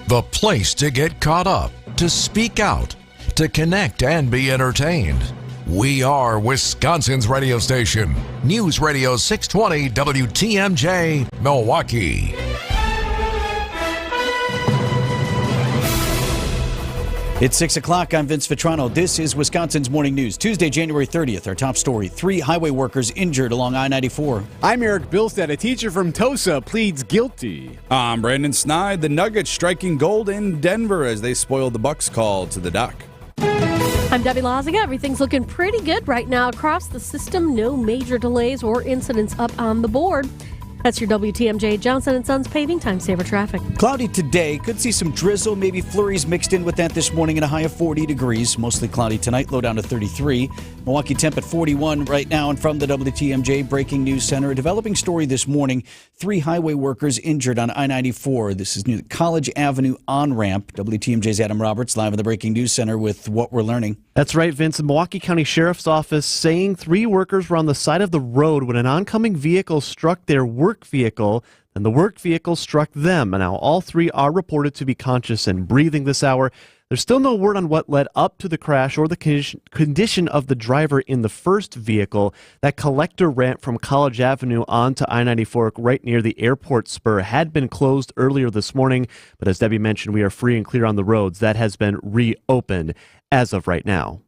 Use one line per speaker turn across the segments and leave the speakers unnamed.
the place to get caught up, to speak out, to connect and be entertained. We are Wisconsin's radio station, News Radio 620 WTMJ, Milwaukee.
It's 6 o'clock. I'm Vince Vitrano. This is Wisconsin's Morning News. Tuesday, January 30th. Our top story, 3 highway workers injured along I-94.
I'm Eric Bilstead. A teacher from Tosa pleads guilty.
I'm Brandon Snide. The Nuggets striking gold in Denver as they spoiled the Bucks' call to the dock.
I'm Debbie Loziga. Everything's looking pretty good right now across the system. No major delays or incidents up on the board. That's your WTMJ Johnson & Sons paving time saver traffic.
Cloudy today. Could see some drizzle, maybe flurries mixed in with that this morning and a high of 40 degrees. Mostly cloudy tonight, low down to 33. Milwaukee temp at 41 right now. And from the WTMJ Breaking News Center, a developing story this morning. 3 highway workers injured on I-94. This is near the College Avenue on-ramp. WTMJ's Adam Roberts live in the Breaking News Center with what we're learning.
That's right, Vince. The Milwaukee County Sheriff's Office saying 3 workers were on the side of the road when an oncoming vehicle struck their work vehicle, and the work vehicle struck them. And now all 3 are reported to be conscious and breathing this hour. There's still no word on what led up to the crash or the condition of the driver in the first vehicle. That collector ramp from College Avenue onto I-94 right near the airport spur had been closed earlier this morning, but as Debbie mentioned, we are free and clear on the roads. That has been reopened as of right now.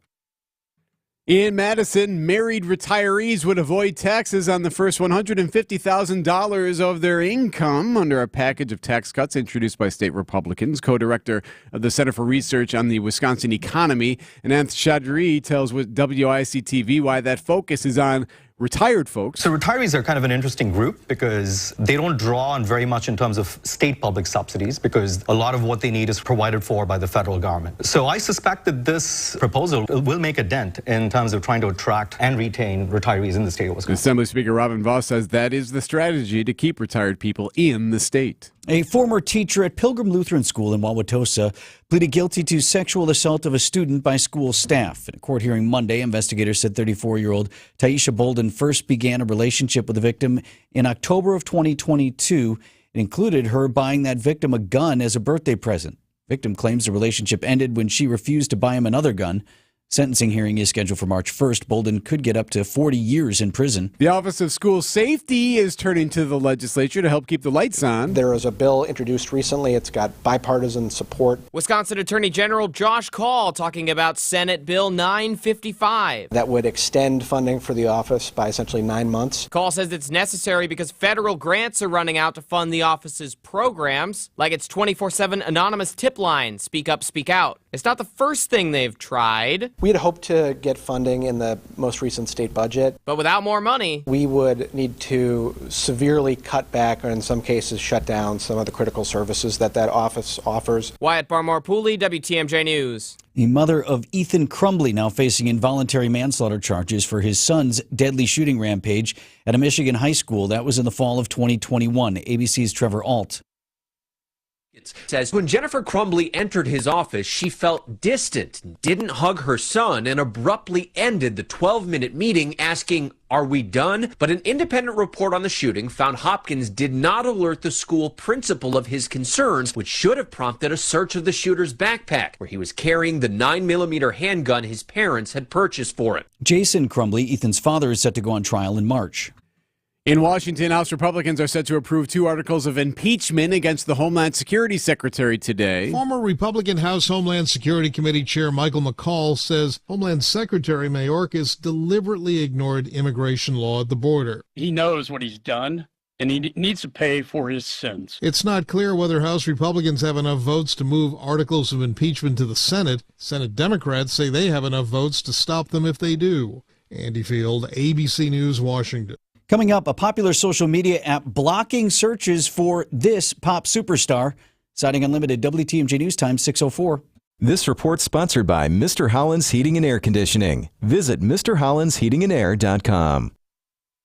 In Madison, married retirees would avoid taxes on the first $150,000 of their income under a package of tax cuts introduced by state Republicans. Co-director of the Center for Research on the Wisconsin Economy, Ananth Chaudhry, tells WIC-TV why that focus is on retired folks.
So retirees are kind of an interesting group because they don't draw on very much in terms of state public subsidies because a lot of what they need is provided for by the federal government. So I suspect that this proposal will make a dent in terms of trying to attract and retain retirees in the state of Wisconsin.
Assembly Speaker Robin Vos says that is the strategy to keep retired people in the state.
A former teacher at Pilgrim Lutheran School in Wauwatosa pleaded guilty to sexual assault of a student by school staff. In a court hearing Monday, investigators said 34-year-old Taisha Bolden first began a relationship with the victim in October of 2022. It included her buying that victim a gun as a birthday present. Victim claims the relationship ended when she refused to buy him another gun. Sentencing hearing is scheduled for March 1st. Bolden could get up to 40 years in prison.
The Office of School Safety is turning to the legislature to help keep the lights on.
There is a bill introduced recently. It's got bipartisan support.
Wisconsin Attorney General Josh Kaul talking about Senate Bill 955.
That would extend funding for the office by essentially 9 months.
Kaul says it's necessary because federal grants are running out to fund the office's programs, like its 24/7 anonymous tip line, Speak Up, Speak Out. It's not the first thing they've tried.
We had hoped to get funding in the most recent state budget.
But without more money,
we would need to severely cut back or in some cases shut down some of the critical services that office offers.
Wyatt Barmore-Pooley, WTMJ News.
The mother of Ethan Crumbley now facing involuntary manslaughter charges for his son's deadly shooting rampage at a Michigan high school. That was in the fall of 2021. ABC's Trevor Alt.
It says when Jennifer Crumbley entered his office, she felt distant, didn't hug her son, and abruptly ended the 12-minute meeting asking, "Are we done?" But an independent report on the shooting found Hopkins did not alert the school principal of his concerns, which should have prompted a search of the shooter's backpack, where he was carrying the 9mm handgun his parents had purchased for him.
Jason Crumbley, Ethan's father, is set to go on trial in March.
In Washington, House Republicans are set to approve 2 articles of impeachment against the Homeland Security Secretary today.
Former Republican House Homeland Security Committee Chair Michael McCall says Homeland Secretary Mayorkas deliberately ignored immigration law at the border.
He knows what he's done, and he needs to pay for his sins.
It's not clear whether House Republicans have enough votes to move articles of impeachment to the Senate. Senate Democrats say they have enough votes to stop them if they do. Andy Field, ABC News, Washington.
Coming up, a popular social media app blocking searches for this pop superstar. Citing Unlimited, WTMJ News Time, 6:04.
This report sponsored by Mr. Holland's Heating and Air Conditioning. Visit MrHollandsHeatingandAir.com.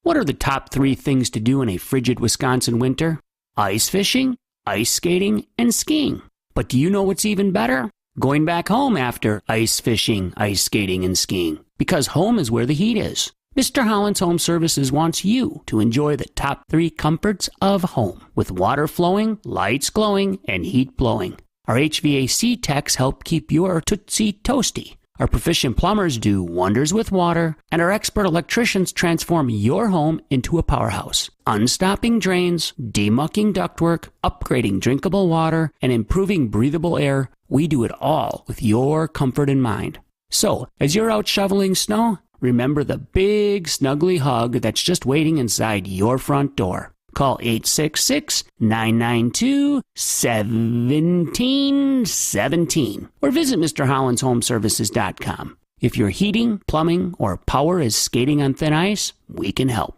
What are the top 3 things to do in a frigid Wisconsin winter? Ice fishing, ice skating, and skiing. But do you know what's even better? Going back home after ice fishing, ice skating, and skiing. Because home is where the heat is. Mr. Holland's Home Services wants you to enjoy the top 3 comforts of home with water flowing, lights glowing, and heat blowing. Our HVAC techs help keep your Tootsie toasty. Our proficient plumbers do wonders with water, and our expert electricians transform your home into a powerhouse. Unstopping drains, demucking ductwork, upgrading drinkable water, and improving breathable air, we do it all with your comfort in mind. So, as you're out shoveling snow, remember the big, snuggly hug that's just waiting inside your front door. Call 866-992-1717 or visit MrHollandsHomeservices.com. If your heating, plumbing, or power is skating on thin ice, we can help.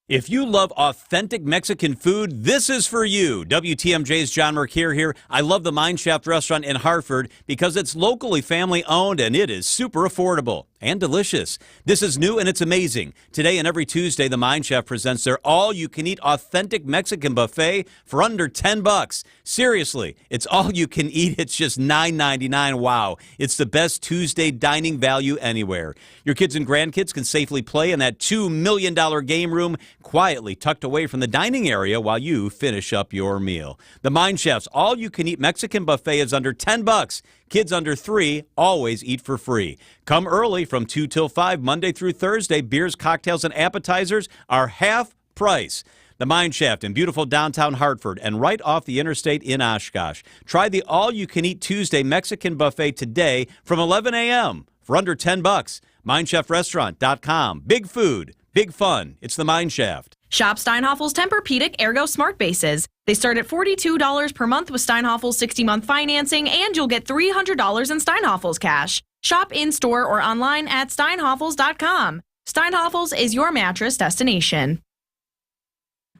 If you love authentic Mexican food, this is for you. WTMJ's John Mercure here. I love the Mine Shaft restaurant in Hartford because it's locally family owned and it is super affordable and delicious. This is new and it's amazing. Today and every Tuesday, the Mine Shaft presents their all-you-can-eat authentic Mexican buffet for under $10. Seriously, it's all you can eat. It's just $9.99. Wow. It's the best Tuesday dining value anywhere. Your kids and grandkids can safely play in that $2 million game room quietly tucked away from the dining area while you finish up your meal. The Mine Shaft's all-you-can-eat Mexican buffet is under $10. Kids under 3 always eat for free. Come early from 2 till 5, Monday through Thursday. Beers, cocktails, and appetizers are half price. The Mine Shaft in beautiful downtown Hartford and right off the interstate in Oshkosh. Try the all-you-can-eat Tuesday Mexican buffet today from 11 a.m. for under $10. MineShaftRestaurant.com. Big food, big fun. It's the Mine Shaft.
Shop Steinhoffel's Tempur-Pedic Ergo Smart Bases. They start at $42 per month with Steinhoffel's 60-month financing, and you'll get $300 in Steinhoffel's cash. Shop in-store or online at steinhoffels.com. Steinhoffel's is your mattress destination.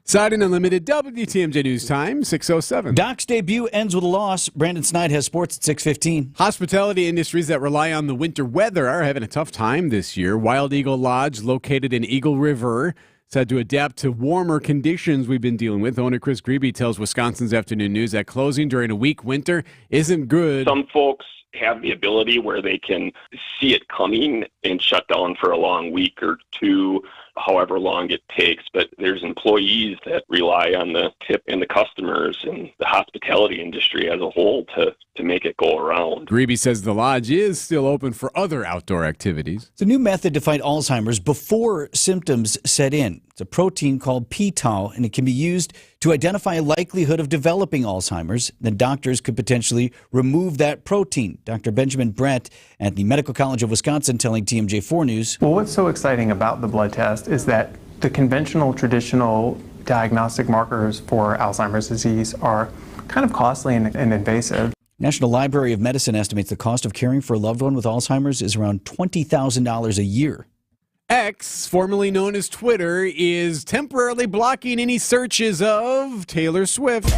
Siding Unlimited, WTMJ News Time, 6:07.
Doc's debut ends with a loss. Brandon Snide has sports at 6:15.
Hospitality industries that rely on the winter weather are having a tough time this year. Wild Eagle Lodge, located in Eagle River, has had to adapt to warmer conditions we've been dealing with. Owner Chris Grebe tells Wisconsin's Afternoon News that closing during a weak winter isn't good.
Some folks have the ability where they can see it coming and shut down for a long week or two, however long it takes. But there's employees that rely on the tip and the customers and the hospitality industry as a whole to make it go around.
Grebe says the lodge is still open for other outdoor activities.
It's a new method to fight Alzheimer's before symptoms set in. It's a protein called p-tau, and it can be used to identify a likelihood of developing Alzheimer's. Then doctors could potentially remove that protein. Dr. Benjamin Brett at the Medical College of Wisconsin telling TMJ4 News.
Well, what's so exciting about the blood test is that the conventional, traditional diagnostic markers for Alzheimer's disease are kind of costly and invasive.
National Library of Medicine estimates the cost of caring for a loved one with Alzheimer's is around $20,000 a year.
X, formerly known as Twitter, is temporarily blocking any searches of Taylor Swift.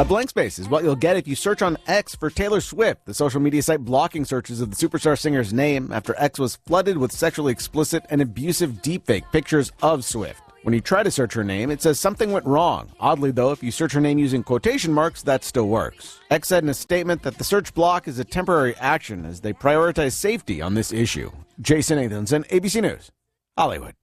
A blank space is what you'll get if you search on X for Taylor Swift, the social media site blocking searches of the superstar singer's name after X was flooded with sexually explicit and abusive deepfake pictures of Swift. When you try to search her name, it says something went wrong. Oddly, though, if you search her name using quotation marks, that still works. X said in a statement that the search block is a temporary action as they prioritize safety on this issue. Jason Nathanson, ABC News, Hollywood.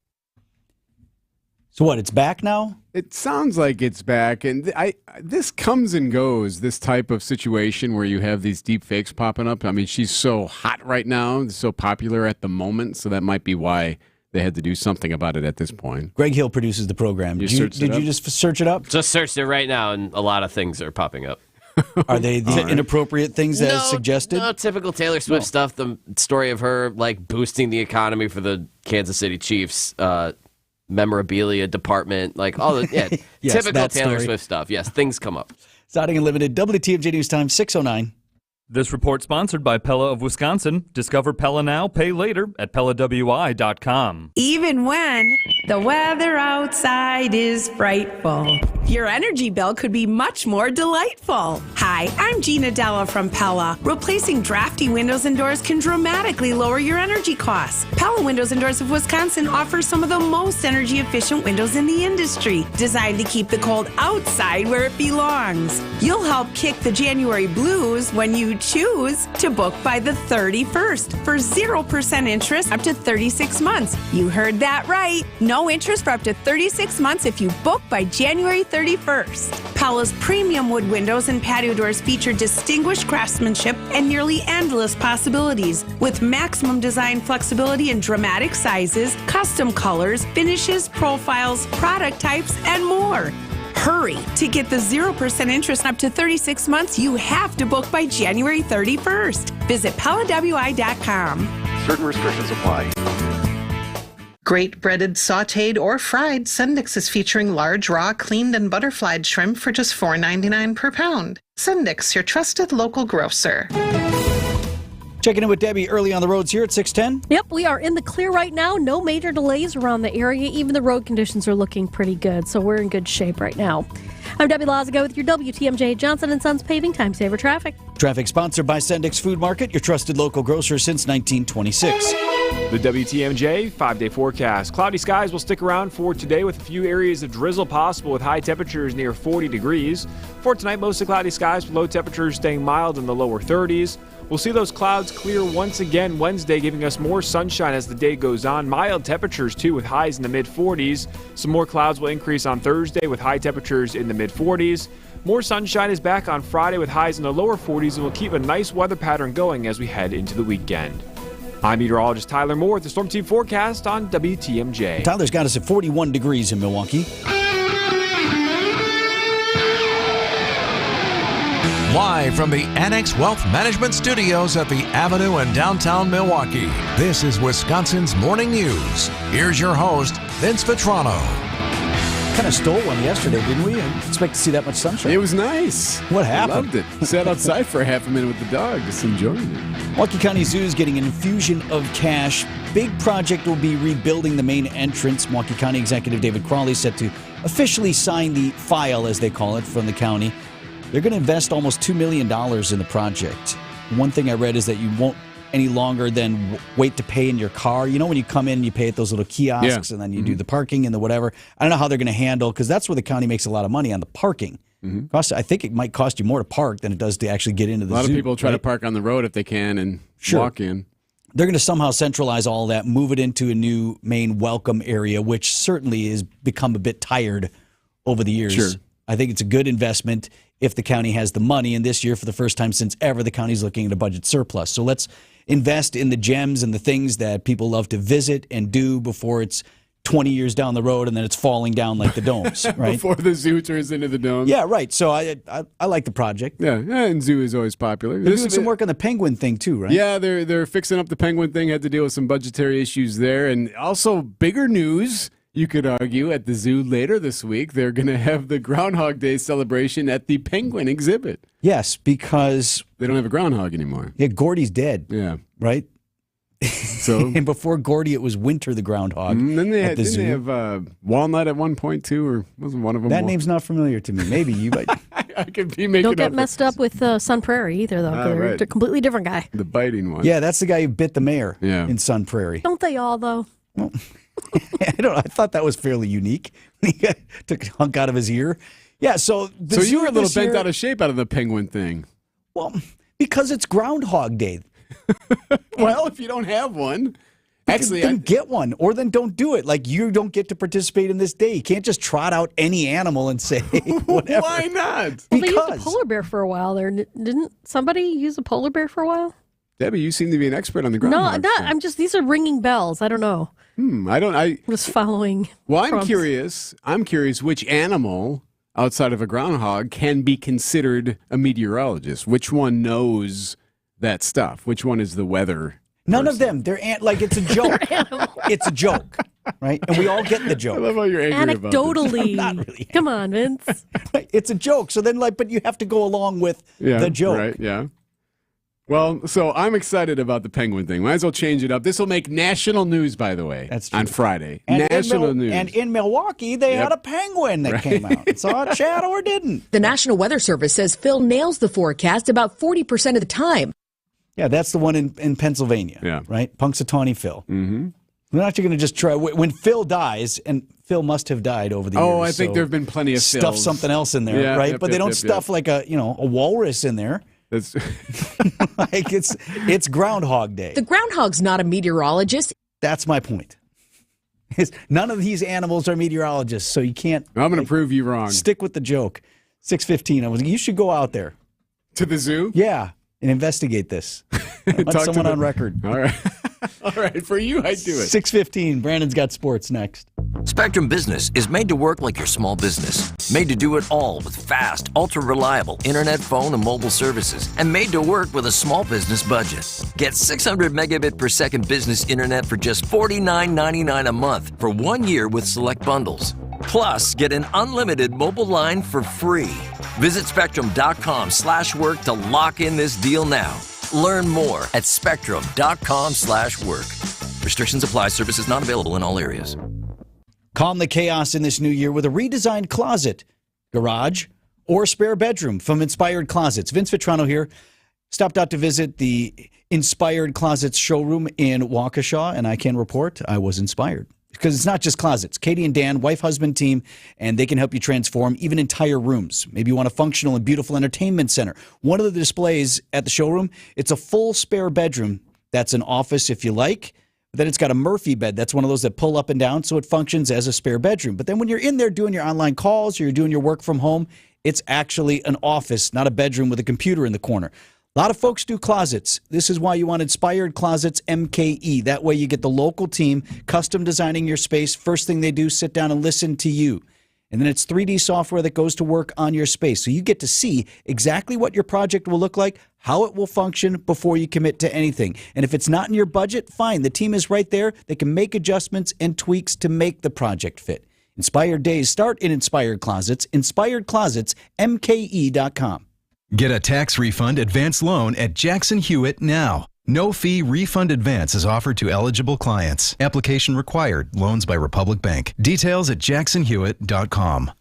So what, it's back now?
It sounds like it's back, and this comes and goes, this type of situation where you have these deep fakes popping up. I mean, she's so hot right now, so popular at the moment, so that might be why they had to do something about it at this point.
Greg Hill produces the program. Did you just search it up?
Just searched it right now, and a lot of things are popping up.
Are they the inappropriate things as suggested?
No, typical Taylor Swift stuff. The story of her like boosting the economy for the Kansas City Chiefs memorabilia department, like all the
Yes,
typical
that
Taylor
story.
Swift stuff. Yes, things come up.
Siding Unlimited, WTMJ News Time, 6:09.
This report sponsored by Pella of Wisconsin. Discover Pella now, pay later at PellaWI.com.
Even when the weather outside is frightful, your energy bill could be much more delightful. Hi, I'm Gina Della from Pella. Replacing drafty windows and doors can dramatically lower your energy costs. Pella Windows and Doors of Wisconsin offers some of the most energy efficient windows in the industry, designed to keep the cold outside where it belongs. You'll help kick the January blues when you choose to book by the 31st for 0% interest up to 36 months. You heard that right. No interest for up to 36 months if you book by January 31st. Paula's premium wood windows and patio doors feature distinguished craftsmanship and nearly endless possibilities with maximum design flexibility in dramatic sizes, custom colors, finishes, profiles, product types, and more. Hurry! To get the 0% interest up to 36 months, you have to book by January 31st. Visit PellaWI.com.
Certain restrictions apply.
Great breaded, sautéed, or fried, Sendix is featuring large, raw, cleaned, and butterflied shrimp for just $4.99 per pound. Sendix, your trusted local grocer.
Checking in with Debbie early on the roads here at 610.
Yep, we are in the clear right now. No major delays around the area. Even the road conditions are looking pretty good, so we're in good shape right now. I'm Debbie Lazago with your WTMJ Johnson & Sons Paving Time Saver Traffic.
Traffic sponsored by Sendix Food Market, your trusted local grocer since 1926.
The WTMJ 5-day forecast. Cloudy skies will stick around for today with a few areas of drizzle possible with high temperatures near 40 degrees. For tonight, mostly cloudy skies with low temperatures staying mild in the lower 30s. We'll see those clouds clear once again Wednesday, giving us more sunshine as the day goes on. Mild temperatures, too, with highs in the mid-40s. Some more clouds will increase on Thursday with high temperatures in the mid-40s. More sunshine is back on Friday with highs in the lower 40s, and we'll keep a nice weather pattern going as we head into the weekend. I'm meteorologist Tyler Moore with the Storm Team forecast on WTMJ.
Tyler's got us at 41 degrees in Milwaukee.
Live from the Annex Wealth Management Studios at the Avenue in downtown Milwaukee, this is Wisconsin's Morning News. Here's your host, Vince Vitrano.
Kind of stole one yesterday, didn't we? I didn't expect to see that much sunshine.
It was nice.
What happened?
I loved it. Sat outside for a half a minute with the dog, just enjoying it.
Milwaukee County Zoo is getting an infusion of cash. Big project will be rebuilding the main entrance. Milwaukee County Executive David Crawley set to officially sign the file, as they call it, from the county. They're going to invest almost $2 million in the project. One thing I read is that you won't any longer than wait to pay in your car. You know, when you come in and you pay at those little kiosks and then you do the parking and the whatever. I don't know how they're going to handle, because that's where the county makes a lot of money, on the parking. I think it might cost you more to park than it does to actually get into the zoo.
A lot of people try to park on the road if they can and walk in.
They're going to somehow centralize all that, move it into a new main welcome area, which certainly has become a bit tired over the years.
Sure.
I think it's a good investment if the county has the money. And this year, for the first time since ever, the county's looking at a budget surplus. So let's invest in the gems and the things that people love to visit and do before it's 20 years down the road and then it's falling down like the domes, right?
Before the zoo turns into the dome.
Yeah, right. So I like the project.
Yeah, and zoo is always popular.
They're doing some work on the penguin thing too, right?
Yeah, they're fixing up the penguin thing. Had to deal with some budgetary issues there. And also bigger news, you could argue, at the zoo later this week. They're going to have the Groundhog Day celebration at the penguin exhibit.
Yes, because
they don't have a groundhog anymore.
Yeah, Gordy's dead.
Yeah.
Right?
So
and before Gordy, it was Winter the groundhog.
Then they
at the zoo.
They have Walnut at one point too, or wasn't one of them?
That name's not familiar to me. Maybe you might.
I could be making.
Don't get messed up with Sun Prairie either, though. They're a completely different guy.
The biting one.
Yeah, that's the guy who bit the mayor in Sun Prairie.
Don't they all, though?
Well, I thought that was fairly unique. He took a hunk out of his ear. Yeah, so
you were a little bent out of shape out of the penguin thing.
Well, because it's Groundhog Day.
Well, if you don't have one, actually,
then get one, or then don't do it. Like, you don't get to participate in this day. You can't just trot out any animal and say whatever.
Why not?
Well, they used a polar bear for a while there. Didn't somebody use a polar bear for a while?
Debbie, you seem to be an expert on the groundhog.
No, not. These are ringing bells. I don't know.
I'm
just following.
Well, I'm
crumbs.
curious. I'm curious which animal outside of a groundhog can be considered a meteorologist. Which one knows that stuff? Which one is the weather?
None of them. They're like, it's a joke. It's a joke, right? And we all get the joke.
I love how you're angry about this.
Anecdotally.
Not really.
Come on, Vince.
It's a joke. So then, but you have to go along with the joke.
Right, yeah. Well, so I'm excited about the penguin thing. Might as well change it up. This will make national news, by the way.
That's true.
On Friday.
And
national news.
And in Milwaukee, they had a penguin that came out. Saw it, Chad, or didn't.
The National Weather Service says Phil nails the forecast about 40% of the time.
Yeah, that's the one in Pennsylvania, right? Punxsutawney Phil.
Mm-hmm.
We're not going to just try. When Phil dies, and Phil must have died over the years.
Oh, I think there have been plenty of
stuff
Phils.
something else in there, right? But they don't stuff like a walrus in there.
That's
Like it's Groundhog Day.
The groundhog's not a meteorologist.
That's my point. None of these animals are meteorologists, so you can't.
I'm going to prove you wrong.
Stick with the joke. 6:15. You should go out there
to the zoo.
Yeah, and investigate this. Let someone on record.
All right. All right, for you, I do it.
6:15. Brandon's got sports next.
Spectrum Business is made to work like your small business. Made to do it all with fast, ultra-reliable internet, phone, and mobile services. And made to work with a small business budget. Get 600 megabit per second business internet for just $49.99 a month for 1 year with select bundles. Plus, get an unlimited mobile line for free. Visit spectrum.com/work to lock in this deal now. Learn more at spectrum.com/work. Restrictions apply. Services not available in all areas.
Calm the chaos in this new year with a redesigned closet, garage, or spare bedroom from Inspired Closets. Vince Vitrano here. Stopped out to visit the Inspired Closets showroom in Waukesha, and I can report I was inspired. Because it's not just closets. Katie and Dan, wife-husband team, and they can help you transform even entire rooms. Maybe you want a functional and beautiful entertainment center. One of the displays at the showroom, it's a full spare bedroom. That's an office if you like. But then it's got a Murphy bed. That's one of those that pull up and down, so it functions as a spare bedroom. But then when you're in there doing your online calls or you're doing your work from home, it's actually an office, not a bedroom with a computer in the corner. A lot of folks do closets. This is why you want Inspired Closets MKE. That way you get the local team custom designing your space. First thing they do, sit down and listen to you. And then it's 3D software that goes to work on your space. So you get to see exactly what your project will look like, how it will function before you commit to anything. And if it's not in your budget, fine. The team is right there. They can make adjustments and tweaks to make the project fit. Inspired days start in Inspired Closets. InspiredClosetsMKE.com.
Get a tax refund advance loan at Jackson Hewitt now. No fee refund advance is offered to eligible clients. Application required. Loans by Republic Bank. Details at jacksonhewitt.com.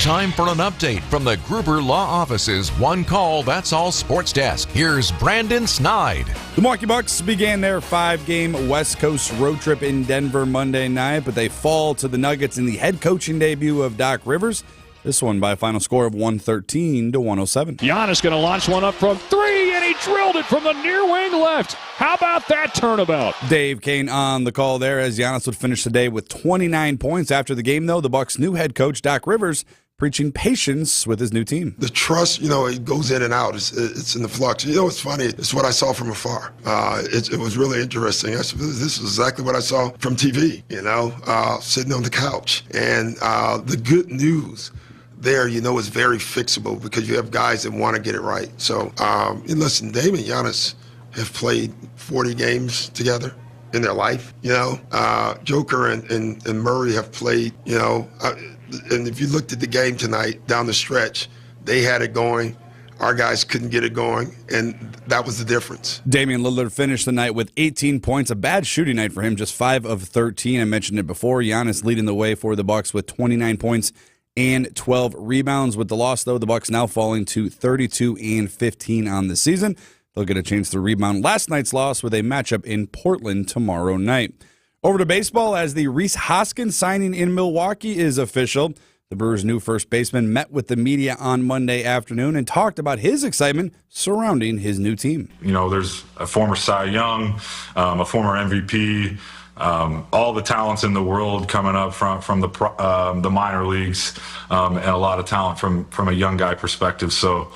Time for an update from the Gruber Law Office's One Call, That's All Sports Desk. Here's Brandon Snide.
The Milwaukee Bucks began their 5-game West Coast road trip in Denver Monday night, but they fall to the Nuggets in the head coaching debut of Doc Rivers. This one by a final score of 113-107.
Giannis going to launch one up from three, and he drilled it from the near wing left. How about that turnabout?
Dave Kane on the call there as Giannis would finish the day with 29 points. After the game, though, the Bucks' new head coach, Doc Rivers, preaching patience with his new team.
The trust, it goes in and out. It's in the flux. It's funny. It's what I saw from afar. It was really interesting. This is exactly what I saw from TV, sitting on the couch. And the good news there, is very fixable because you have guys that want to get it right. So, listen, Dame and Giannis have played 40 games together in their life. Joker and Murray have played, and if you looked at the game tonight down the stretch, they had it going. Our guys couldn't get it going, and that was the difference.
Damian Lillard finished the night with 18 points, a bad shooting night for him, just 5 of 13. I mentioned it before. Giannis leading the way for the Bucks with 29 points and 12 rebounds. With the loss, though, the Bucks now falling to 32-15 on the season. They'll get a chance to rebound last night's loss with a matchup in Portland tomorrow night. Over to baseball as the Rhys Hoskins signing in Milwaukee is official. The Brewers' new first baseman met with the media on Monday afternoon and talked about his excitement surrounding his new team.
There's a former Cy Young, a former MVP, all the talents in the world coming up from the minor leagues, and a lot of talent from a young guy perspective. So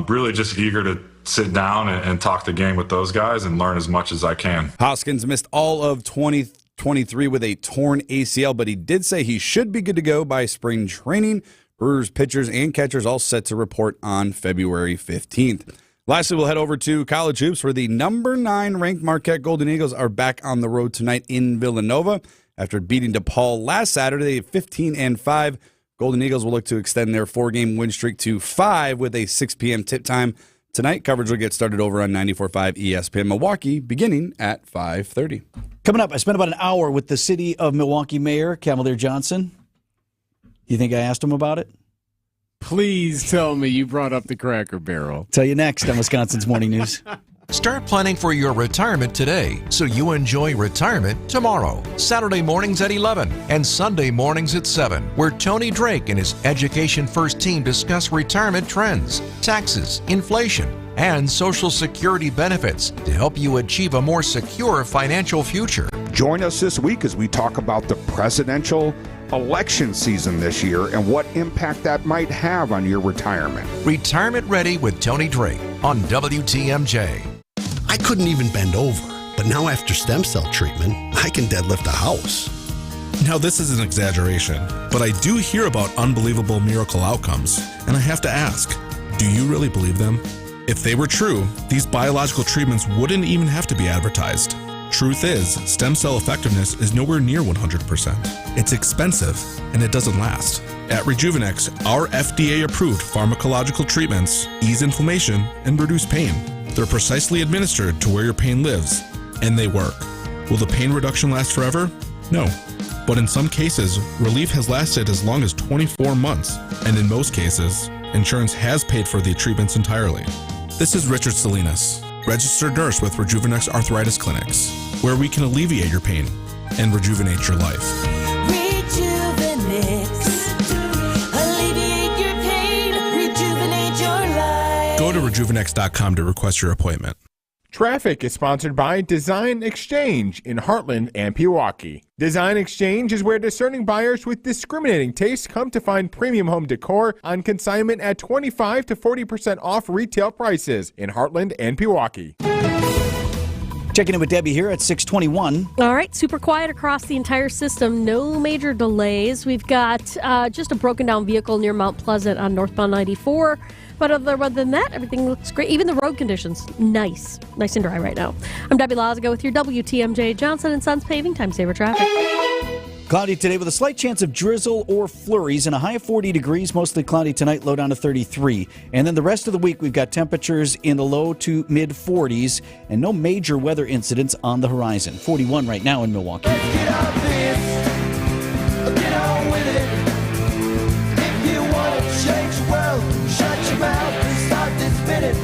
really just eager to sit down and talk the game with those guys and learn as much as I can.
Hoskins missed all of 2023 with a torn ACL, but he did say he should be good to go by spring training. Brewers pitchers and catchers all set to report on February 15th. Lastly, we'll head over to college hoops where the number 9 ranked Marquette Golden Eagles are back on the road tonight in Villanova. After beating DePaul last Saturday at 15-5, Golden Eagles will look to extend their 4-game win streak to 5 with a 6 p.m. tip time. Tonight, coverage will get started over on 94.5 ESPN Milwaukee, beginning at 5:30.
Coming up, I spent about an hour with the city of Milwaukee Mayor, Cavalier Johnson. You think I asked him about it?
Please tell me you brought up the Cracker Barrel.
Tell you next on Wisconsin's Morning News.
Start planning for your retirement today so you enjoy retirement tomorrow. Saturday mornings at 11 and Sunday mornings at 7, where Tony Drake and his Education First team discuss retirement trends, taxes, inflation, and Social Security benefits to help you achieve a more secure financial future.
Join us this week as we talk about the presidential election season this year and what impact that might have on your retirement.
Retirement Ready with Tony Drake on WTMJ.
I couldn't even bend over, but now after stem cell treatment, I can deadlift a house.
Now, this is an exaggeration, but I do hear about unbelievable miracle outcomes, and I have to ask, do you really believe them? If they were true, these biological treatments wouldn't even have to be advertised. Truth is, stem cell effectiveness is nowhere near 100%. It's expensive, and it doesn't last. At Rejuvenex, our FDA-approved pharmacological treatments ease inflammation and reduce pain. They're precisely administered to where your pain lives, and they work. Will the pain reduction last forever? No. But in some cases, relief has lasted as long as 24 months, and in most cases, insurance has paid for the treatments entirely. This is Richard Salinas, registered nurse with Rejuvenex Arthritis Clinics, where we can alleviate your pain and rejuvenate your life.
Rejuvenex. Alleviate your pain. Rejuvenate your life.
Go to rejuvenex.com to request your appointment.
Traffic is sponsored by Design Exchange in Heartland and Pewaukee. Design Exchange is where discerning buyers with discriminating tastes come to find premium home decor on consignment at 25 to 40% off retail prices in Heartland and Pewaukee.
Checking in with Debbie here at 621.
All right, super quiet across the entire system. No major delays. We've got just a broken down vehicle near Mount Pleasant on northbound 94. But other than that, everything looks great. Even the road conditions, nice and dry right now. I'm Debbie Lazaga with your WTMJ Johnson & Sons Paving Time Saver Traffic.
Cloudy today with a slight chance of drizzle or flurries and a high of 40 degrees. Mostly cloudy tonight, low down to 33. And then the rest of the week, we've got temperatures in the low to mid 40s and no major weather incidents on the horizon. 41 right now in Milwaukee.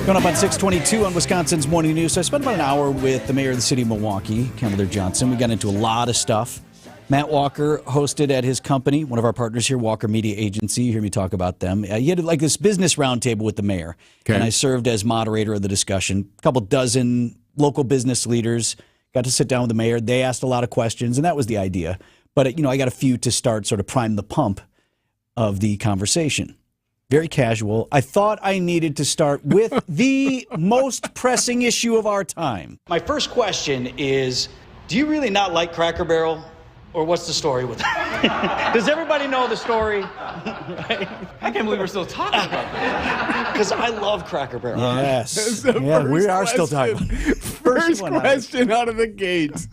Coming up on 622 on Wisconsin's Morning News. So I spent about an hour with the mayor of the city of Milwaukee, Kamala Johnson. We got into a lot of stuff. Matt Walker hosted at his company, one of our partners here, Walker Media Agency. You hear me talk about them. He had like this business roundtable with the mayor, and I served as moderator of the discussion. A couple dozen local business leaders got to sit down with the mayor. They asked a lot of questions, and that was the idea. But, I got a few to start sort of prime the pump of the conversation. Very casual. I thought I needed to start with the most pressing issue of our time. My first question is, do you really not like Cracker Barrel? Or what's the story with that? Does everybody know the story? Right?
I can't believe we're still talking about that.
Because I love Cracker Barrel.
Yes.
Yeah, we are still talking about it.
First question out of the gate.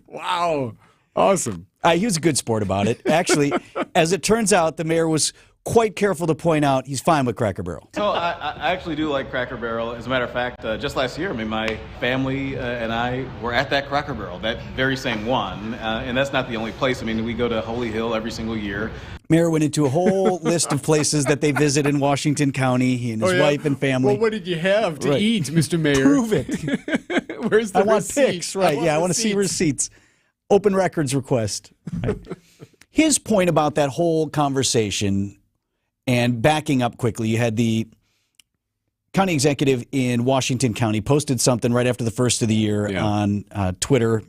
Wow. Awesome.
He was a good sport about it. Actually, as it turns out, the mayor was quite careful to point out he's fine with Cracker Barrel.
So I actually do like Cracker Barrel. As a matter of fact, just last year, my family and I were at that Cracker Barrel, that very same one. And that's not the only place. We go to Holy Hill every single year.
Mayor went into a whole list of places that they visit in Washington County, he and his wife and family.
Well, what did you have to eat, Mr. Mayor?
Prove it.
Where's the
I want
receipt?
pics, right? I want to see receipts. Open records request. Right. His point about that whole conversation, and backing up quickly, you had the county executive in Washington County posted something right after the first of the year on Twitter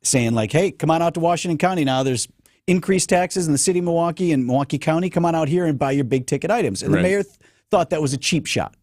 saying like, hey, come on out to Washington County now. There's increased taxes in the city of Milwaukee and Milwaukee County. Come on out here and buy your big ticket items. And the mayor thought that was a cheap shot.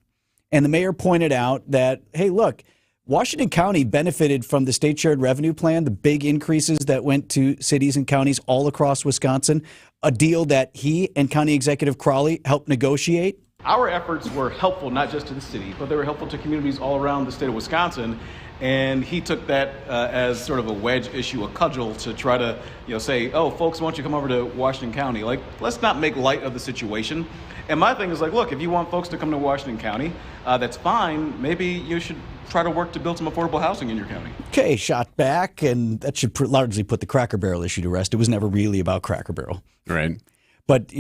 And the mayor pointed out that, hey, look, Washington County benefited from the state shared revenue plan, the big increases that went to cities and counties all across Wisconsin, a deal that he and County Executive Crawley helped negotiate.
Our efforts were helpful not just to the city, but they were helpful to communities all around the state of Wisconsin. And he took that as sort of a wedge issue, a cudgel to try to, say, oh, folks, why don't you come over to Washington County? Like, let's not make light of the situation. And my thing is like, look, if you want folks to come to Washington County, that's fine. Maybe you should try to work to build some affordable housing in your county.
Okay, shot back, and that should largely put the Cracker Barrel issue to rest. It was never really about Cracker Barrel.
Right.
But,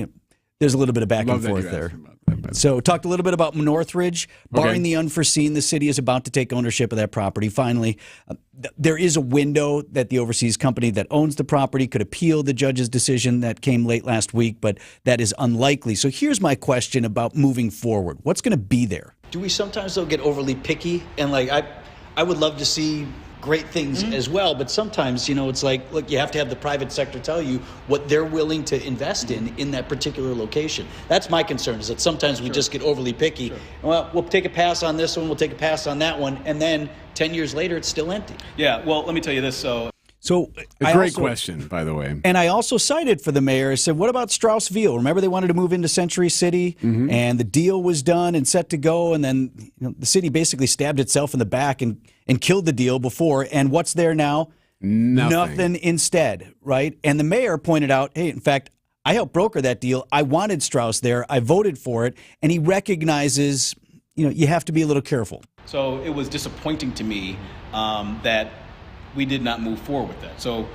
there's a little bit of back and forth there. So talked a little bit about Northridge. Barring
Okay.
the unforeseen, the city is about to take ownership of that property. Finally, there is a window that the overseas company that owns the property could appeal the judge's decision that came late last week, but that is unlikely. So here's my question about moving forward. What's going to be there?
Do we sometimes, though, get overly picky? And, like, I would love to see great things as well, but sometimes, it's like, look, you have to have the private sector tell you what they're willing to invest in that particular location. That's my concern, is that sometimes we just get overly picky. Well, we'll take a pass on this one, we'll take a pass on that one, and then 10 years later, it's still empty.
Yeah, well, let me tell you this. So
A great question, by the way.
And I also cited for the mayor, I said, what about Strauss-Ville? Remember they wanted to move into Century City, and the deal was done and set to go, and then the city basically stabbed itself in the back and killed the deal before. And what's there now? Nothing instead, right? And the mayor pointed out, hey, in fact, I helped broker that deal. I wanted Strauss there. I voted for it. And he recognizes, you have to be a little careful.
So it was disappointing to me that we did not move forward with that. So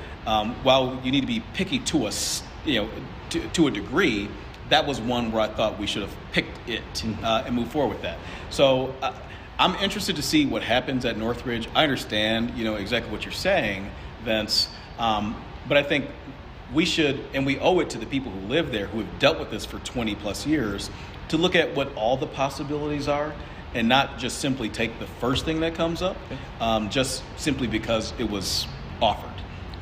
while you need to be picky to us, to a degree, that was one where I thought we should have picked it and moved forward with that. So I'm interested to see what happens at Northridge. I understand, exactly what you're saying, Vince, but I think we should, and we owe it to the people who live there, who have dealt with this for 20 plus years, to look at what all the possibilities are and not just simply take the first thing that comes up, just simply because it was offered.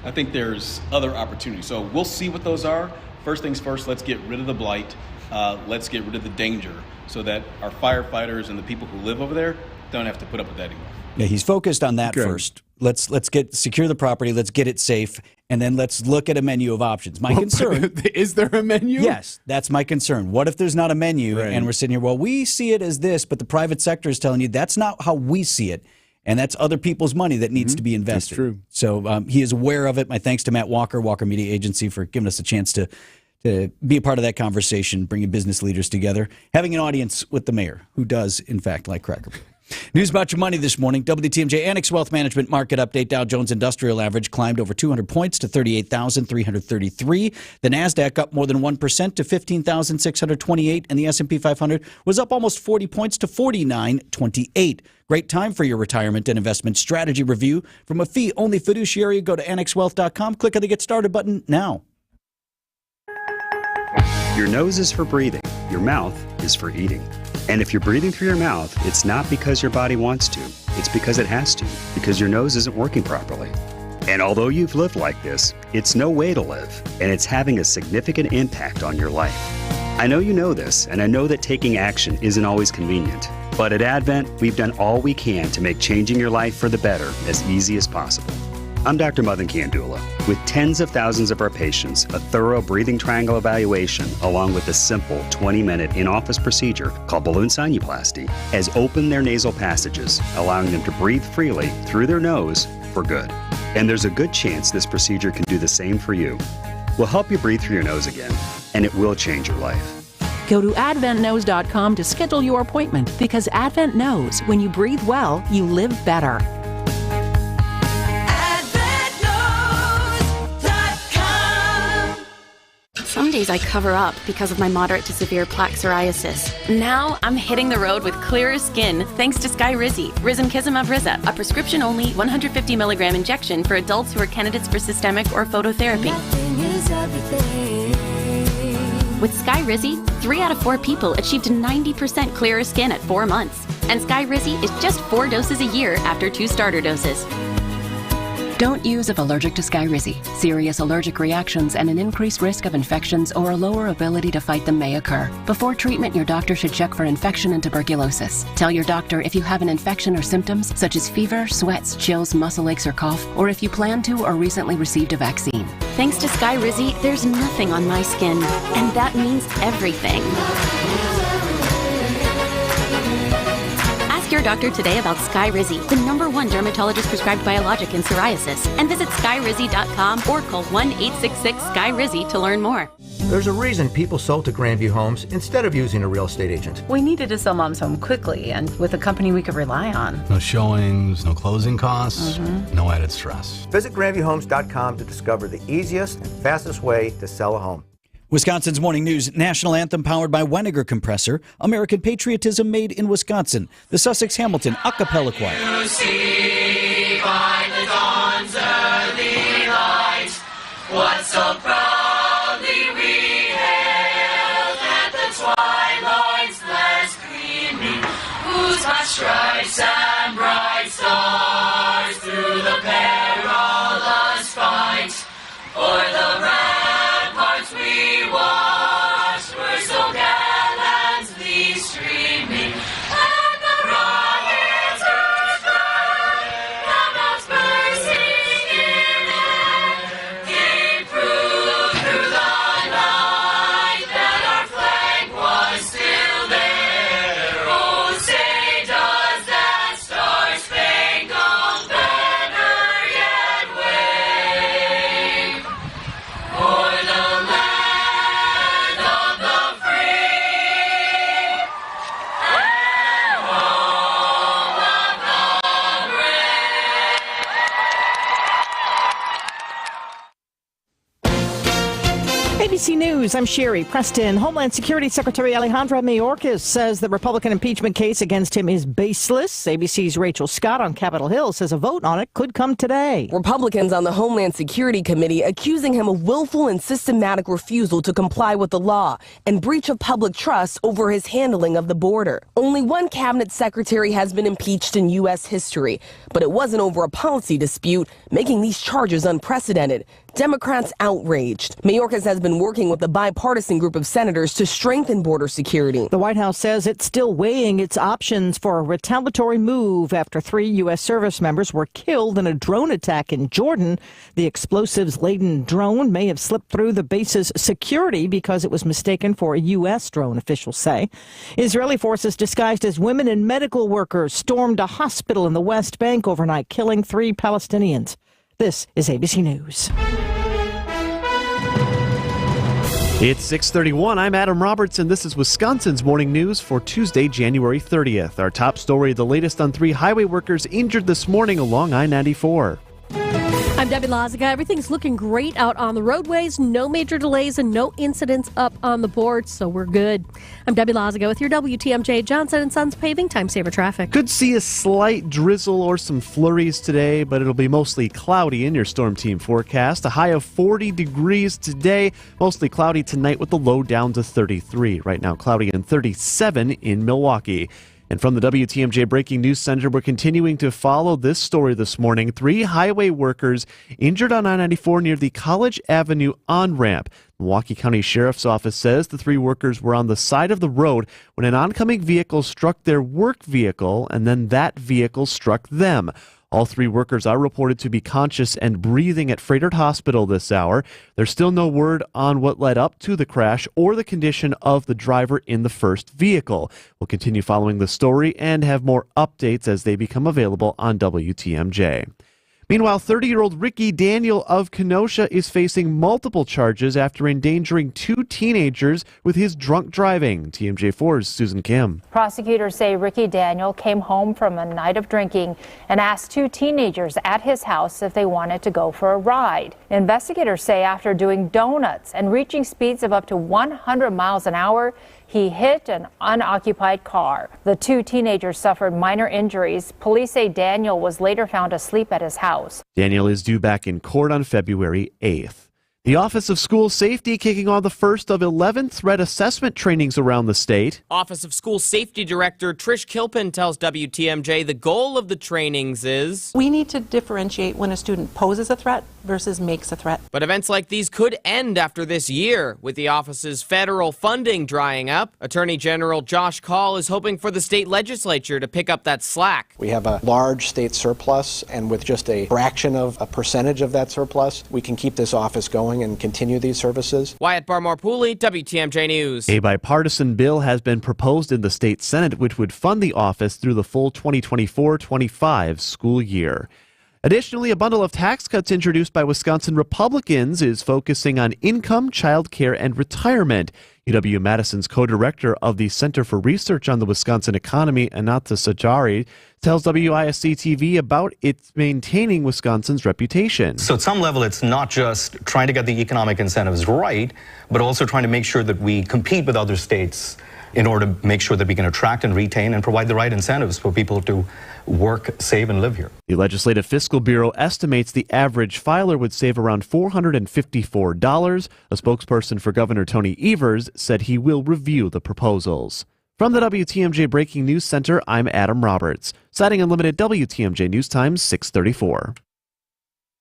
I think there's other opportunities. So we'll see what those are. First things first, let's get rid of the blight. Let's get rid of the danger so that our firefighters and the people who live over there don't have to put up with that anymore.
Yeah, he's focused on that first. Let's secure the property, let's get it safe, and then let's look at a menu of options. My concern...
Is there a menu?
Yes, that's my concern. What if there's not a menu and we're sitting here, well, we see it as this, but the private sector is telling you that's not how we see it, and that's other people's money that needs to be invested.
That's true.
So he is aware of it. My thanks to Matt Walker, Walker Media Agency, for giving us a chance to be a part of that conversation, bringing business leaders together, having an audience with the mayor, who does, in fact, like Cracker Barrel. News about your money this morning. WTMJ Annex Wealth Management Market Update. Dow Jones Industrial Average climbed over 200 points to 38,333. The NASDAQ up more than 1% to 15,628. And the S&P 500 was up almost 40 points to 4928. Great time for your retirement and investment strategy review. From a fee-only fiduciary, go to annexwealth.com. Click on the Get Started button now.
Your nose is for breathing. Your mouth is for eating. And if you're breathing through your mouth, it's not because your body wants to. It's because it has to, because your nose isn't working properly. And although you've lived like this, it's no way to live, and it's having a significant impact on your life. I know you know this, and I know that taking action isn't always convenient. But at Advent, we've done all we can to make changing your life for the better as easy as possible. I'm Dr. Madan Kandula. With tens of thousands of our patients, a thorough breathing triangle evaluation, along with a simple 20-minute in-office procedure called balloon sinuplasty, has opened their nasal passages, allowing them to breathe freely through their nose for good. And there's a good chance this procedure can do the same for you. We'll help you breathe through your nose again, and it will change your life.
Go to adventknows.com to schedule your appointment, because Advent knows when you breathe well, you live better.
Some days I cover up because of my moderate to severe plaque psoriasis. Now I'm hitting the road with clearer skin thanks to Skyrizi, Risankizumab Riza, a prescription-only 150 milligram injection for adults who are candidates for systemic or phototherapy. With Skyrizi, 3 out of 4 people achieved 90% clearer skin at 4 months. And Skyrizi is just 4 doses a year after 2 starter doses.
Don't use if allergic to Skyrizi. Serious allergic reactions and an increased risk of infections or a lower ability to fight them may occur. Before treatment, your doctor should check for infection and tuberculosis. Tell your doctor if you have an infection or symptoms such as fever, sweats, chills, muscle aches, or cough, or if you plan to or recently received a vaccine.
Thanks to Skyrizi, there's nothing on my skin, and that means everything. Ask your doctor today about Skyrizi, the #1 dermatologist prescribed biologic in psoriasis, and visit skyrizi.com or call 1-866-SKY-RIZZI to learn more.
There's a reason people sold to Grandview Homes instead of using a real estate agent.
We needed to sell Mom's home quickly and with a company we could rely on.
No showings, no closing costs, no added stress.
Visit GrandviewHomes.com to discover the easiest and fastest way to sell a home.
Wisconsin's Morning News National Anthem powered by Weniger Compressor, American Patriotism Made in Wisconsin, the Sussex Hamilton a cappella choir.
You see by the dawn's early light what so proudly we hailed at the twilight's last gleaming, whose hot stripes and bright stars through the perilous fight o'er the ramparts we watched were so gallantly streaming, and the rockets were flying, the bombs bursting in air, gave proof through the night that our flag was still there. Oh, say does that star-spangled banner yet wave o'er the land of the free and home of the brave?
ABC News, I'm Sherry Preston. Homeland Security Secretary Alejandro Mayorkas says the Republican impeachment case against him is baseless. ABC's Rachel Scott on Capitol Hill says a vote on it could come today.
Republicans on the Homeland Security Committee accusing him of willful and systematic refusal to comply with the law and breach of public trust over his handling of the border. Only one cabinet secretary has been impeached in U.S. history, but it wasn't over a policy dispute, making these charges unprecedented. Democrats outraged. Mayorkas has been working with the bipartisan group of senators to strengthen border security.
The White House says it's still weighing its options for a retaliatory move after 3 U.S. service members were killed in a drone attack in Jordan. The explosives-laden drone may have slipped through the base's security because it was mistaken for a U.S. drone, officials say. Israeli forces disguised as women and medical workers stormed a hospital in the West Bank overnight, killing 3 Palestinians. This is ABC News.
It's 6:31. I'm Adam Roberts, and this is Wisconsin's Morning News for Tuesday, January 30th. Our top story, the latest on 3 highway workers injured this morning along I-94.
I'm Debbie Lazica. Everything's looking great out on the roadways. No major delays and no incidents up on the board, so we're good. I'm Debbie Lazica with your WTMJ Johnson & Sons Paving Time Saver Traffic.
Could see a slight drizzle or some flurries today, but it'll be mostly cloudy in your Storm Team forecast. A high of 40 degrees today, mostly cloudy tonight with the low down to 33. Right now, cloudy and 37 in Milwaukee. And from the WTMJ Breaking News Center, we're continuing to follow this story this morning. 3 highway workers injured on I-94 near the College Avenue on-ramp. Milwaukee County Sheriff's Office says the 3 workers were on the side of the road when an oncoming vehicle struck their work vehicle, and then that vehicle struck them. All 3 workers are reported to be conscious and breathing at Frederick Hospital this hour. There's still no word on what led up to the crash or the condition of the driver in the first vehicle. We'll continue following the story and have more updates as they become available on WTMJ. Meanwhile, 30-year-old Ricky Daniel of Kenosha is facing multiple charges after endangering 2 teenagers with his drunk driving. TMJ4's Susan Kim.
Prosecutors say Ricky Daniel came home from a night of drinking and asked 2 teenagers at his house if they wanted to go for a ride. Investigators say after doing donuts and reaching speeds of up to 100 miles an hour, he hit an unoccupied car. The 2 teenagers suffered minor injuries. Police say Daniel was later found asleep at his house.
Daniel is due back in court on February 8th. The Office of School Safety kicking off the first of 11 threat assessment trainings around the state.
Office of School Safety Director Trish Kilpin tells WTMJ the goal of the trainings is...
We need to differentiate when a student poses a threat versus makes a threat.
But events like these could end after this year, with the office's federal funding drying up. Attorney General Josh Kaul is hoping for the state legislature to pick up that slack.
We have a large state surplus, and with just a fraction of a percentage of that surplus, we can keep this office going and continue these services.
Wyatt Barmore-Pooley, WTMJ News.
A bipartisan bill has been proposed in the state Senate which would fund the office through the full 2024-25 school year. Additionally, a bundle of tax cuts introduced by Wisconsin Republicans is focusing on income, child care, and retirement. UW-Madison's co-director of the Center for Research on the Wisconsin Economy, Ananta Sajari, tells WISC-TV about its maintaining Wisconsin's reputation.
So at some level, it's not just trying to get the economic incentives right, but also trying to make sure that we compete with other states in order to make sure that we can attract and retain and provide the right incentives for people to work, save, and live here.
The Legislative Fiscal Bureau estimates the average filer would save around $454. A spokesperson for Governor Tony Evers said he will review the proposals. From the WTMJ Breaking News Center, I'm Adam Roberts. Citing Unlimited, WTMJ News Times 634.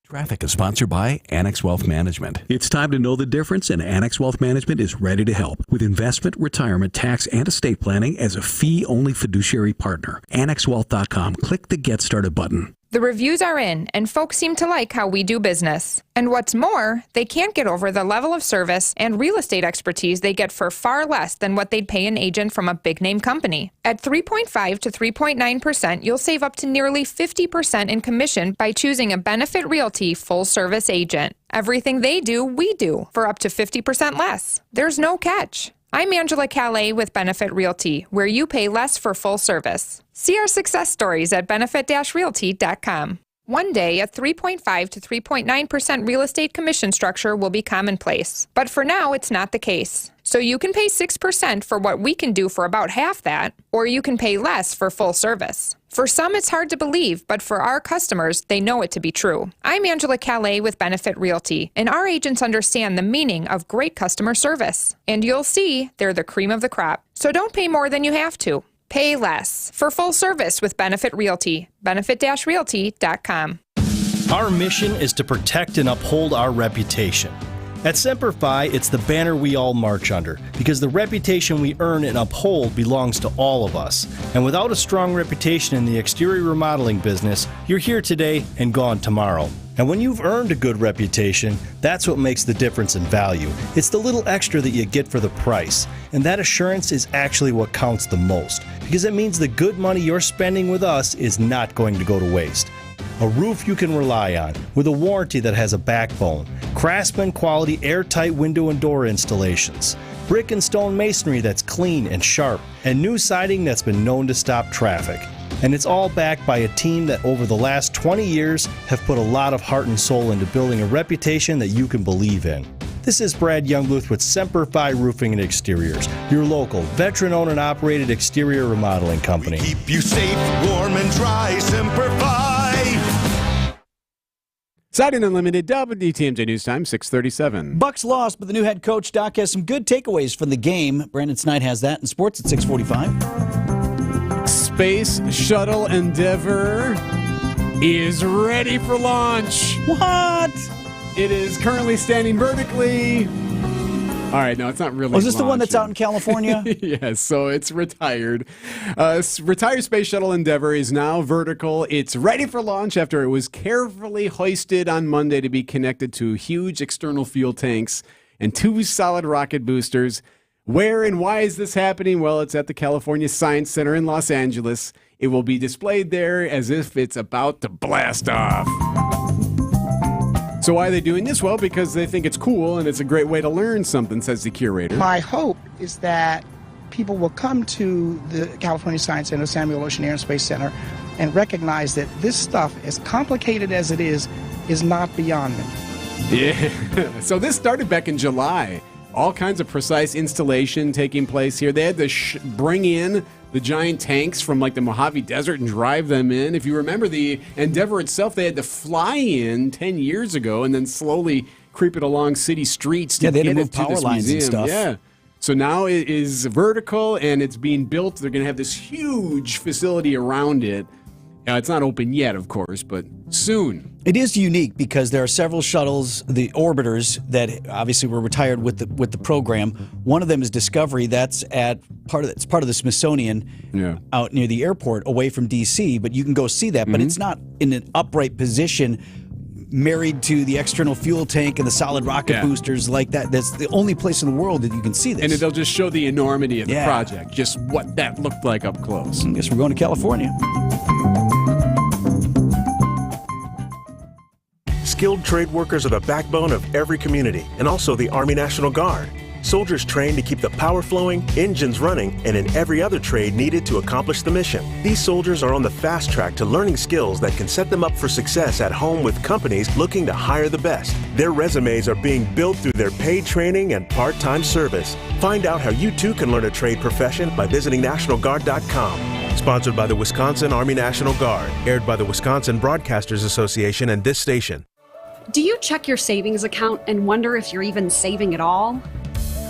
Traffic is sponsored by Annex Wealth Management. It's time to know the difference, and Annex Wealth Management is ready to help with investment, retirement, tax, and estate planning as a fee-only fiduciary partner. AnnexWealth.com. Click the Get Started button.
The reviews are in, and folks seem to like how we do business. And what's more, they can't get over the level of service and real estate expertise they get for far less than what they'd pay an agent from a big-name company. At 3.5 to 3.9%, you'll save up to nearly 50% in commission by choosing a Benefit Realty full-service agent. Everything they do, we do, for up to 50% less. There's no catch. I'm Angela Calais with Benefit Realty, where you pay less for full service. See our success stories at benefit-realty.com. One day, a 3.5 to 3.9% real estate commission structure will be commonplace. But for now, it's not the case. So you can pay 6% for what we can do for about half that, or you can pay less for full service. For some, it's hard to believe, but for our customers, they know it to be true. I'm Angela Calais with Benefit Realty, and our agents understand the meaning of great customer service. And you'll see they're the cream of the crop. So don't pay more than you have to. Pay less for full service with Benefit Realty. Benefit-realty.com.
Our mission is to protect and uphold our reputation. At Semper Fi, it's the banner we all march under, because the reputation we earn and uphold belongs to all of us. And without a strong reputation in the exterior remodeling business, you're here today and gone tomorrow. And when you've earned a good reputation, that's what makes the difference in value. It's the little extra that you get for the price. And that assurance is actually what counts the most, because it means the good money you're spending with us is not going to go to waste. A roof you can rely on, with a warranty that has a backbone, Craftsman quality airtight window and door installations, brick and stone masonry that's clean and sharp, and new siding that's been known to stop traffic. And it's all backed by a team that over the last 20 years have put a lot of heart and soul into building a reputation that you can believe in. This is Brad Youngluth with Semper Fi Roofing and Exteriors, your local, veteran-owned and operated exterior remodeling company.
We keep you safe, warm, and dry, Semper Fi.
Siding Unlimited, WTMJ News Time, 6:37.
Bucks lost, but the new head coach, Doc, has some good takeaways from the game. Brandon Snide has that in sports at 6:45.
Space Shuttle Endeavour is ready for launch.
What?
It is currently standing vertically. All right, no, it's not really.
Was this the one that's out in California?
Yes, so it's retired. Retired Space Shuttle Endeavour is now vertical. It's ready for launch after it was carefully hoisted on Monday to be connected to huge external fuel tanks and 2 solid rocket boosters. Where and why is this happening? Well, it's at the California Science Center in Los Angeles. It will be displayed there as if it's about to blast off. So why are they doing this? Well, because they think it's cool and it's a great way to learn something, says the curator.
My hope is that people will come to the California Science Center, Samuel Ocean Air and Space Center, and recognize that this stuff, as complicated as it is not beyond them.
Yeah. So this started back in July. All kinds of precise installation taking place here. They had to bring in the giant tanks from like the Mojave Desert and drive them in. If you remember the Endeavour itself, they had to fly in 10 years ago and then slowly creep it along city streets to
they had
get
to move
it to
power
this
lines
museum.
and stuff.
Yeah. So now it is vertical and it's being built. They're going to have this huge facility around it. It's not open yet, of course, but soon.
It is unique because there are several shuttles, the orbiters, that obviously were retired with the program. One of them is Discovery. That's part of the Smithsonian out near the airport, away from D.C. But you can go see that. But it's not in an upright position, married to the external fuel tank and the solid rocket boosters like that. That's the only place in the world that you can see this.
And they'll just show the enormity of the project, just what that looked like up close.
I guess we're going to California.
Skilled trade workers are the backbone of every community and also the Army National Guard. Soldiers trained to keep the power flowing, engines running, and in every other trade needed to accomplish the mission. These soldiers are on the fast track to learning skills that can set them up for success at home with companies looking to hire the best. Their resumes are being built through their paid training and part-time service. Find out how you too can learn a trade profession by visiting NationalGuard.com. Sponsored by the Wisconsin Army National Guard. Aired by the Wisconsin Broadcasters Association and this station.
Do you check your savings account and wonder if you're even saving at all?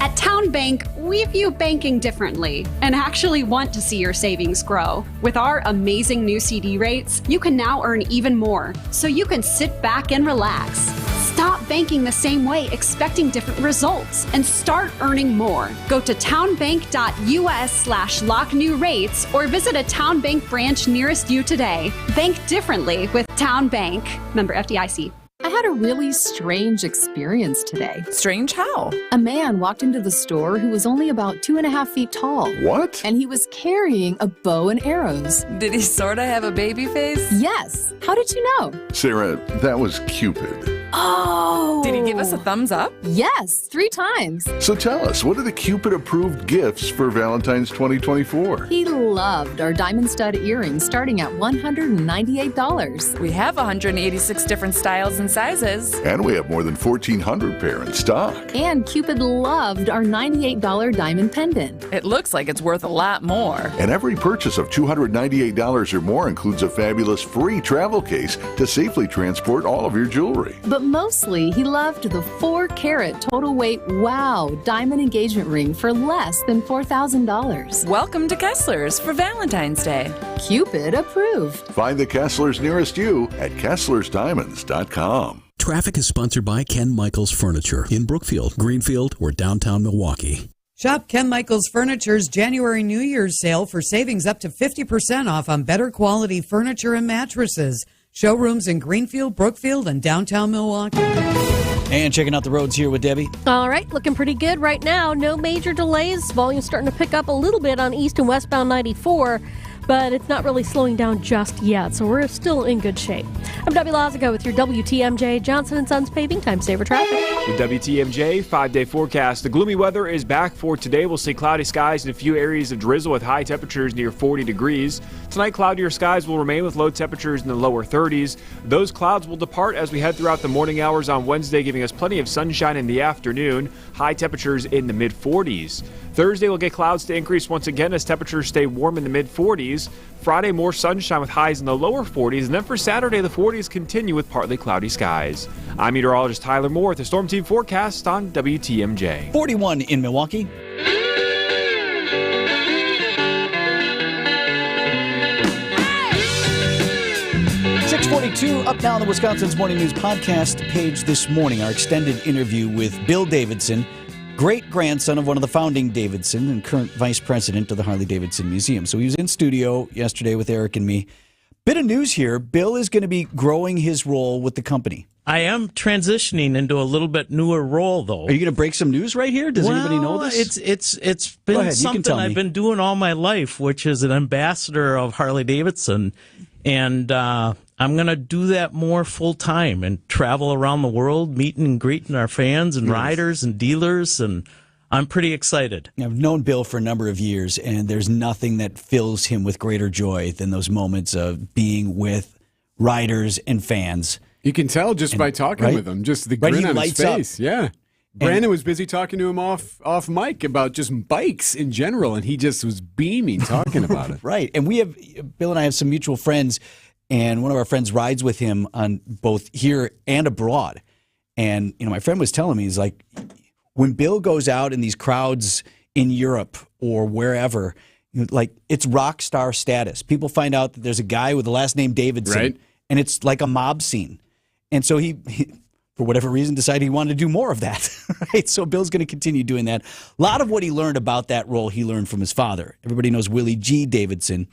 At Town Bank, we view banking differently and actually want to see your savings grow. With our amazing new CD rates, you can now earn even more, so you can sit back and relax. Stop banking the same way, expecting different results, and start earning more. Go to townbank.us/locknewrates or visit a Town Bank branch nearest you today. Bank differently with Town Bank. Member FDIC.
I had a really strange experience today.
Strange how?
A man walked into the store who was only about 2.5 feet tall.
What?
And he was carrying a bow and arrows.
Did he sort of have a baby face?
Yes. How did you know?
Sarah, that was Cupid.
Oh!
Did he give us a thumbs up?
Yes, 3 times.
So tell us, what are the Cupid-approved gifts for Valentine's 2024?
He loved our diamond stud earrings starting at $198.
We have 186 different styles and sizes.
And we have more than 1,400 pair in stock.
And Cupid loved our $98 diamond pendant.
It looks like it's worth a lot more.
And every purchase of $298 or more includes a fabulous free travel case to safely transport all of your jewelry.
But mostly, he loved the 4-carat total weight wow diamond engagement ring for less than $4,000.
Welcome to Kessler's for Valentine's Day.
Cupid approved.
Find the Kesslers nearest you at KesslersDiamonds.com.
Traffic is sponsored by Ken Michaels Furniture in Brookfield, Greenfield, or downtown Milwaukee.
Shop Ken Michaels Furniture's January New Year's sale for savings up to 50% off on better quality furniture and mattresses. Showrooms in Greenfield, Brookfield, and downtown Milwaukee.
And checking out the roads here with Debbie.
All right, looking pretty good right now. No major delays. Volume starting to pick up a little bit on east and westbound 94, but it's not really slowing down just yet, so we're still in good shape. I'm Debbie Lazago with your WTMJ Johnson & Sons Paving Time Saver Traffic.
With WTMJ 5-day forecast, the gloomy weather is back for today. We'll see cloudy skies and a few areas of drizzle with high temperatures near 40 degrees. Tonight, cloudier skies will remain with low temperatures in the lower 30s. Those clouds will depart as we head throughout the morning hours on Wednesday, giving us plenty of sunshine in the afternoon. High temperatures in the mid-40s. Thursday, we'll get clouds to increase once again as temperatures stay warm in the mid-40s. Friday, more sunshine with highs in the lower 40s. And then for Saturday, the 40s continue with partly cloudy skies. I'm meteorologist Tyler Moore with the Storm Team forecast on WTMJ.
41 in Milwaukee. .42 up now on the Wisconsin's Morning News podcast page this morning. Our extended interview with Bill Davidson, great-grandson of one of the founding Davidson and current vice president of the Harley-Davidson Museum. So he was in studio yesterday with Eric and me. Bit of news here. Bill is going to be growing his role with the company.
I am transitioning into a little bit newer role, though.
Are you going to break some news right here? Does anybody know this?
It's been something I've been doing all my life, which is an ambassador of Harley-Davidson. And I'm going to do that more full-time and travel around the world, meeting and greeting our fans and riders and dealers, and I'm pretty excited.
I've known Bill for a number of years, and there's nothing that fills him with greater joy than those moments of being with riders and fans.
You can tell just by talking with him, just the grin on his face. Yeah. Brandon was busy talking to him off mic about just bikes in general, and he just was beaming talking about it.
Right. And Bill and I have some mutual friends, and one of our friends rides with him on both here and abroad. And, my friend was telling me, he's like, when Bill goes out in these crowds in Europe or wherever, like it's rock star status. People find out that there's a guy with the last name Davidson, and it's like a mob scene. And so he for whatever reason, decided he wanted to do more of that. Right? So Bill's going to continue doing that. A lot of what he learned about that role, he learned from his father. Everybody knows Willie G. Davidson.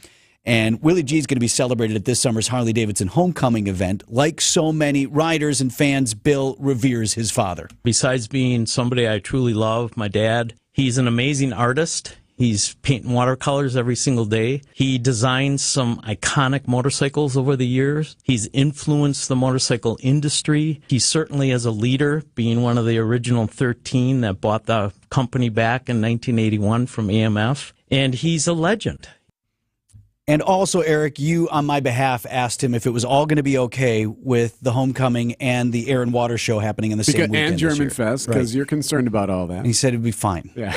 And Willie G is going to be celebrated at this summer's Harley-Davidson homecoming event. Like so many riders and fans, Bill reveres his father.
Besides being somebody I truly love, my dad, he's an amazing artist. He's painting watercolors every single day. He designed some iconic motorcycles over the years. He's influenced the motorcycle industry. He certainly is a leader, being one of the original 13 that bought the company back in 1981 from AMF. And he's a legend.
And also, Eric, you, on my behalf, asked him if it was all going to be okay with the homecoming and the Air and Water Show happening in the same weekend
and German
this year.
Fest, because you're concerned about all that.
And he said it'd be fine.
Yeah,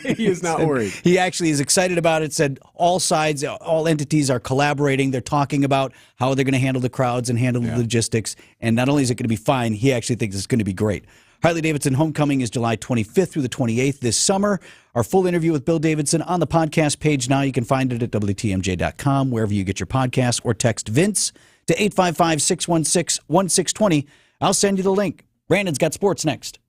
he is not worried.
He actually is excited about it, said all sides, all entities are collaborating. They're talking about how they're going to handle the crowds and handle the logistics. And not only is it going to be fine, he actually thinks it's going to be great. Harley-Davidson Homecoming is July 25th through the 28th this summer. Our full interview with Bill Davidson on the podcast page now. You can find it at WTMJ.com, wherever you get your podcasts, or text Vince to 855-616-1620. I'll send you the link. Brandon's got sports next.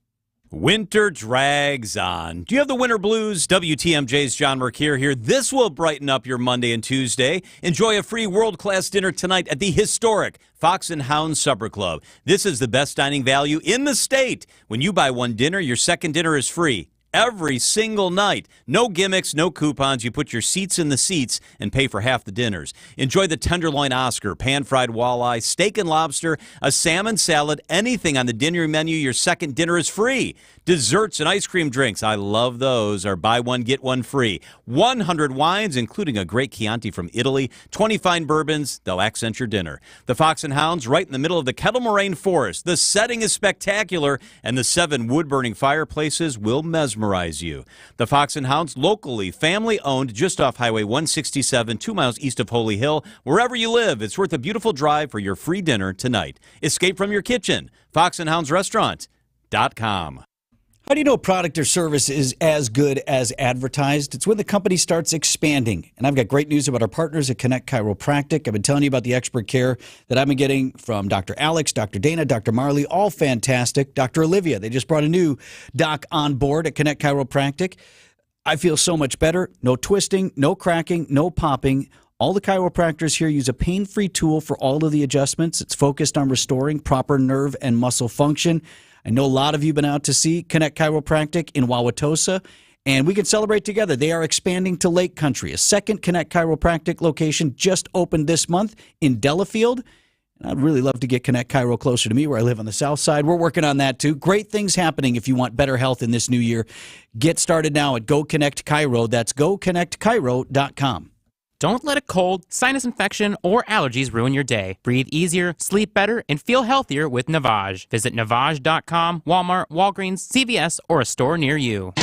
Winter drags on. Do you have the winter blues? WTMJ's John Mercure here. This will brighten up your Monday and Tuesday. Enjoy a free world-class dinner tonight at the historic Fox and Hound Supper Club. This is the best dining value in the state. When you buy one dinner, your second dinner is free. Every single night. No gimmicks, no coupons. You put your seats in the seats and pay for half the dinners. Enjoy the tenderloin Oscar, pan-fried walleye, steak and lobster, a salmon salad, anything on the dinner menu. Your second dinner is free. Desserts and ice cream drinks, I love those, are buy one, get one free. 100 wines, including a great Chianti from Italy, 20 fine bourbons, they'll accent your dinner. The Fox and Hounds, right in the middle of the Kettle Moraine Forest. The setting is spectacular, and the 7 wood-burning fireplaces will mesmerize you. The Fox and Hounds, locally, family-owned, just off Highway 167, 2 miles east of Holy Hill. Wherever you live, it's worth a beautiful drive for your free dinner tonight. Escape from your kitchen. FoxandHoundsRestaurant.com.
How do you know a product or service is as good as advertised? It's when the company starts expanding. And I've got great news about our partners at Connect Chiropractic. I've been telling you about the expert care that I've been getting from Dr. Alex, Dr. Dana, Dr. Marley, all fantastic. Dr. Olivia, they just brought a new doc on board at Connect Chiropractic. I feel so much better. No twisting, no cracking, no popping. All the chiropractors here use a pain-free tool for all of the adjustments. It's focused on restoring proper nerve and muscle function. I know a lot of you have been out to see Connect Chiropractic in Wauwatosa, and we can celebrate together. They are expanding to Lake Country. A second Connect Chiropractic location just opened this month in Delafield. And I'd really love to get Connect Chiro closer to me where I live on the south side. We're working on that too. Great things happening if you want better health in this new year. Get started now at Go Connect Chiro. That's GoConnectChiro.com.
Don't let a cold, sinus infection, or allergies ruin your day. Breathe easier, sleep better, and feel healthier with Navage. Visit Navage.com, Walmart, Walgreens, CVS, or a store near you.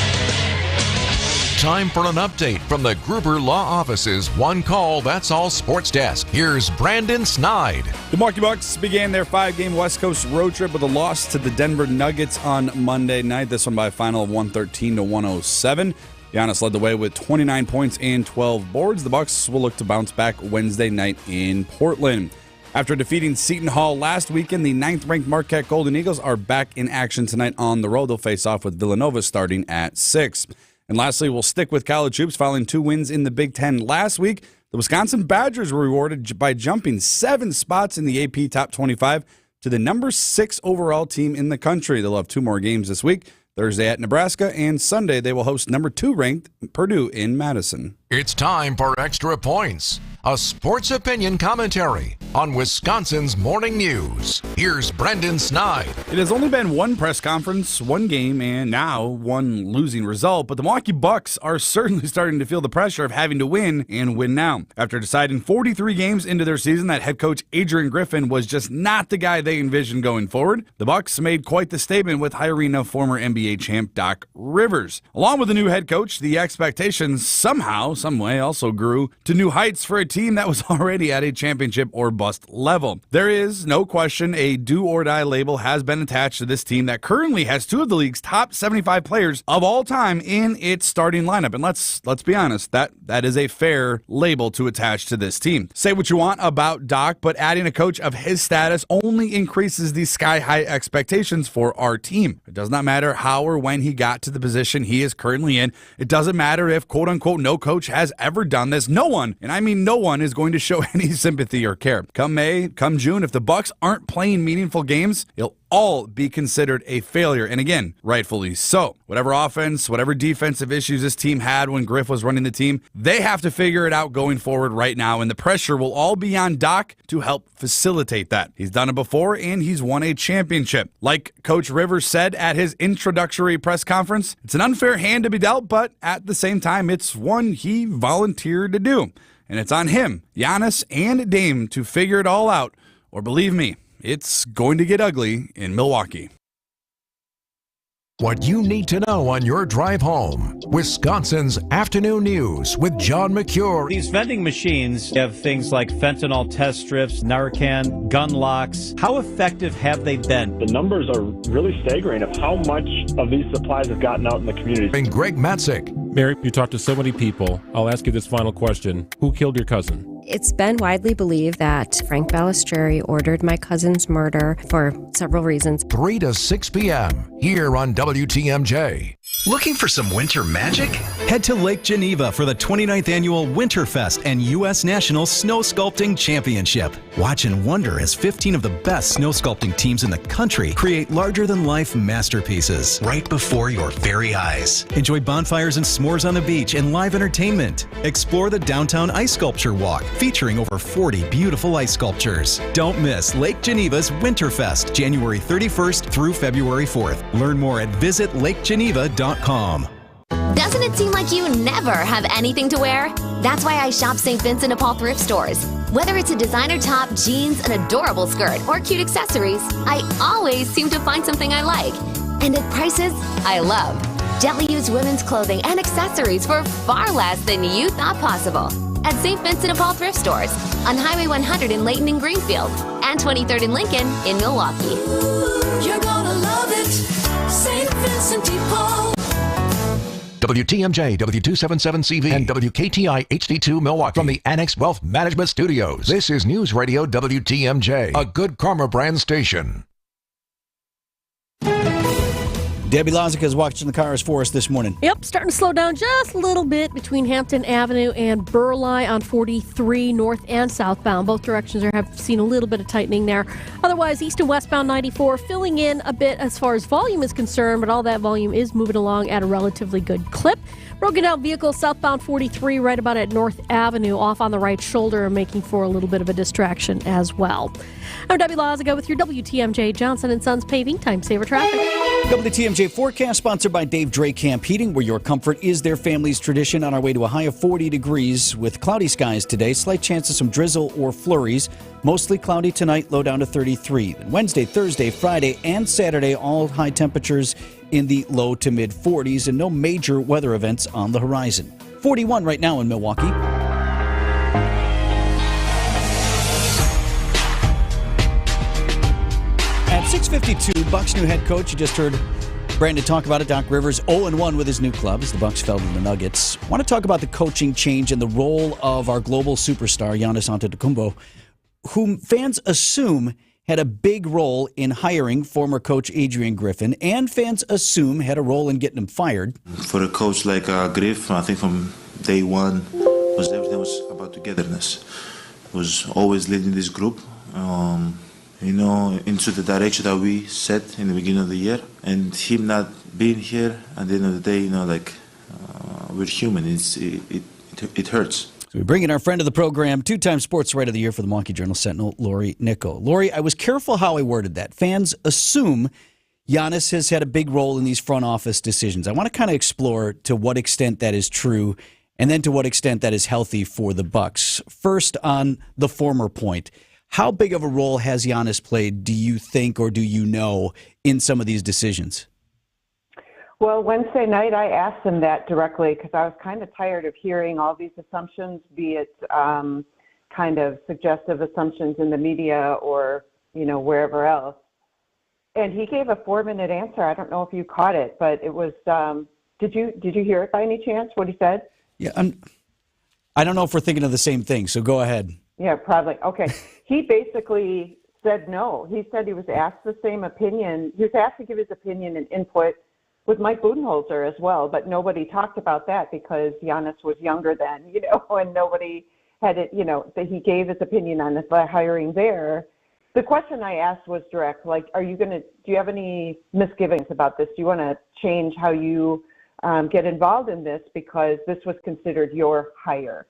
Time for an update from the Gruber Law Office's One Call, That's All Sports Desk. Here's Brandon Snide.
The Milwaukee Bucks began their 5-game West Coast road trip with a loss to the Denver Nuggets on Monday night. This one by a final of 113-107. Giannis led the way with 29 points and 12 boards. The Bucks will look to bounce back Wednesday night in Portland. After defeating Seton Hall last weekend, the 9th-ranked Marquette Golden Eagles are back in action tonight on the road. They'll face off with Villanova starting at 6. And lastly, we'll stick with college hoops. Following 2 wins in the Big Ten last week, the Wisconsin Badgers were rewarded by jumping 7 spots in the AP Top 25 to the number 6 overall team in the country. They'll have 2 more games this week. Thursday at Nebraska, and Sunday they will host number 2 ranked Purdue in Madison.
It's time for Extra Points, a sports opinion commentary on Wisconsin's morning news. Here's Brendan Snide.
It has only been 1 press conference, 1 game, and now 1 losing result, but the Milwaukee Bucks are certainly starting to feel the pressure of having to win and win now. After deciding 43 games into their season that head coach Adrian Griffin was just not the guy they envisioned going forward, the Bucks made quite the statement with hiring of former NBA champ Doc Rivers. Along with the new head coach, the expectations somehow, some way, also grew to new heights for a team that was already at a championship or bust level. There is no question a do-or-die label has been attached to this team that currently has 2 of the league's top 75 players of all time in its starting lineup. And let's be honest, that is a fair label to attach to this team. Say what you want about Doc, but adding a coach of his status only increases the sky-high expectations for our team. It does not matter how or when he got to the position he is currently in. It doesn't matter if, quote-unquote, no coach has ever done this. No one, and I mean no one, is going to show any sympathy or care. Come May, come June, if the Bucks aren't playing meaningful games, he'll all be considered a failure. And again, rightfully so. Whatever offense, whatever defensive issues this team had when Griff was running the team, they have to figure it out going forward right now. And the pressure will all be on Doc to help facilitate that. He's done it before and he's won a championship. Like Coach Rivers said at his introductory press conference, it's an unfair hand to be dealt, but at the same time, it's one he volunteered to do. And it's on him, Giannis, and Dame to figure it all out. Or believe me, it's going to get ugly in Milwaukee.
What you need to know on your drive home. Wisconsin's Afternoon News with John McCure.
These vending machines have things like fentanyl test strips, Narcan, gun locks. How effective have they been?
The numbers are really staggering of how much of these supplies have gotten out in the community.
And Greg Matzik.
Mary, you talked to so many people. I'll ask you this final question. Who killed your cousin?
It's been widely believed that Frank Balistrieri ordered my cousin's murder for several reasons.
3 to 6 p.m. here on WTMJ.
Looking for some winter magic? Head to Lake Geneva for the 29th Annual Winterfest and U.S. National Snow Sculpting Championship. Watch and wonder as 15 of the best snow sculpting teams in the country create larger-than-life masterpieces right before your very eyes. Enjoy bonfires and s'mores on the beach and live entertainment. Explore the downtown ice sculpture walk, featuring over 40 beautiful ice sculptures. Don't miss Lake Geneva's Winterfest, January 31st through February 4th. Learn more at visitlakegeneva.com.
Doesn't it seem like you never have anything to wear? That's why I shop St. Vincent de Paul thrift stores. Whether it's a designer top, jeans, an adorable skirt, or cute accessories, I always seem to find something I like. And at prices I love. Gently used women's clothing and accessories for far less than you thought possible. At St. Vincent de Paul thrift stores on Highway 100 in Layton and Greenfield and 23rd in Lincoln in Milwaukee.
You're gonna love it, St. Vincent de Paul.
WTMJ, W277CV, and WKTI HD2 Milwaukee from the Annex Wealth Management Studios. This is News Radio WTMJ, a Good Karma brand station.
Debbie Lozica is watching the cars for us this morning.
Yep, starting to slow down just a little bit between Hampton Avenue and Burleigh on 43 north and southbound. Both directions have seen a little bit of tightening there. Otherwise, east and westbound 94 filling in a bit as far as volume is concerned, but all that volume is moving along at a relatively good clip. Broken out vehicles southbound 43 right about at North Avenue off on the right shoulder, making for a little bit of a distraction as well. I'm Debbie Lozica with your WTMJ Johnson & Sons Paving Time Saver Traffic.
WTMJ forecast sponsored by Dave Drake Camp Heating, where your comfort is their family's tradition. On our way to a high of 40 degrees with cloudy skies today. Slight chance of some drizzle or flurries. Mostly cloudy tonight, low down to 33. Then Wednesday, Thursday, Friday, and Saturday, all high temperatures in the low to mid 40s and no major weather events on the horizon. 41 right now in Milwaukee. At 6:52, Bucks new head coach, you just heard Brandon talk about it. Doc Rivers 0-1 with his new club as the Bucks fell to the Nuggets. I want to talk about the coaching change and the role of our global superstar, Giannis Antetokounmpo, whom fans assume had a big role in hiring former coach Adrian Griffin, and fans assume had a role in getting him fired.
For a coach like Griff, I think from day one, everything was about togetherness. He was always leading this group, into the direction that we set in the beginning of the year. And him not being here, at the end of the day, we're human. It hurts.
So we bring in our friend of the program, two-time Sports Writer of the Year for the Milwaukee Journal-Sentinel, Lori Nicco. Lori, I was careful how I worded that. Fans assume Giannis has had a big role in these front office decisions. I want to kind of explore to what extent that is true and then to what extent that is healthy for the Bucks. First, on the former point, how big of a role has Giannis played, do you think, or do you know, in some of these decisions?
Well, Wednesday night I asked him that directly because I was kind of tired of hearing all these assumptions, be it kind of suggestive assumptions in the media or, wherever else. And he gave a 4-minute answer. I don't know if you caught it, but it was, did you hear it by any chance, what he said?
Yeah, I don't know if we're thinking of the same thing, so go ahead.
Yeah, probably. Okay. He basically said no. He said he was asked the same opinion. He was asked to give his opinion and input with Mike Budenholzer as well, but nobody talked about that because Giannis was younger then, and nobody had it, that he gave his opinion on the hiring there. The question I asked was direct. Like, do you have any misgivings about this? Do you want to change how you get involved in this because this was considered your hire?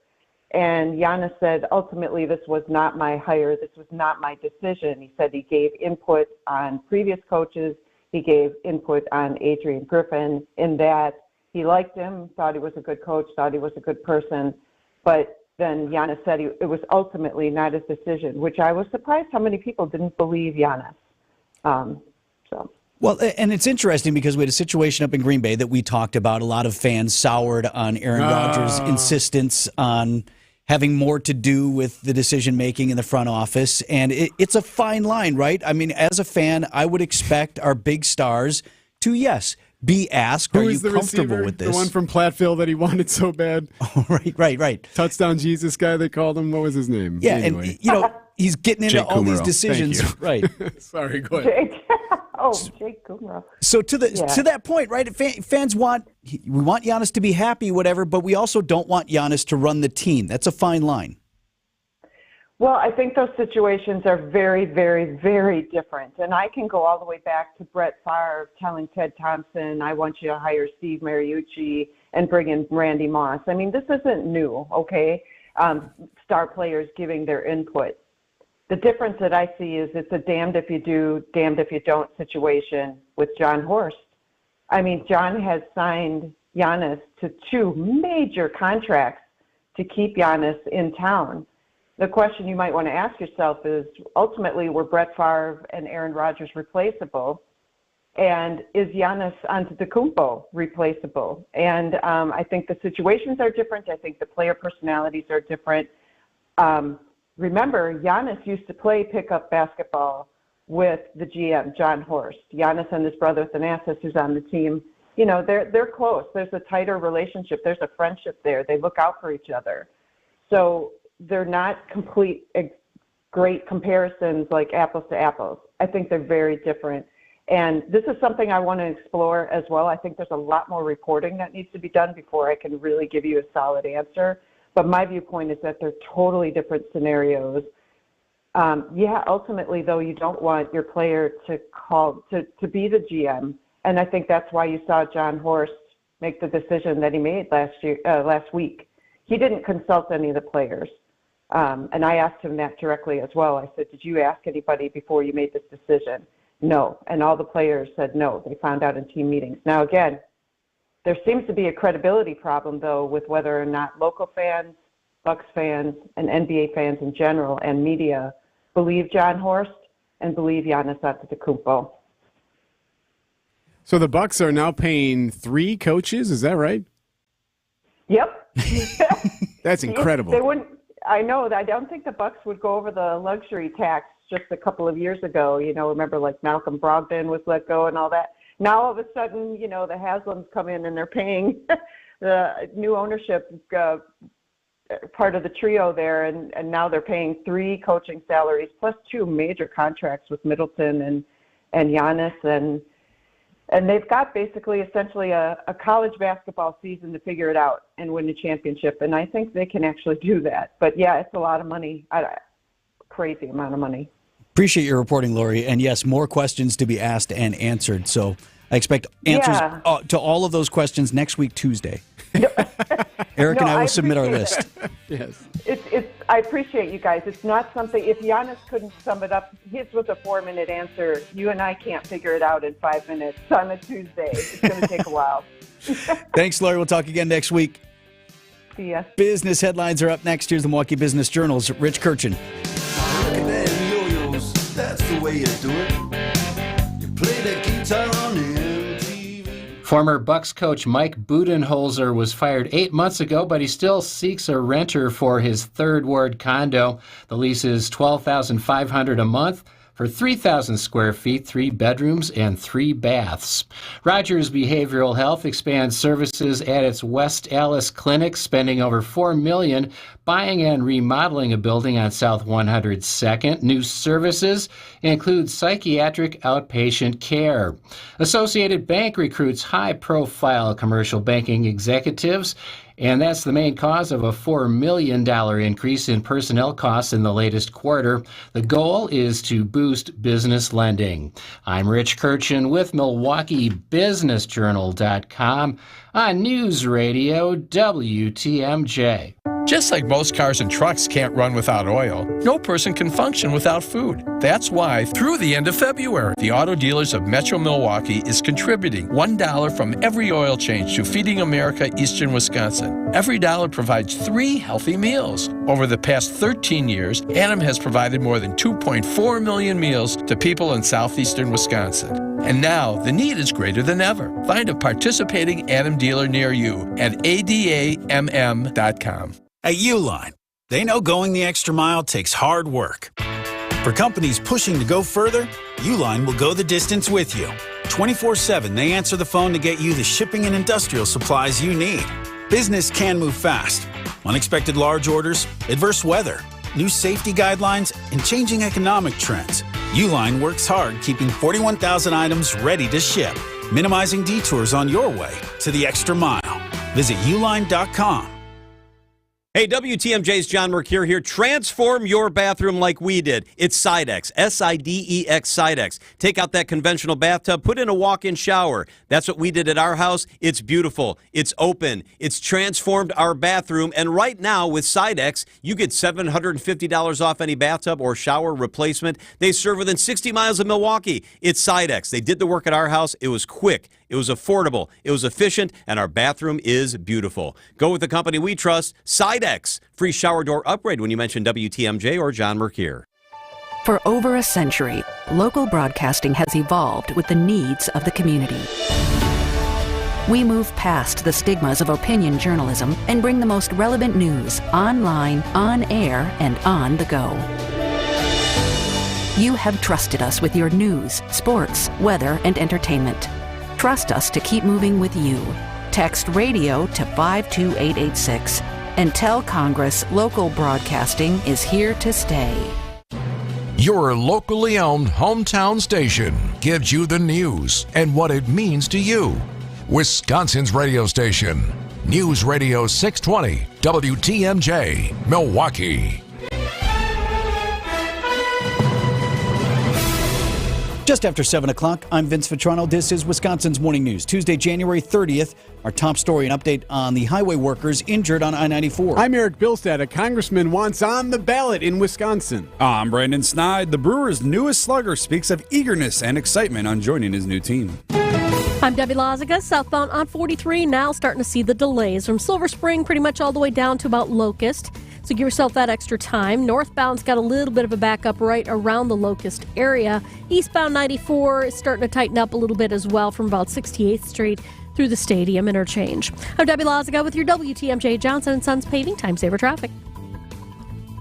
And Giannis said, ultimately, this was not my hire. This was not my decision. He said he gave input on previous coaches. He gave input on Adrian Griffin in that he liked him, thought he was a good coach, thought he was a good person. But then Giannis said it was ultimately not his decision, which I was surprised how many people didn't believe Giannis.
Well, and it's interesting because we had a situation up in Green Bay that we talked about. A lot of fans soured on Aaron Rodgers' insistence on having more to do with the decision-making in the front office. And it's a fine line, right? I mean, as a fan, I would expect our big stars to, yes, be asked, are you comfortable with this?
The one from Platteville that he wanted so bad.
Oh, right.
Touchdown Jesus guy, they called him. What was his name?
Yeah,
anyway.
and, he's getting into
Jake
all
Kummerow.
these decisions. Right.
Sorry, go ahead.
Jake Kummerow.
So to that point, right, fans we want Giannis to be happy, whatever, but we also don't want Giannis to run the team. That's a fine line.
Well, I think those situations are very, very, very different. And I can go all the way back to Brett Favre telling Ted Thompson, I want you to hire Steve Mariucci and bring in Randy Moss. I mean, this isn't new, okay? Star players giving their input. The difference that I see is it's a damned if you do, damned if you don't situation with John Horst. I mean, John has signed Giannis to 2 major contracts to keep Giannis in town. The question you might want to ask yourself is, ultimately, were Brett Favre and Aaron Rodgers replaceable? And is Giannis Antetokounmpo replaceable? And I think the situations are different. I think the player personalities are different. Remember, Giannis used to play pickup basketball with the GM, John Horst. Giannis and his brother Thanasis, who's on the team, they're close. There's a tighter relationship. There's a friendship there. They look out for each other. So they're not complete great comparisons like apples to apples. I think they're very different. And this is something I want to explore as well. I think there's a lot more reporting that needs to be done before I can really give you a solid answer. But my viewpoint is that they're totally different scenarios. Ultimately, though, you don't want your player to be the GM. And I think that's why you saw John Horst make the decision that he made last week. He didn't consult any of the players. And I asked him that directly as well. I said, did you ask anybody before you made this decision? No. And all the players said no. They found out in team meetings. Now, again, there seems to be a credibility problem, though, with whether or not local fans, Bucks fans, and NBA fans in general, and media believe John Horst and believe Giannis Antetokounmpo.
So the Bucks are now paying 3 coaches, is that right?
Yep.
That's incredible.
They wouldn't. I know. I don't think the Bucks would go over the luxury tax just a couple of years ago. Remember, like Malcolm Brogdon was let go and all that. Now, all of a sudden, the Haslams come in and they're paying the new ownership part of the trio there, and now they're paying 3 coaching salaries plus 2 major contracts with Middleton and Giannis, and they've got essentially a college basketball season to figure it out and win the championship, and I think they can actually do that. But yeah, it's a lot of money, crazy amount of money.
Appreciate your reporting, Lori. And yes, more questions to be asked and answered. So I expect answers to all of those questions next week, Tuesday. Eric and I will submit our list.
Yes.
I appreciate you guys. It's not something, if Giannis couldn't sum it up, his was a 4-minute answer. You and I can't figure it out in 5 minutes on a Tuesday. It's going to take a while.
Thanks, Lori. We'll talk again next week.
See ya.
Business headlines are up next. Here's the Milwaukee Business Journal's Rich Kirchen.
Look at them yo-yos, that's the way you do it. You play the guitar on MTV.
Former Bucks coach Mike Budenholzer was fired 8 months ago, but he still seeks a renter for his Third Ward condo. The lease is $12,500 a month for 3,000 square feet, 3 bedrooms, and 3 baths. Rogers Behavioral Health expands services at its West Allis Clinic, spending over $4 million buying and remodeling a building on South 102nd. New services include psychiatric outpatient care. Associated Bank recruits high-profile commercial banking executives, And that's the main cause of a $4 million increase in personnel costs in the latest quarter. The goal is to boost business lending. I'm Rich Kirchen with MilwaukeeBusinessJournal.com on News Radio WTMJ.
Just like most cars and trucks can't run without oil, no person can function without food. That's why, through the end of February, the Auto Dealers of Metro Milwaukee is contributing $1 from every oil change to Feeding America Eastern Wisconsin. Every dollar provides 3 healthy meals. Over the past 13 years, Adam has provided more than 2.4 million meals to people in southeastern Wisconsin. And now, the need is greater than ever. Find a participating Adam dealer near you at adamm.com.
At Uline, they know going the extra mile takes hard work. For companies pushing to go further, Uline will go the distance with you. 24/7, they answer the phone to get you the shipping and industrial supplies you need. Business can move fast. Unexpected large orders, adverse weather, new safety guidelines, and changing economic trends. Uline works hard keeping 41,000 items ready to ship, minimizing detours on your way to the extra mile. Visit uline.com.
Hey, WTMJ's John Mercure here. Transform your bathroom like we did. It's Sidex, S-I-D-E-X, Sidex. Take out that conventional bathtub, put in a walk-in shower. That's what we did at our house. It's beautiful. It's open. It's transformed our bathroom. And right now with Sidex, you get $750 off any bathtub or shower replacement. They serve within 60 miles of Milwaukee. It's Sidex. They did the work at our house. It was quick. It was affordable. It was efficient. And our bathroom is beautiful. Go with the company we trust, Sidex. Free shower door upgrade when you mention WTMJ or John Mercure.
For over a century, local broadcasting has evolved with the needs of the community. We move past the stigmas of opinion journalism and bring the most relevant news online, on air, and on the go. You have trusted us with your news, sports, weather, and entertainment. Trust us to keep moving with you. Text radio to 52886 and tell Congress local broadcasting is here to stay.
Your locally owned hometown station gives you the news and what it means to you. Wisconsin's radio station, News Radio 620, WTMJ, Milwaukee.
Just after 7 o'clock, I'm Vince Vitrano. This is Wisconsin's Morning News. Tuesday, January 30th, our top story, an update on the highway workers injured on I-94.
I'm Eric Bilstad. A congressman wants on the ballot in Wisconsin.
I'm Brandon Snide. The Brewers' newest slugger speaks of eagerness and excitement on joining his new team.
I'm Debbie Loziga. Southbound on 43 now starting to see the delays from Silver Spring pretty much all the way down to about Locust. So give yourself that extra time. Northbound's got a little bit of a backup right around the Locust area. Eastbound 94 is starting to tighten up a little bit as well from about 68th Street through the Stadium interchange. I'm Debbie Loziga with your WTMJ Johnson & Sons Paving Time Saver Traffic.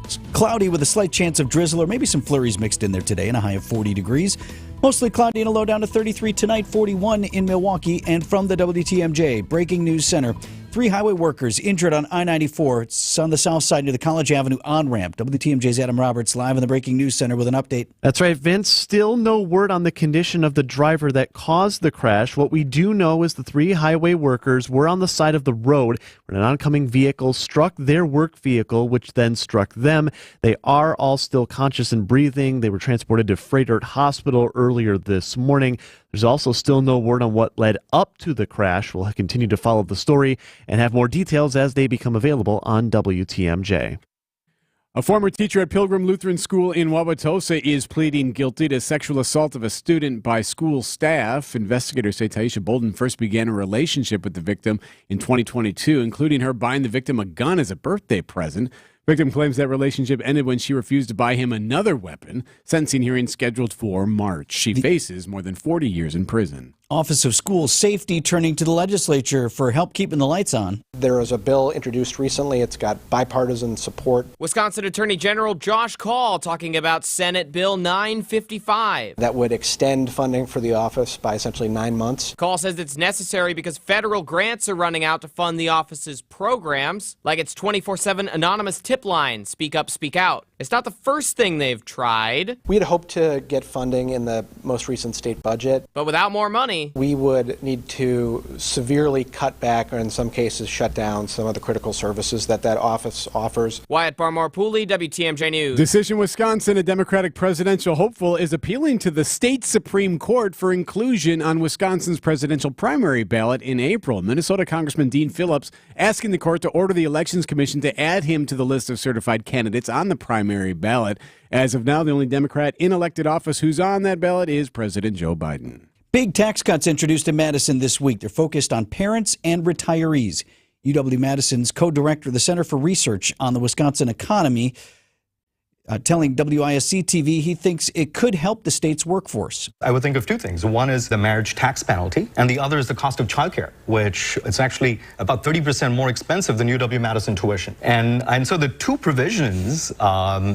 It's cloudy with a slight chance of drizzle or maybe some flurries mixed in there today and a high of 40 degrees. Mostly cloudy and a low down to 33 tonight, 41 in Milwaukee. And from the WTMJ Breaking News Center, 3 highway workers injured on I-94. It's on the south side near the College Avenue on-ramp. WTMJ's Adam Roberts live in the Breaking News Center with an update.
That's right, Vince. Still no word on the condition of the driver that caused the crash. What we do know is the 3 highway workers were on the side of the road when an oncoming vehicle struck their work vehicle, which then struck them. They are all still conscious and breathing. They were transported to Frederick Hospital earlier this morning. There's also still no word on what led up to the crash. We'll continue to follow the story and have more details as they become available on WTMJ.
A former teacher at Pilgrim Lutheran School in Wauwatosa is pleading guilty to sexual assault of a student by school staff. Investigators say Taisha Bolden first began a relationship with the victim in 2022, including her buying the victim a gun as a birthday present. Victim claims that relationship ended when she refused to buy him another weapon. Sentencing hearing scheduled for March. She faces more than 40 years in prison.
Office of School Safety turning to the legislature for help keeping the lights on.
There was a bill introduced recently. It's got bipartisan support.
Wisconsin Attorney General Josh Kaul talking about Senate Bill 955.
That would extend funding for the office by essentially 9 months.
Kaul says it's necessary because federal grants are running out to fund the office's programs, like its 24/7 anonymous tip line, Speak Up, Speak Out. It's not the first thing they've tried.
We had hoped to get funding in the most recent state budget.
But without more money,
we would need to severely cut back or in some cases shut down some of the critical services that office offers.
Wyatt Barmore-Pooley, WTMJ News.
Decision Wisconsin, a Democratic presidential hopeful, is appealing to the state Supreme Court for inclusion on Wisconsin's presidential primary ballot in April. Minnesota Congressman Dean Phillips asking the court to order the Elections Commission to add him to the list of certified candidates on the primary ballot. As of now, the only Democrat in elected office who's on that ballot is President Joe Biden.
Big tax cuts introduced in Madison this week. They're focused on parents and retirees. UW-Madison's co-director of the Center for Research on the Wisconsin Economy telling WISC-TV he thinks it could help the state's workforce.
I would think of two things. One is the marriage tax penalty, and the other is the cost of childcare, which it's actually about 30% more expensive than UW-Madison tuition. And so the two provisions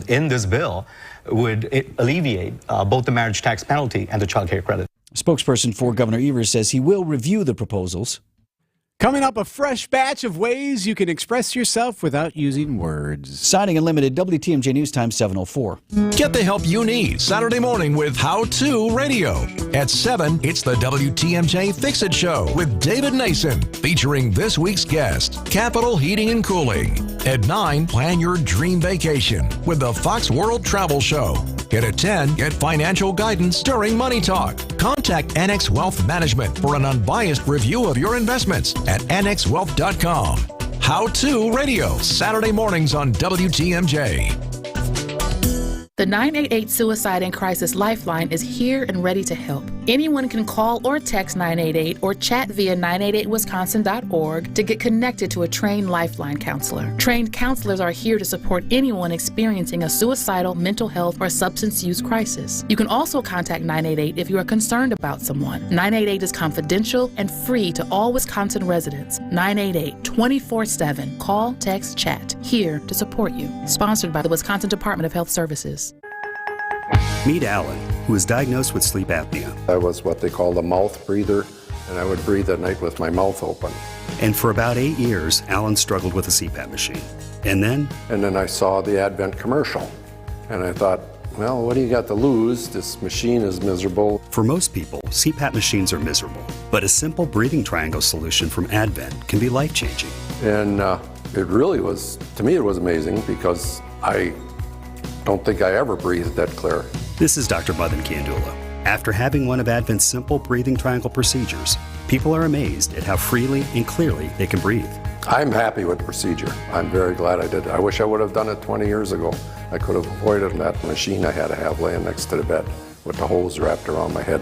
in this bill would alleviate both the marriage tax penalty and the childcare credit.
A spokesperson for Governor Evers says he will review the proposals.
Coming up, a fresh batch of ways you can express yourself without using words.
Siding Unlimited, WTMJ News Time 7:04.
Get the help you need Saturday morning with How To Radio. At 7, it's the WTMJ Fix-It Show with David Nason, featuring this week's guest, Capital Heating and Cooling. At 9, plan your dream vacation with the Fox World Travel Show. And at 10, get financial guidance during Money Talk. Contact NX Wealth Management for an unbiased review of your investments at nxwealth.com. How To Radio, Saturday mornings on WTMJ.
The 988 Suicide and Crisis Lifeline is here and ready to help. Anyone can call or text 988 or chat via 988wisconsin.org to get connected to a trained Lifeline counselor. Trained counselors are here to support anyone experiencing a suicidal, mental health, or substance use crisis. You can also contact 988 if you are concerned about someone. 988 is confidential and free to all Wisconsin residents. 988 24/7. Call, text, chat. Here to support you. Sponsored by the Wisconsin Department of Health Services.
Meet Alan, who was diagnosed with sleep apnea.
I was what they call a mouth breather, and I would breathe at night with my mouth open.
And for about 8 years, Alan struggled with a CPAP machine. And then
I saw the Advent commercial, and I thought, well, what do you got to lose? This machine is miserable.
For most people, CPAP machines are miserable, but a simple breathing triangle solution from Advent can be life-changing.
And it really was, to me, it was amazing because I don't think I ever breathed that clear.
This is Dr. Madan Kandula. After having one of Advent's simple breathing triangle procedures, people are amazed at how freely and clearly they can breathe.
I'm happy with the procedure. I'm very glad I did. I wish I would have done it 20 years ago. I could have avoided that machine I had to have laying next to the bed with the hose wrapped around my head.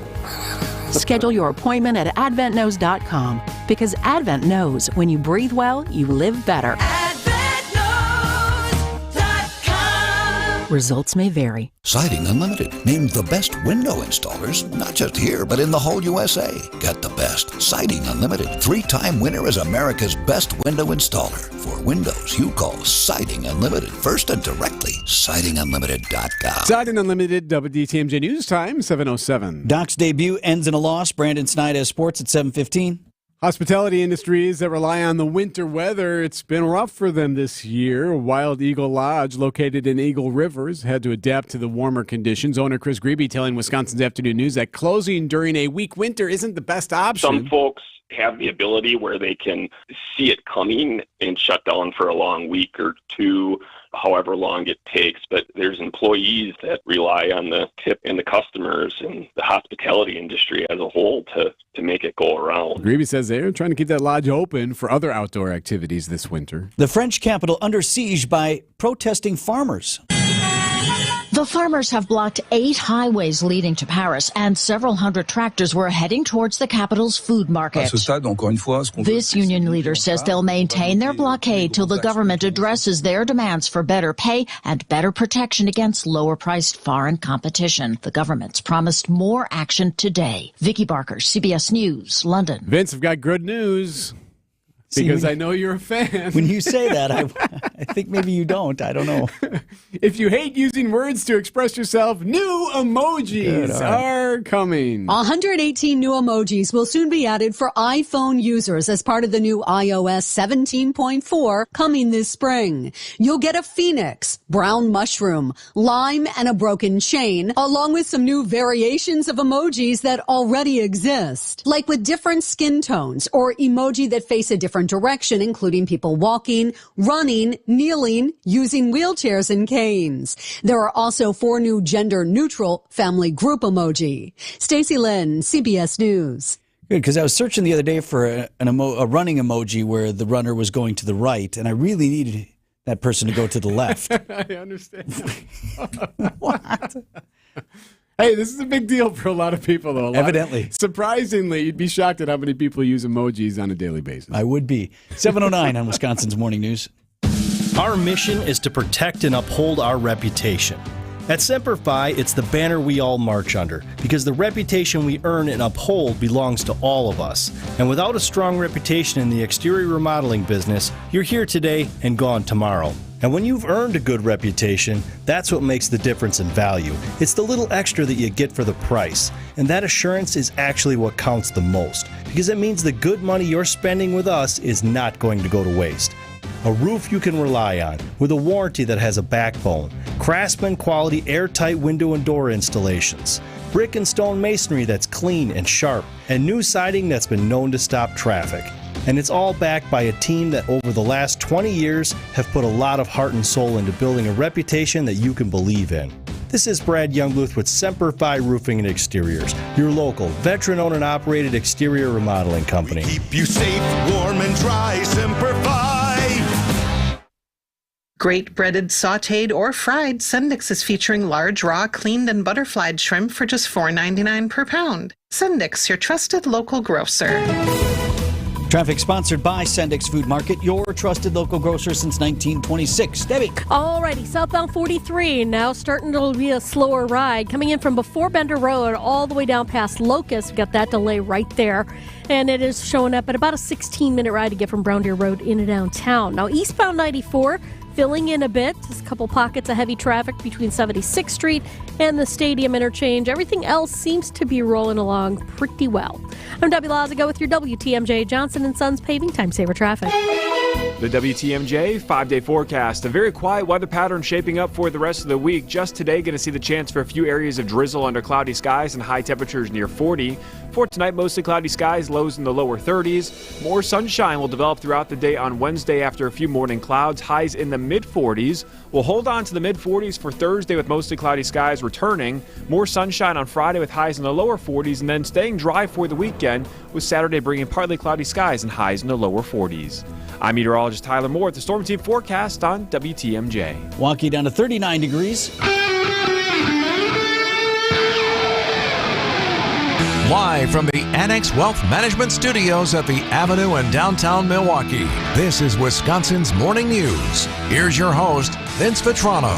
Schedule your appointment at adventknows.com because Advent knows when you breathe well, you live better. Results may vary.
Siding Unlimited, named the best window installers, not just here, but in the whole USA. Get the best. Siding Unlimited, 3-time winner as America's best window installer. For windows, you call Siding Unlimited first and directly. SidingUnlimited.com.
Siding Unlimited, WTMJ News Time, 7:07.
Doc's debut ends in a loss. Brandon Snyder has sports at 7:15.
Hospitality industries that rely on the winter weather, it's been rough for them this year. Wild Eagle Lodge, located in Eagle Rivers, had to adapt to the warmer conditions. Owner Chris Grebe telling Wisconsin's Afternoon News that closing during a weak winter isn't the best option.
Some folks have the ability where they can see it coming and shut down for a long week or two, however long it takes. But there's employees that rely on the tip and the customers and the hospitality industry as a whole to make it go around.
Grebe says they're trying to keep that lodge open for other outdoor activities this winter.
The French capital under siege by protesting farmers.
The farmers have blocked 8 highways leading to Paris, and several hundred tractors were heading towards the capital's food market. This union leader says they'll maintain their blockade till the government addresses their demands for better pay and better protection against lower-priced foreign competition. The government's promised more action today. Vicki Barker, CBS News, London.
Vince, I've got good news. Because I know you're a fan.
When you say that, I think maybe you don't. I don't know.
If you hate using words to express yourself, new emojis are coming.
118 new emojis will soon be added for iPhone users as part of the new iOS 17.4 coming this spring. You'll get a phoenix, brown mushroom, lime, and a broken chain, along with some new variations of emojis that already exist, like with different skin tones or emoji that face a different direction, including people walking, running, kneeling, using wheelchairs and canes. There are also 4 new gender-neutral family group emoji. Stacey Lynn, CBS News.
Good, because I was searching the other day for a running emoji where the runner was going to the right, and I really needed that person to go to the left.
I understand. What? Hey, this is a big deal for a lot of people, though.
Evidently.
Surprisingly, you'd be shocked at how many people use emojis on a daily basis.
I would be. 7:09 on Wisconsin's Morning News.
Our mission is to protect and uphold our reputation. At Semper Fi, it's the banner we all march under, because the reputation we earn and uphold belongs to all of us. And without a strong reputation in the exterior remodeling business, you're here today and gone tomorrow. And when you've earned a good reputation, that's what makes the difference in value. It's the little extra that you get for the price. And that assurance is actually what counts the most, because it means the good money you're spending with us is not going to go to waste. A roof you can rely on, with a warranty that has a backbone, Craftsman quality airtight window and door installations, brick and stone masonry that's clean and sharp, and new siding that's been known to stop traffic. And it's all backed by a team that over the last 20 years have put a lot of heart and soul into building a reputation that you can believe in. This is Brad Youngluth with Semper Fi Roofing and Exteriors, your local, veteran-owned and operated exterior remodeling company.
Keep you safe, warm, and dry, Semper Fi.
Great breaded, sautéed, or fried, Sendix is featuring large, raw, cleaned, and butterflied shrimp for just $4.99 per pound. Sendix, your trusted local grocer.
Traffic sponsored by Sendix Food Market, your trusted local grocer since 1926. Debbie.
Alrighty, southbound 43, now starting to be a slower ride. Coming in from before Bender Road all the way down past Locust. We've got that delay right there. And it is showing up at about a 16-minute ride to get from Brown Deer Road into downtown. Now, eastbound 94, filling in a bit. Just a couple pockets of heavy traffic between 76th Street and the Stadium interchange. Everything else seems to be rolling along pretty well. I'm Debbie Lazago with your WTMJ Johnson & Sons Paving Time Saver Traffic.
The WTMJ 5-day forecast. A very quiet weather pattern shaping up for the rest of the week. Just today, going to see the chance for a few areas of drizzle under cloudy skies and high temperatures near 40. For tonight, mostly cloudy skies, lows in the lower 30s. More sunshine will develop throughout the day on Wednesday after a few morning clouds, highs in the mid-40s. We'll hold on to the mid-40s for Thursday with mostly cloudy skies returning. More sunshine on Friday with highs in the lower 40s, and then staying dry for the weekend with Saturday bringing partly cloudy skies and highs in the lower 40s. I'm meteorologist Tyler Moore with the Storm Team forecast on WTMJ.
Walking down to 39 degrees.
Live from the Annex Wealth Management Studios at the Avenue in downtown Milwaukee, this is Wisconsin's Morning News. Here's your host, Vince Vitrano.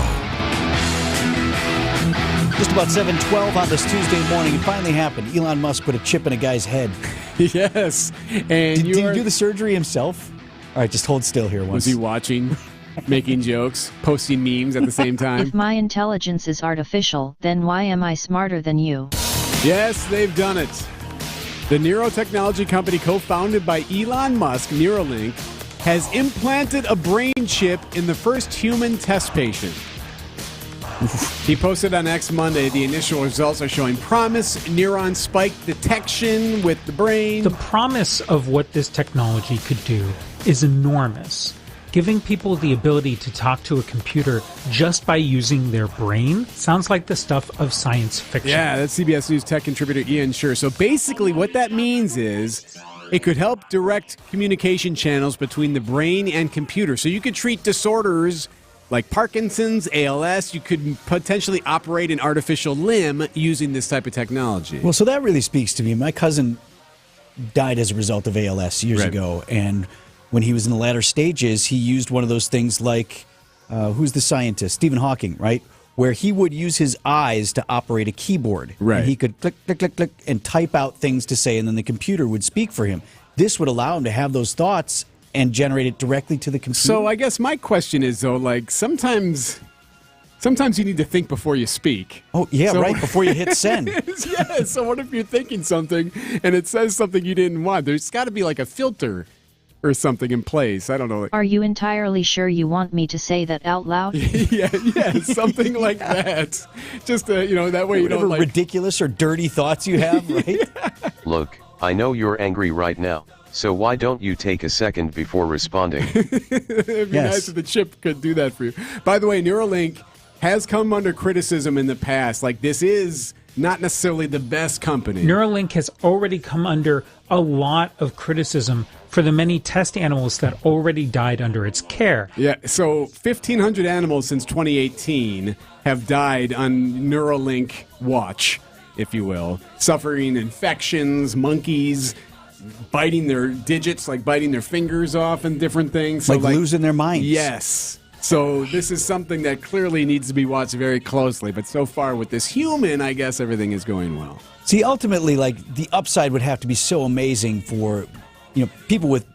Just about 7:12 on this Tuesday morning. It finally happened. Elon Musk put a chip in a guy's head.
Yes. And
did he do the surgery himself? All right, just hold still here once.
Was he watching, making jokes, posting memes at the same time?
If my intelligence is artificial, then why am I smarter than you?
Yes, they've done it. The neurotechnology company co-founded by Elon Musk, Neuralink, has implanted a brain chip in the first human test patient. He posted on X Monday the initial results are showing promise, neuron spike detection with the brain.
The promise of what this technology could do is enormous. Giving people the ability to talk to a computer just by using their brain sounds like the stuff of science fiction.
Yeah, that's CBS News tech contributor Ian Scher. So basically what that means is it could help direct communication channels between the brain and computer. So you could treat disorders like Parkinson's, ALS. You could potentially operate an artificial limb using this type of technology.
Well, so that really speaks to me. My cousin died as a result of ALS years ago, and when he was in the latter stages, he used one of those things like, who's the scientist? Stephen Hawking, right? Where he would use his eyes to operate a keyboard.
Right.
And he could click, click, click, click, and type out things to say, and then the computer would speak for him. This would allow him to have those thoughts and generate it directly to the computer?
So I guess my question is, though, like sometimes you need to think before you speak.
Oh, yeah, right, before you hit send.
Yeah, so what if you're thinking something and it says something you didn't want? There's got to be like a filter or something in place. I don't know.
Are you entirely sure you want me to say that out loud?
yeah, something like that. Just, that way you don't like...
ridiculous or dirty thoughts you have, right?
Look, I know you're angry right now, so why don't you take a second before responding?
It'd be nice if the chip could do that for you. By the way, Neuralink has come under criticism in the past. Like, this is not necessarily the best company.
Neuralink has already come under a lot of criticism for the many test animals that already died under its care.
Yeah, so 1,500 animals since 2018 have died on Neuralink watch, if you will, suffering infections, monkeys biting their digits, like biting their fingers off and different things. So
like losing their minds.
Yes. So this is something that clearly needs to be watched very closely. But so far with this human, I guess everything is going well.
See, ultimately, like the upside would have to be so amazing for, people with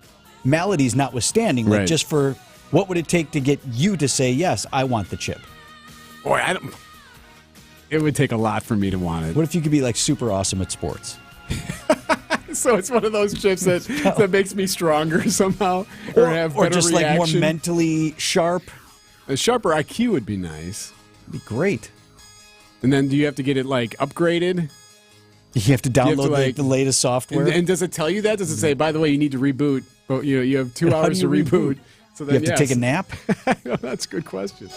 maladies notwithstanding. Like just for what would it take to get you to say, yes, I want the chip?
Boy, it would take a lot for me to want it.
What if you could be like super awesome at sports?
So it's one of those chips that makes me stronger somehow, or have better
just
reaction.
Like more mentally sharp.
A sharper IQ would be nice.
It'd be great.
And then do you have to get it like upgraded?
You have to download the latest software.
And does it tell you that? Does it say, by the way, you need to reboot? But you have 2 hours to reboot. So then,
you have to take a nap?
That's a good question.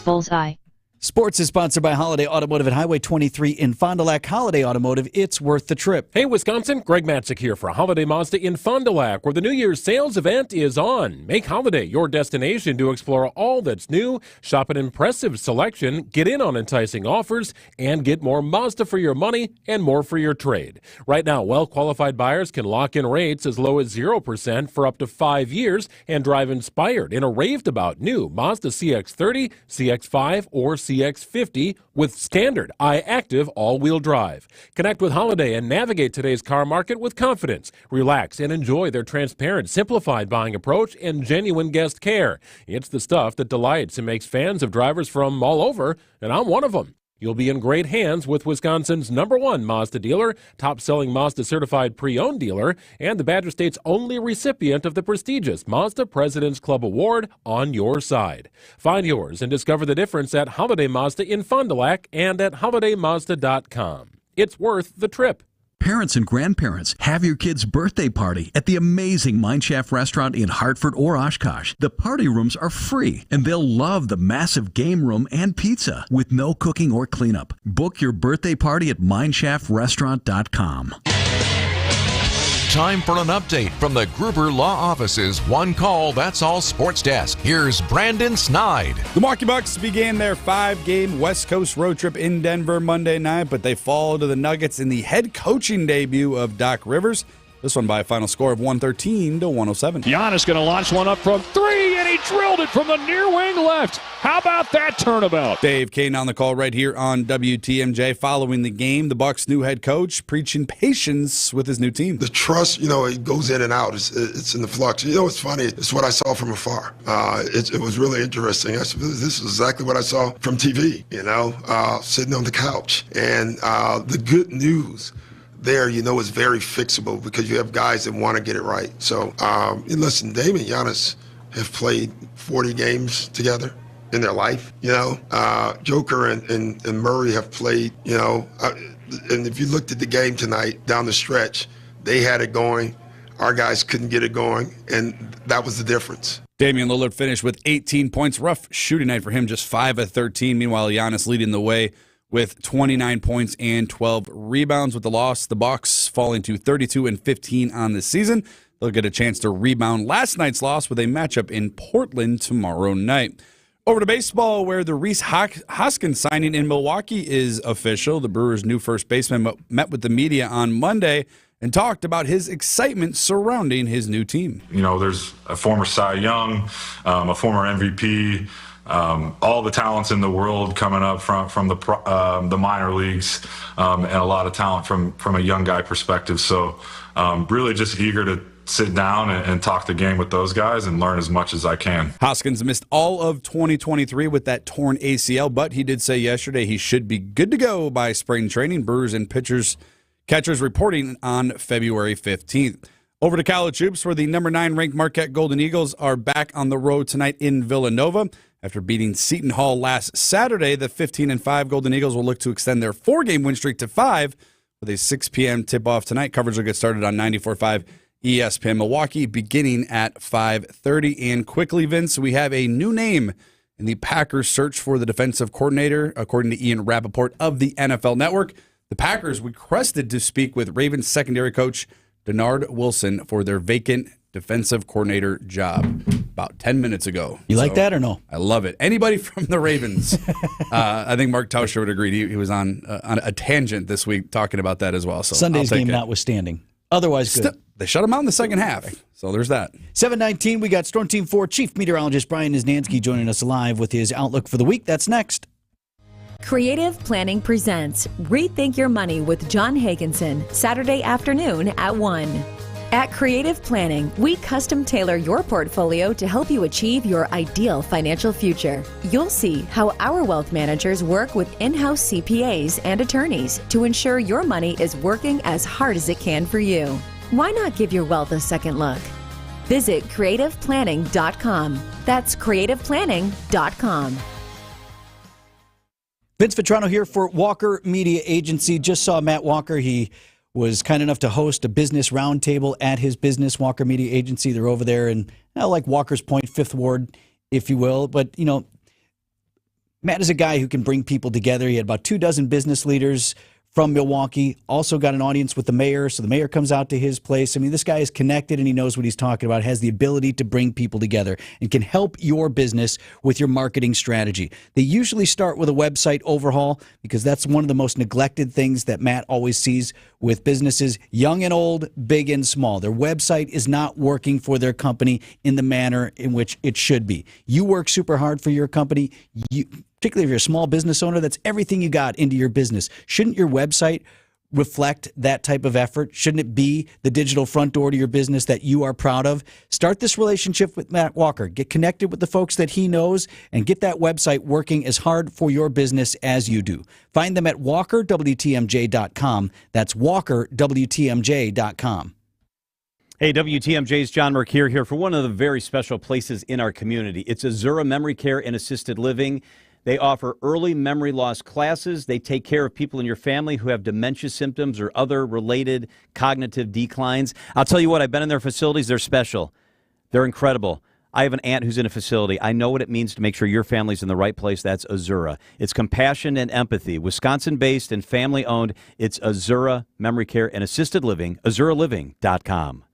Bullseye.
Sports is sponsored by Holiday Automotive at Highway 23 in Fond du Lac. Holiday Automotive, it's worth the trip.
Hey, Wisconsin, Greg Matzik here for Holiday Mazda in Fond du Lac, where the New Year's sales event is on. Make Holiday your destination to explore all that's new, shop an impressive selection, get in on enticing offers, and get more Mazda for your money and more for your trade. Right now, well-qualified buyers can lock in rates as low as 0% for up to 5 years and drive inspired in a raved-about new Mazda CX-30, CX-5, or CX-50 with standard iActive all-wheel drive. Connect with Holiday and navigate today's car market with confidence. Relax and enjoy their transparent, simplified buying approach and genuine guest care. It's the stuff that delights and makes fans of drivers from all over, and I'm one of them. You'll be in great hands with Wisconsin's #1 Mazda dealer, top-selling Mazda certified pre-owned dealer, and the Badger State's only recipient of the prestigious Mazda President's Club Award on your side. Find yours and discover the difference at Holiday Mazda in Fond du Lac and at holidaymazda.com. It's worth the trip.
Parents and grandparents, have your kid's birthday party at the amazing Mineshaft Restaurant in Hartford or Oshkosh. The party rooms are free, and they'll love the massive game room and pizza with no cooking or cleanup. Book your birthday party at mineshaftRestaurant.com.
Time for an update from the Gruber Law Office's One Call, That's All Sports Desk. Here's Brandon Snide.
The Milwaukee Bucks began their 5-game West Coast road trip in Denver Monday night, but they fall to the Nuggets in the head coaching debut of Doc Rivers. This one by a final score of 113-107.
Giannis going to launch one up from 3, and he drilled it from the near wing left. How about that turnabout?
Dave Kane on the call right here on WTMJ. Following the game, the Bucks' new head coach preaching patience with his new team.
The trust, it goes in and out. It's in the flux. It's funny. It's what I saw from afar. It was really interesting. This is exactly what I saw from TV, sitting on the couch. And the good news there, is very fixable because you have guys that want to get it right. So, listen, Dame and Giannis have played 40 games together in their life. Joker and Murray have played, and if you looked at the game tonight down the stretch, they had it going. Our guys couldn't get it going, and that was the difference.
Damian Lillard finished with 18 points. Rough shooting night for him, just 5 of 13. Meanwhile, Giannis leading the way with 29 points and 12 rebounds. With the loss, the Bucks falling to 32-15 on the season. They'll get a chance to rebound last night's loss with a matchup in Portland tomorrow night. Over to baseball, where the Rhys Hoskins signing in Milwaukee is official. The Brewers' new first baseman met with the media on Monday and talked about his excitement surrounding his new team.
There's a former Cy Young, a former MVP, all the talents in the world coming up from the minor leagues, and a lot of talent from a young guy perspective. So really just eager sit down and talk the game with those guys and learn as much as I can.
Hoskins missed all of 2023 with that torn ACL, but he did say yesterday he should be good to go by spring training. Brewers and catchers reporting on February 15th. Over to college hoops, where the number 9 ranked Marquette Golden Eagles are back on the road tonight in Villanova. After beating Seton Hall last Saturday, the 15-5 Golden Eagles will look to extend their 4-game win streak to 5 with a 6 p.m. tip-off tonight. Coverage will get started on 94.5 ESPN Milwaukee beginning at 5:30. And quickly, Vince, we have a new name in the Packers search for the defensive coordinator, according to Ian Rappaport of the NFL Network. The Packers requested to speak with Ravens secondary coach Denard Wilson for their vacant defensive coordinator job about 10 minutes ago.
You like that or no?
I love it. Anybody from the Ravens, I think Mark Tauscher would agree. He was on a tangent this week talking about that as well. So
Sunday's game notwithstanding. Otherwise good.
They shut him out in the second half. So there's that.
7:19, we got Storm Team 4 Chief Meteorologist Brian Niznansky joining us live with his outlook for the week. That's next.
Creative Planning presents Rethink Your Money with John Hagenson, Saturday afternoon at 1. At Creative Planning, we custom tailor your portfolio to help you achieve your ideal financial future. You'll see how our wealth managers work with in-house CPAs and attorneys to ensure your money is working as hard as it can for you. Why not give your wealth a second look? Visit creativeplanning.com. That's creativeplanning.com.
Vince Vitrano here for Walker Media Agency. Just saw Matt Walker. He was kind enough to host a business roundtable at his business, Walker Media Agency. They're over there in, like Walker's Point, 5th Ward, if you will. But, Matt is a guy who can bring people together. He had about 24 business leaders from Milwaukee, also got an audience with the mayor, so the mayor comes out to his place. I mean, this guy is connected and he knows what he's talking about, has the ability to bring people together and can help your business with your marketing strategy. They usually start with a website overhaul because that's one of the most neglected things that Matt always sees with businesses, young and old, big and small. Their website is not working for their company in the manner in which it should be. You work super hard for your company, particularly if you're a small business owner, that's everything you got into your business. Shouldn't your website reflect that type of effort? Shouldn't it be the digital front door to your business that you are proud of? Start this relationship with Matt Walker. Get connected with the folks that he knows and get that website working as hard for your business as you do. Find them at walkerwtmj.com. That's walkerwtmj.com.
Hey, WTMJ's John Mercure here for one of the very special places in our community. It's Azura Memory Care and Assisted Living. They offer early memory loss classes. They take care of people in your family who have dementia symptoms or other related cognitive declines. I'll tell you what, I've been in their facilities. They're special. They're incredible. I have an aunt who's in a facility. I know what it means to make sure your family's in the right place. That's Azura. It's compassion and empathy. Wisconsin-based and family-owned. It's Azura Memory Care and Assisted Living, AzuraLiving.com.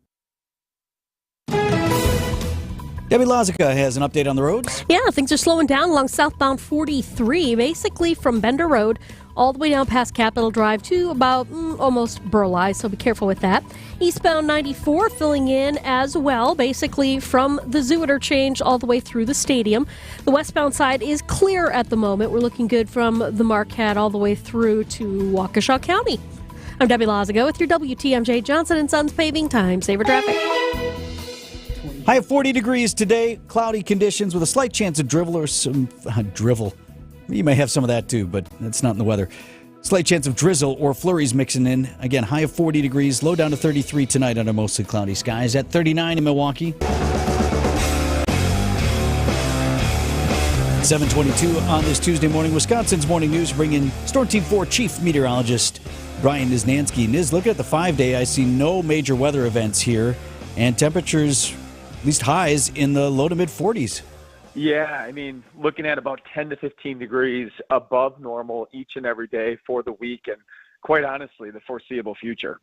Debbie Lazica has an update on the roads.
Yeah, things are slowing down along southbound 43, basically from Bender Road all the way down past Capitol Drive to about almost Burleigh, so be careful with that. Eastbound 94 filling in as well, basically from the zoo interchange all the way through the stadium. The westbound side is clear at the moment. We're looking good from the Marquette all the way through to Waukesha County. I'm Debbie Lazica with your WTMJ Johnson & Sons Paving Time Saver Traffic.
High of 40 degrees today, cloudy conditions with a slight chance of drizzle or some drivel. You may have some of that too, but that's not in the weather. Slight chance of drizzle or flurries mixing in. Again, high of 40 degrees, low down to 33 tonight under mostly cloudy skies. At 39 in Milwaukee. 7:22 on this Tuesday morning. Wisconsin's Morning News bringing Storm Team 4 Chief Meteorologist Brian Niznansky. Niz, looking at the 5-day, I see no major weather events here, and temperatures, at least highs, in the low to mid 40s.
Yeah, I mean, looking at about 10 to 15 degrees above normal each and every day for the week, and quite honestly, the foreseeable future.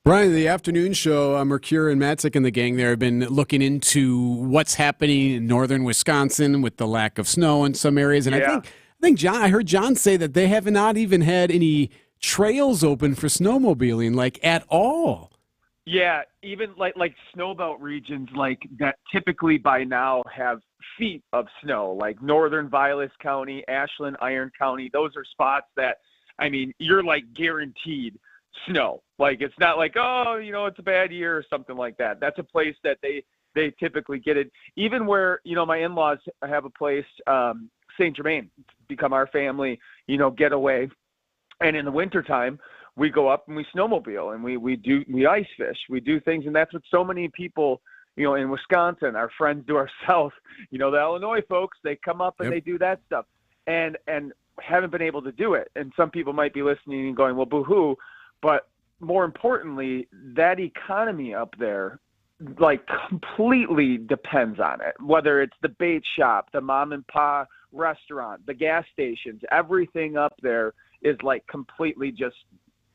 Brian, the afternoon show, Mercure and Matzik and the gang there have been looking into what's happening in northern Wisconsin with the lack of snow in some areas. And I think John, I heard John say that they have not even had any trails open for snowmobiling, like at all.
Yeah, even like snowbelt regions like that typically by now have feet of snow, like northern Vilas County, Ashland, Iron County. Those are spots that, I mean, you're like guaranteed snow Like, it's not like, oh, it's a bad year or something like that. That's a place that they typically get it. Even where, my in-laws have a place, St. Germain, become our family, getaway. And in the wintertime, we go up and we snowmobile and we ice fish. We do things. And that's what so many people, in Wisconsin, our friends do ourselves, the Illinois folks, they come up and they do that stuff and haven't been able to do it. And some people might be listening and going, well, boo-hoo. But more importantly, that economy up there, like, completely depends on it, whether it's the bait shop, the mom and pop restaurant, the gas stations, everything up there is like completely just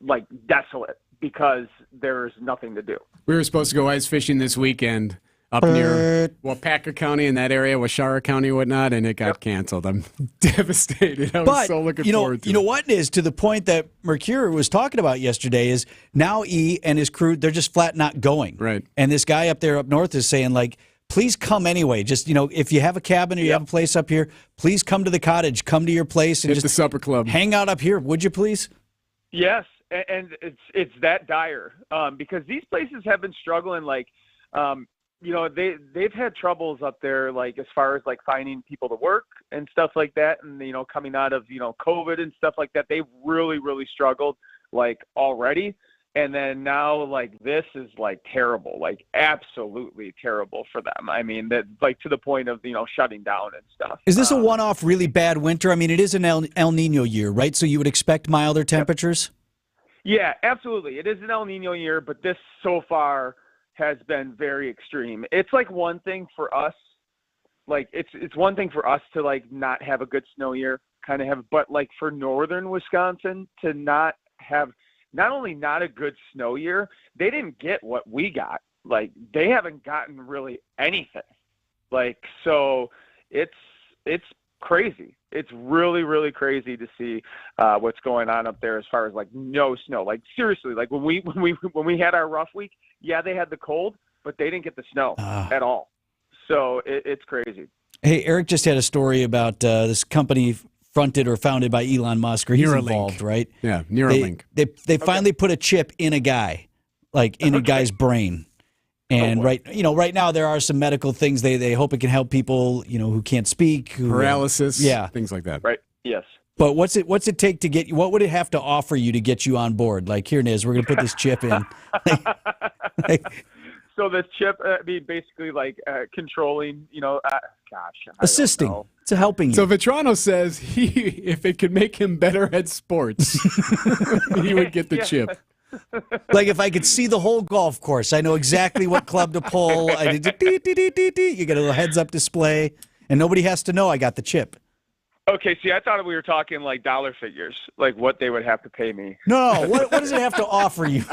like desolate because there's nothing to do.
We were supposed to go ice fishing this weekend up near Waupaca County in that area, Washara County and whatnot, and it got canceled. I'm devastated. I was so looking forward to it.
You know what is, to the point that Mercure was talking about yesterday, is now E and his crew, they're just flat not going.
Right.
And this guy up there up north is saying, like, please come anyway. Just, if you have a cabin or you have a place up here, please come to the cottage, come to your place, and
hit
just
the supper club.
Hang out up here, would you please?
Yes, and it's that dire because these places have been struggling. Like, they've had troubles up there, like as far as like finding people to work and stuff like that, and coming out of COVID and stuff like that, they've really, really struggled like already. And then now, like, this is, like, terrible, like, absolutely terrible for them. I mean, that, like, to the point of, shutting down and stuff.
Is this a one-off really bad winter? I mean, it is an El Nino year, right? So you would expect milder temperatures?
Yeah, absolutely. It is an El Nino year, but this so far has been very extreme. It's, like, one thing for us. Like, it's one thing for us to, like, not have a good snow year, kind of have, but, like, for northern Wisconsin to not have – not only not a good snow year, they didn't get what we got. Like, they haven't gotten really anything. Like, so it's crazy. It's really, really crazy to see what's going on up there as far as like no snow. Like, seriously, like when we had our rough week, yeah, they had the cold, but they didn't get the snow at all. So it's crazy.
Hey, Eric just had a story about this company fronted or founded by Elon Musk, or he's
Neuralink.
Involved, right?
Yeah, Neuralink.
They finally put a chip in a guy, like in a guy's brain. And right now there are some medical things they hope it can help people, who can't speak,
paralysis, things like that.
Right. Yes.
But what's it take to get you? What would it have to offer you to get you on board? Like, here it is, we're going to put this chip in.
So this chip be basically like controlling,
assisting. It's helping you.
So Vitrano says if it could make him better at sports, he would get the chip.
Like, if I could see the whole golf course, I know exactly what club to pull. You get a little heads-up display, and nobody has to know I got the chip.
Okay, see, I thought we were talking like dollar figures, like what they would have to pay me.
No, what does it have to offer you?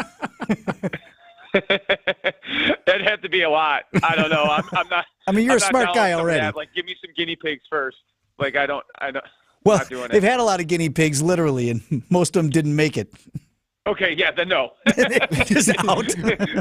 That'd have to be a lot. I don't know. I'm not.
I mean, you're a smart guy already.
Like, give me some guinea pigs first. Like, I don't.
Well,
not doing
they've
it.
had a lot of guinea pigs, literally, and most of them didn't make it.
Okay, yeah, then no.
Just out.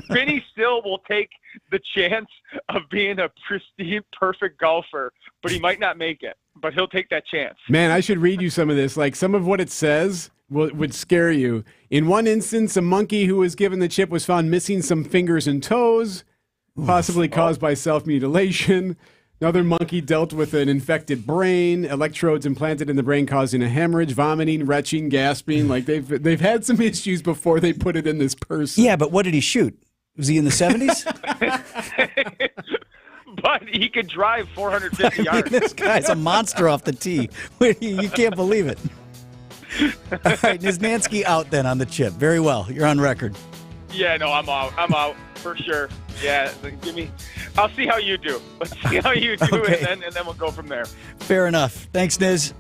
Vinny still will take the chance of being a pristine, perfect golfer, but he might not make it. But he'll take that chance.
Man, I should read you some of this. Like, some of what it says would scare you. In one instance, a monkey who was given the chip was found missing some fingers and toes, possibly caused by self-mutilation. Another monkey dealt with an infected brain, electrodes implanted in the brain causing a hemorrhage, vomiting, retching, gasping. Like, they've had some issues before they put it in this person.
Yeah, but what did he shoot? Was he in the 70s?
But he could drive 450 yards.
This guy's a monster off the tee. You can't believe it. All right, Niznansky out then on the chip. Very well. You're on record.
Yeah, no, I'm out for sure. Yeah, give me. I'll see how you do. Let's see how you do,
Okay.
and then we'll go from there.
Fair enough. Thanks, Niz.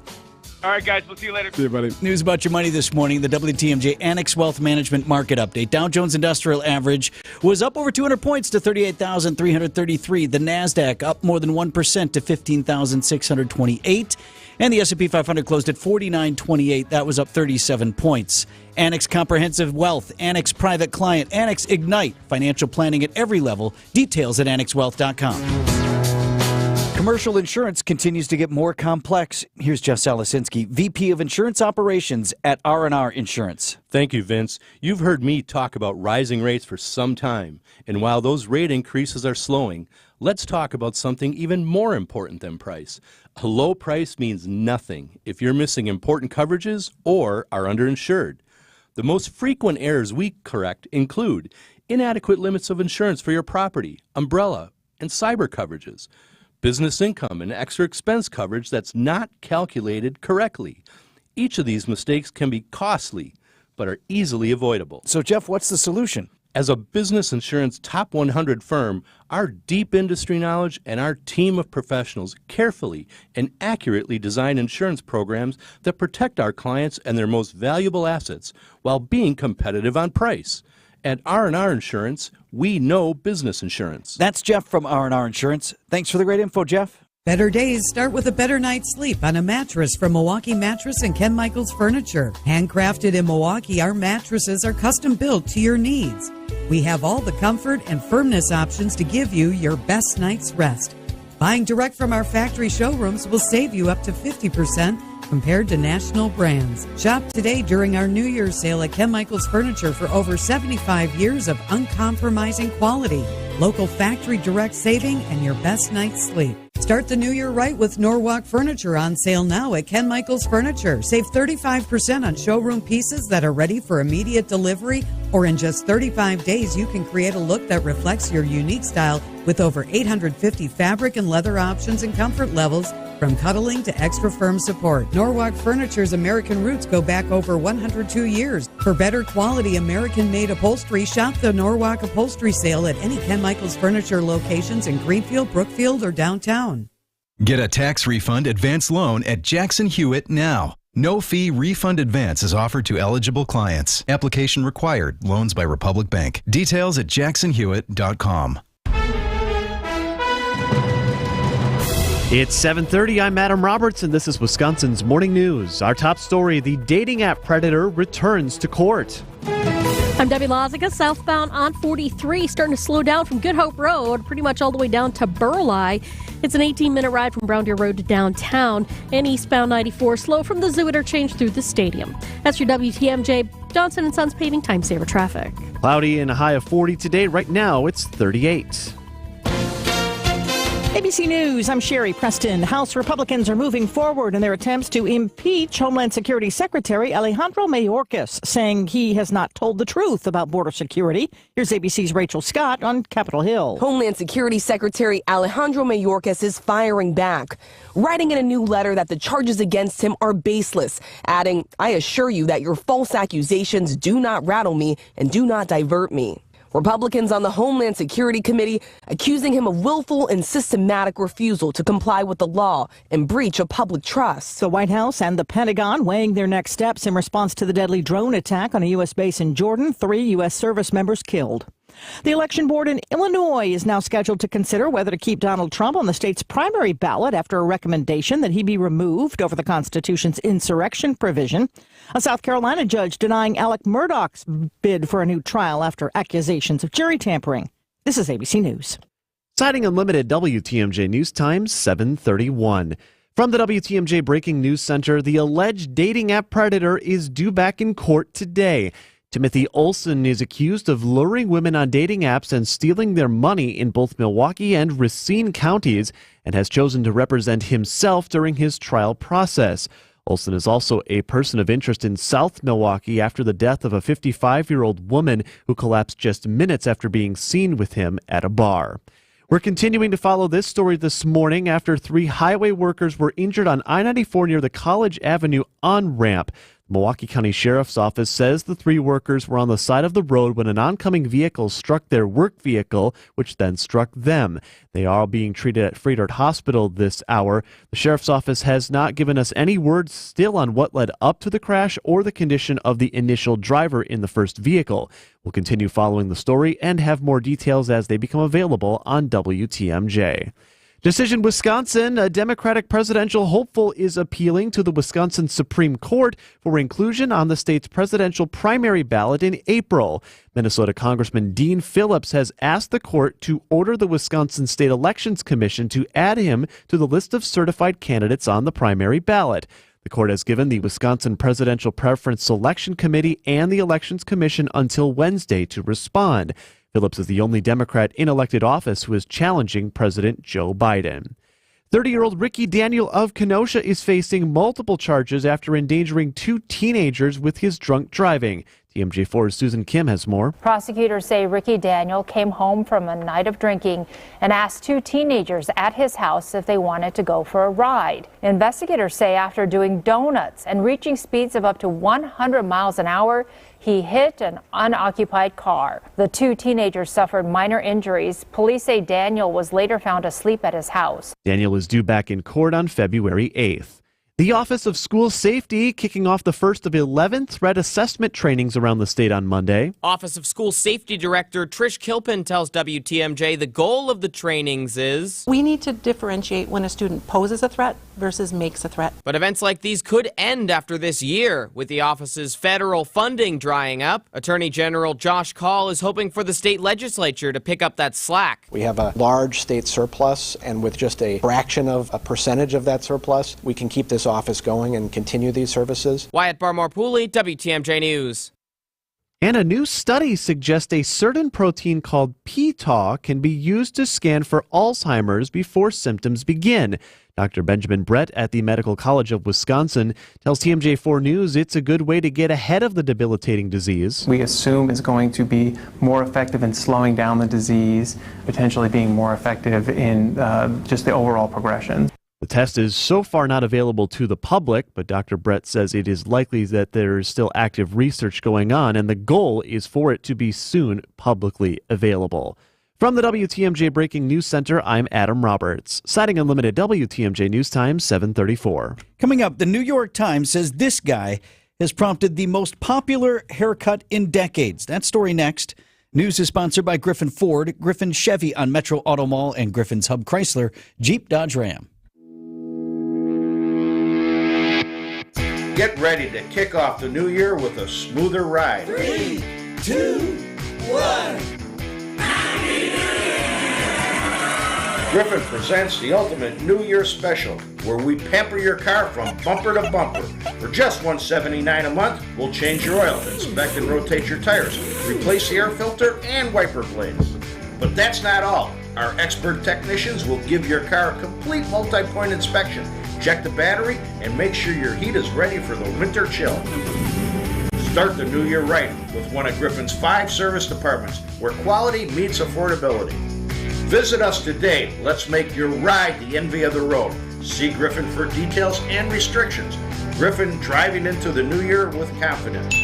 All right, guys. We'll see you later.
See you, buddy.
News about your money this morning. The WTMJ Annex Wealth Management Market Update. Dow Jones Industrial Average was up over 200 points to 38,333. The NASDAQ up more than 1% to 15,628. And the S&P 500 closed at 4928. That was up 37 points. Annex Comprehensive Wealth, Annex Private Client, Annex Ignite. Financial planning at every level. Details at annexwealth.com. Commercial insurance continues to get more complex. Here's Jeff Salasinski, VP of Insurance Operations at R&R Insurance.
Thank you, Vince. You've heard me talk about rising rates for some time. And while those rate increases are slowing, let's talk about something even more important than price. A low price means nothing if you're missing important coverages or are underinsured. The most frequent errors we correct include inadequate limits of insurance for your property, umbrella, and cyber coverages, business income and extra expense coverage that's not calculated correctly. Each of these mistakes can be costly, but are easily avoidable.
So, Jeff, what's the solution?
As a business insurance top 100 firm, our deep industry knowledge and our team of professionals carefully and accurately design insurance programs that protect our clients and their most valuable assets while being competitive on price. At R&R Insurance, we know business insurance.
That's Jeff from R&R Insurance. Thanks for the great info, Jeff.
Better days start with a better night's sleep on a mattress from Milwaukee Mattress and Ken Michaels Furniture. Handcrafted in Milwaukee, our mattresses are custom built to your needs. We have all the comfort and firmness options to give you your best night's rest. Buying direct from our factory showrooms will save you up to 50% compared to national brands. Shop today during our New Year's sale at Ken Michaels Furniture for over 75 years of uncompromising quality, local factory direct saving, and your best night's sleep. Start the new year right with Norwalk Furniture on sale now at Ken Michaels Furniture. Save 35% on showroom pieces that are ready for immediate delivery, or in just 35 days, you can create a look that reflects your unique style with over 850 fabric and leather options and comfort levels, from cuddling to extra firm support. Norwalk Furniture's American roots go back over 102 years. For better quality American-made upholstery, shop the Norwalk Upholstery Sale at any Ken Michaels Furniture locations in Greenfield, Brookfield, or downtown.
Get a tax refund advance loan at Jackson Hewitt now. No fee refund advance is offered to eligible clients. Application required. Loans by Republic Bank. Details at jacksonhewitt.com.
It's 7:30. I'm Adam Roberts, and this is Wisconsin's Morning News. Our top story, the dating app predator returns to court.
I'm Debbie Lozica. Southbound on 43, starting to slow down from Good Hope Road, pretty much all the way down to Burleigh. It's an 18-minute ride from Brown Deer Road to downtown. And eastbound 94, slow from the Zoo interchange through the stadium. That's your WTMJ Johnson & Sons paving time saver traffic.
Cloudy and a high of 40 today. Right now, it's 38.
ABC News, I'm Sherry Preston. House Republicans are moving forward in their attempts to impeach Homeland Security Secretary Alejandro Mayorkas, saying he has not told the truth about border security. Here's ABC's Rachel Scott on Capitol Hill.
Homeland Security Secretary Alejandro Mayorkas is firing back, writing in a new letter that the charges against him are baseless, adding, "I assure you that your false accusations do not rattle me and do not divert me." Republicans on the Homeland Security Committee accusing him of willful and systematic refusal to comply with the law and breach of public trust.
The White House and the Pentagon weighing their next steps in response to the deadly drone attack on a U.S. base in Jordan. 3 U.S. service members killed. The election board in Illinois is now scheduled to consider whether to keep Donald Trump on the state's primary ballot after a recommendation that he be removed over the Constitution's insurrection provision. A South Carolina judge denying Alec Murdaugh's bid for a new trial after accusations of jury tampering. This is ABC News.
Citing Unlimited, WTMJ News Times 7:31. From the WTMJ Breaking News Center, the alleged dating app predator is due back in court today. Timothy Olson is accused of luring women on dating apps and stealing their money in both Milwaukee and Racine counties, and has chosen to represent himself during his trial process. Olson is also a person of interest in South Milwaukee after the death of a 55-year-old woman who collapsed just minutes after being seen with him at a bar. We're continuing to follow this story this morning after 3 highway workers were injured on I-94 near the College Avenue on-ramp. Milwaukee County Sheriff's Office says the 3 workers were on the side of the road when an oncoming vehicle struck their work vehicle, which then struck them. They are being treated at Freighter Hospital this hour. The Sheriff's Office has not given us any words still on what led up to the crash or the condition of the initial driver in the first vehicle. We'll continue following the story and have more details as they become available on WTMJ. Decision Wisconsin, a Democratic presidential hopeful is appealing to the Wisconsin Supreme Court for inclusion on the state's presidential primary ballot in April. Minnesota Congressman Dean Phillips has asked the court to order the Wisconsin State Elections Commission to add him to the list of certified candidates on the primary ballot. The court has given the Wisconsin Presidential Preference Selection Committee and the Elections Commission until Wednesday to respond. Phillips is the only Democrat in elected office who is challenging President Joe Biden. 30-year-old Ricky Daniel of Kenosha is facing multiple charges after endangering 2 teenagers with his drunk driving. TMJ4's Susan Kim has more.
Prosecutors say Ricky Daniel came home from a night of drinking and asked 2 teenagers at his house if they wanted to go for a ride. Investigators say after doing donuts and reaching speeds of up to 100 miles an hour, he hit an unoccupied car. The 2 teenagers suffered minor injuries. Police say Daniel was later found asleep at his house.
Daniel is due back in court on February 8th. The Office of School Safety kicking off the first of 11 threat assessment trainings around the state on Monday.
Office of School Safety Director Trish Kilpin tells WTMJ the goal of the trainings is...
We need to differentiate when a student poses a threat versus makes a threat.
But events like these could end after this year, with the office's federal funding drying up. Attorney General Josh Kaul is hoping for the state legislature to pick up that slack.
We have a large state surplus, and with just a fraction of a percentage of that surplus, we can keep this office going and continue these services.
Wyatt Barmore-Pooley, WTMJ News.
And a new study suggests a certain protein called PTAW can be used to scan for Alzheimer's before symptoms begin. Dr. Benjamin Brett at the Medical College of Wisconsin tells TMJ4 News it's a good way to get ahead of the debilitating disease.
We assume it's going to be more effective in slowing down the disease, potentially being more effective in just the overall progression.
The test is so far not available to the public, but Dr. Brett says it is likely that there is still active research going on, and the goal is for it to be soon publicly available. From the WTMJ Breaking News Center, I'm Adam Roberts. Citing Unlimited WTMJ News Time, 7:34.
Coming up, the New York Times says this guy has prompted the most popular haircut in decades. That story next. News is sponsored by Griffin Ford, Griffin Chevy on Metro Auto Mall, and Griffin's Hub Chrysler, Jeep Dodge Ram.
Get ready to kick off the new year with a smoother ride.
3, 2, 1.
Griffin presents the ultimate New Year special, where we pamper your car from bumper to bumper. For just $179 a month, we'll change your oil, inspect and rotate your tires, replace the air filter and wiper blades. But that's not all. Our expert technicians will give your car a complete multi-point inspection, check the battery, and make sure your heat is ready for the winter chill. Start the new year right with one of Griffin's 5 service departments, where quality meets affordability. Visit us today. Let's make your ride the envy of the road. See Griffin for details and restrictions. Griffin, driving into the new year with confidence.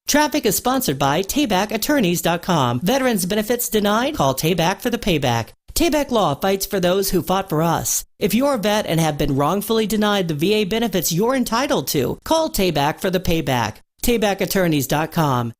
Traffic is sponsored by TaybackAttorneys.com. Veterans benefits denied? Call Tayback for the payback. Tayback Law fights for those who fought for us. If you're a vet and have been wrongfully denied the VA benefits you're entitled to, call Tayback for the payback. TaybackAttorneys.com.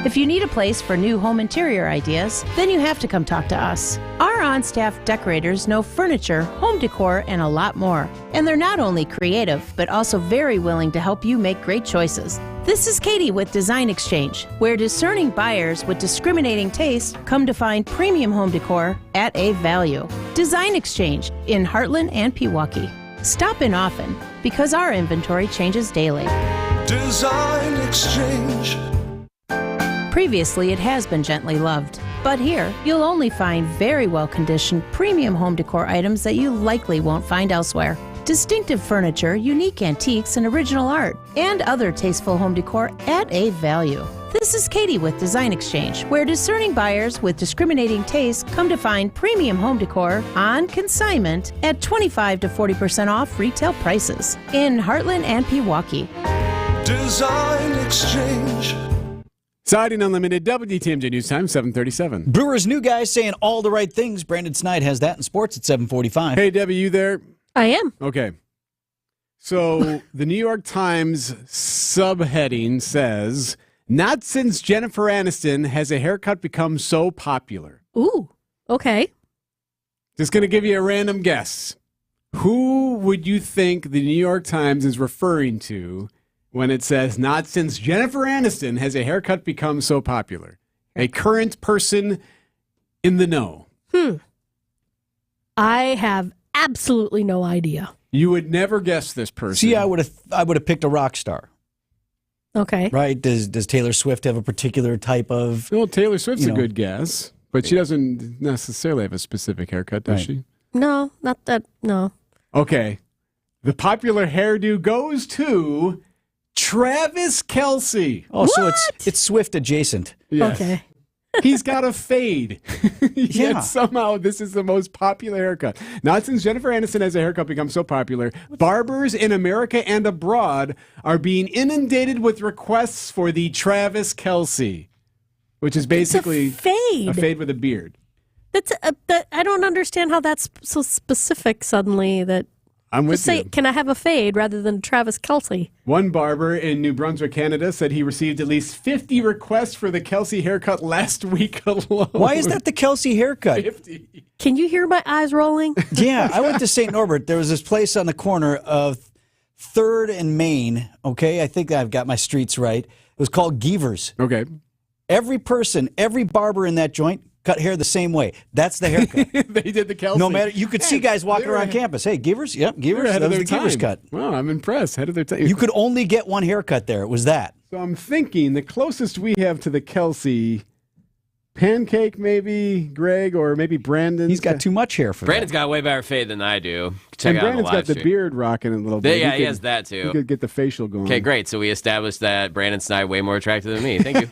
If you need a place for new home interior ideas, then you have to come talk to us. Our on-staff decorators know furniture, home decor, and a lot more. And they're not only creative, but also very willing to help you make great choices. This is Katie with Design Exchange, where discerning buyers with discriminating taste come to find premium home decor at a value. Design Exchange in Heartland and Pewaukee. Stop in often, because our inventory changes daily.
Design Exchange.
Previously, it has been gently loved. But here, you'll only find very well-conditioned premium home decor items that you likely won't find elsewhere. Distinctive furniture, unique antiques, and original art, and other tasteful home decor at a value. This is Katie with Design Exchange, where discerning buyers with discriminating taste come to find premium home decor on consignment at 25 to 40% off retail prices in Heartland and Pewaukee.
Design Exchange.
Siding Unlimited, WTMJ News Time, 7:37.
Brewers' new guy saying all the right things. Brandon Snide has that in sports at 7:45.
Hey, Debbie, you there?
I am.
Okay. So the New York Times subheading says, "Not since Jennifer Aniston has a haircut become so popular."
Ooh, okay.
Just going to give you a random guess. Who would you think the New York Times is referring to when it says, "Not since Jennifer Aniston has a haircut become so popular"? A current person in the know.
I have absolutely no idea.
You would never guess this person.
See, I would have picked a rock star.
Okay.
Right? Does Taylor Swift have a particular type of...
Well, Taylor Swift's a good guess, but she doesn't necessarily have a specific haircut, does she?
No, not that. No.
Okay. The popular hairdo goes to Travis Kelce.
Oh, so it's Swift adjacent.
Yes.
Okay.
He's got a fade. Yet
Yeah.
somehow this is the most popular haircut. Not since Jennifer Aniston has a haircut become so popular, barbers in America and abroad are being inundated with requests for the Travis Kelce, which is basically
It's a fade
with a beard.
That I don't understand how that's so specific suddenly. That
I'm with
just say,
you.
can I have a fade rather than Travis Kelce?
One barber in New Brunswick, Canada, said he received at least 50 requests for the Kelce haircut last week alone.
Why is that the Kelce haircut?
50.
Can you hear my eyes rolling?
Yeah, I went to St. Norbert. There was this place on the corner of 3rd and Main. Okay, I think I've got my streets right. It was called Geevers.
Okay.
Every barber in that joint cut hair the same way. That's the haircut.
They did the Kelce.
No matter, you could see guys walking around campus. Hey, Geevers? Yep, Geevers.
Ahead
That
of
was
their
the Geevers
time.
cut.
Wow, I'm impressed. Ahead of their time.
You could only get one haircut there. It was that.
So I'm thinking the closest we have to the Kelce, Pancake maybe, Greg, or maybe Brandon.
He's got too much hair for
Brandon's got a way better fade than I do. Check
and
out on
Brandon's
the
got
live
the
stream.
beard rocking a little bit.
Yeah, he has that too.
You could get the facial going.
Okay, great. So we established that Brandon's not way more attractive than me. Thank you.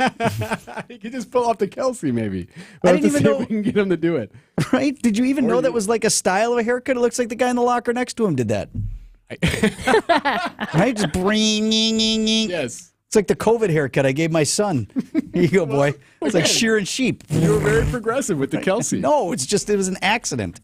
You could just pull off the Kelce maybe. We'll
I
have
didn't
to
even
see
know-
if we can get him to do it.
Right? Did you even know that was like a style of a haircut? It looks like the guy in the locker next to him did that. Right? Just bring.
Yes.
It's like the COVID haircut I gave my son. Here you go, boy. It's like shearing sheep.
You were very progressive with the Kelce.
No, it was an accident.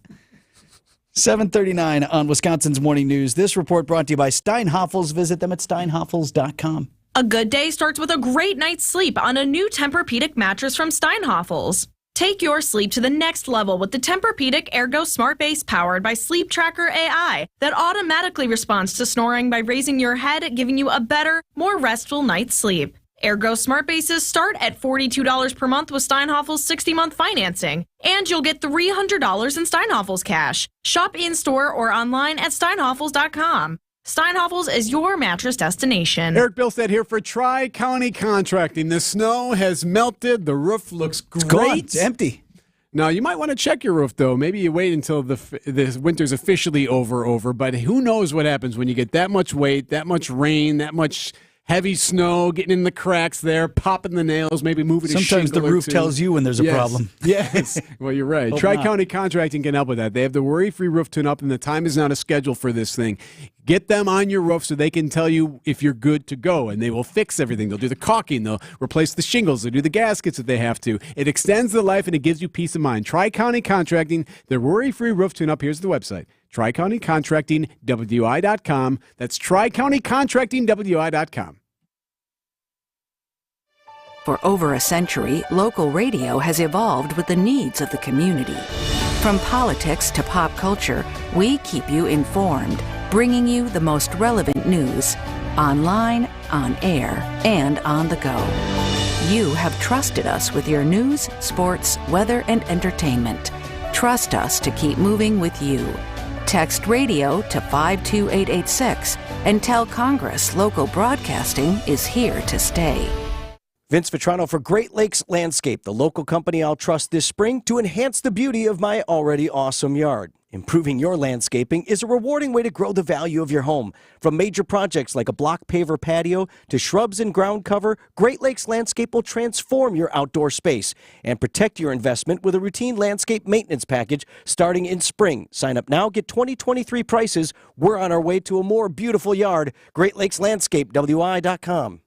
7:39 on Wisconsin's Morning News. This report brought to you by Steinhoffels. Visit them at steinhoffels.com.
A good day starts with a great night's sleep on a new Tempur-Pedic mattress from Steinhoffels. Take your sleep to the next level with the Tempur-Pedic Ergo Smart Base powered by Sleep Tracker AI that automatically responds to snoring by raising your head, giving you a better, more restful night's sleep. Ergo Smart Bases start at $42 per month with Steinhoffels 60-month financing, and you'll get $300 in Steinhoffels cash. Shop in-store or online at steinhoffels.com. Steinhoffels is your mattress destination.
Eric Bilstead here for Tri-County Contracting. The snow has melted. The roof looks great.
It's gone. It's empty.
Now, you might want to check your roof, though. Maybe you wait until the winter's officially over. But who knows what happens when you get that much weight, that much rain, that much heavy snow, getting in the cracks there, popping the nails, maybe moving a
Sometimes the
shingle or
roof
two.
tells you when there's a problem.
Yes. Well, you're right.
Hope
Tri-County Contracting can help with that. They have the worry-free roof tune-up, and the time is not a schedule for this thing. Get them on your roof so they can tell you if you're good to go, and they will fix everything. They'll do the caulking. They'll replace the shingles. They'll do the gaskets if they have to. It extends the life, and it gives you peace of mind. Tri-County Contracting, their worry-free roof tune-up. Here's the website, TriCountyContractingWI.com. That's TriCountyContractingWI.com.
For over a century, local radio has evolved with the needs of the community. From politics to pop culture, we keep you informed, bringing you the most relevant news, online, on air, and on the go. You have trusted us with your news, sports, weather, and entertainment. Trust us to keep moving with you. Text radio to 52886 and tell Congress local broadcasting is here to stay.
Vince Vitrano for Great Lakes Landscape, the local company I'll trust this spring to enhance the beauty of my already awesome yard. Improving your landscaping is a rewarding way to grow the value of your home. From major projects like a block paver patio to shrubs and ground cover, Great Lakes Landscape will transform your outdoor space and protect your investment with a routine landscape maintenance package starting in spring. Sign up now, get 2023 prices. We're on our way to a more beautiful yard. Great Lakes Landscape, WI.com.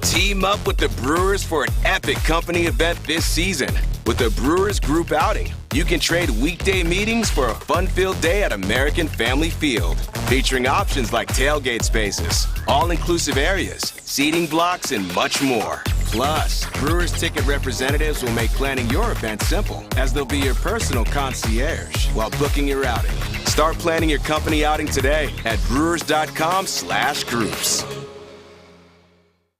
Team up with the Brewers for an epic company event this season. With the Brewers Group Outing, you can trade weekday meetings for a fun-filled day at American Family Field, featuring options like tailgate spaces, all-inclusive areas, seating blocks, and much more. Plus, Brewers ticket representatives will make planning your event simple, as they'll be your personal concierge while booking your outing. Start planning your company outing today at brewers.com/groups.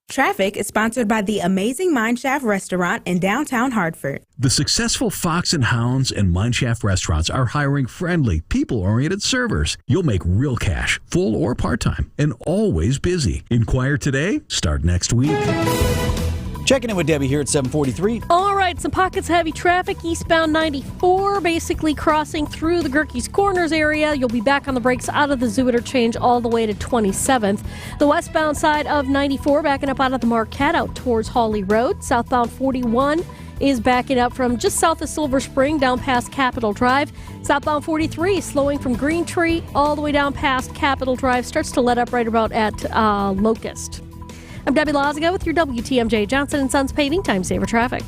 Traffic is sponsored by the Amazing Mineshaft Restaurant in downtown Hartford.
The successful Fox and Hounds and Mineshaft restaurants are hiring friendly, people-oriented servers. You'll make real cash, full or part-time, and always busy. Inquire today, start next week.
Checking in with Debbie here at 7:43.
All right, some pockets of heavy traffic eastbound 94, basically crossing through the Gerke's Corners area. You'll be back on the brakes out of the Zoo Interchange all the way to 27th. The westbound side of 94 backing up out of the Marquette out towards Hawley Road. Southbound 41 is backing up from just south of Silver Spring down past Capitol Drive. Southbound 43 slowing from Green Tree all the way down past Capitol Drive. Starts to let up right about at Locust. I'm Debbie Lazaga with your WTMJ Johnson & Sons Paving Time Saver Traffic.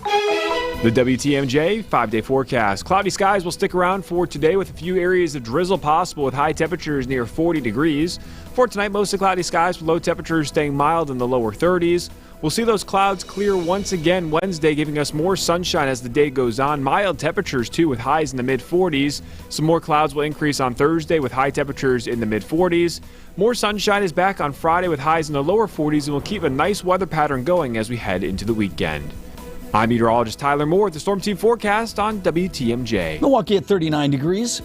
The WTMJ 5-day forecast. Cloudy skies will stick around for today with a few areas of drizzle possible with high temperatures near 40 degrees. For tonight, mostly cloudy skies with low temperatures staying mild in the lower 30s. We'll see those clouds clear once again Wednesday, giving us more sunshine as the day goes on. Mild temperatures, too, with highs in the mid-40s. Some more clouds will increase on Thursday with high temperatures in the mid-40s. More sunshine is back on Friday with highs in the lower 40s, and will keep a nice weather pattern going as we head into the weekend. I'm meteorologist Tyler Moore with the Storm Team forecast on WTMJ.
Milwaukee at 39 degrees.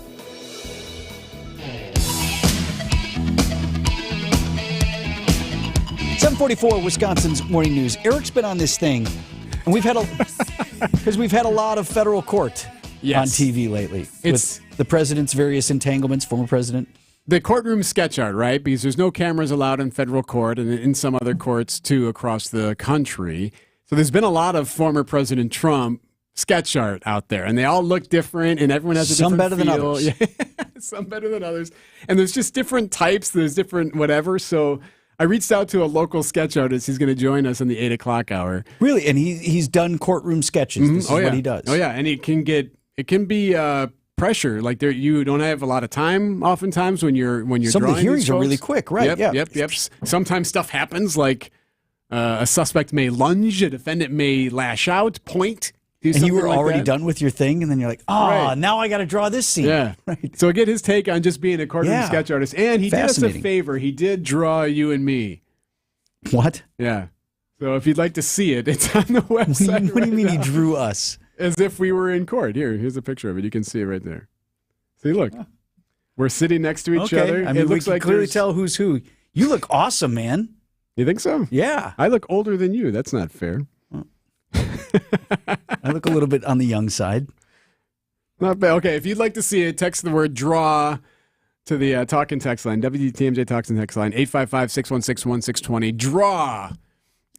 .44 Wisconsin's Morning News. Eric's been on this thing, and we've had a lot of federal court on TV lately. With the president's various entanglements, former president.
The courtroom sketch art, right? Because there's no cameras allowed in federal court and in some other courts, too, across the country. So there's been a lot of former President Trump sketch art out there, and they all look different, and everyone has a different feel. Some better than others. Some better than others. And there's just different types. There's different whatever. So I reached out to a local sketch artist. He's going to join us in the 8 o'clock hour.
Really? And he's done courtroom sketches. Mm-hmm. This is what he does.
Oh, yeah. And it can be pressure. Like you don't have a lot of time oftentimes when you're
Some
drawing
of the hearings
these
are
folks.
really quick, right?
Yep. Sometimes stuff happens like a suspect may lunge, a defendant may lash out, point.
And you were already done with your thing, and then you're like, now I got to draw this scene.
Yeah. Right. So I get his take on just being a courtroom sketch artist. And he did us a favor. He did draw you and me.
What?
Yeah. So if you'd like to see it, it's on the website.
What do you mean he drew us?
As if we were in court. Here's a picture of it. You can see it right there. See, look. We're sitting next to each other.
I mean,
it looks
we can
like
clearly tell who's who. You look awesome, man.
You think so?
Yeah.
I look older than you. That's not fair.
I look a little bit on the young side.
Not bad. Okay, if you'd like to see it, text the word draw to the talk and text line. WTMJ talks and text line 855-616-1620. Draw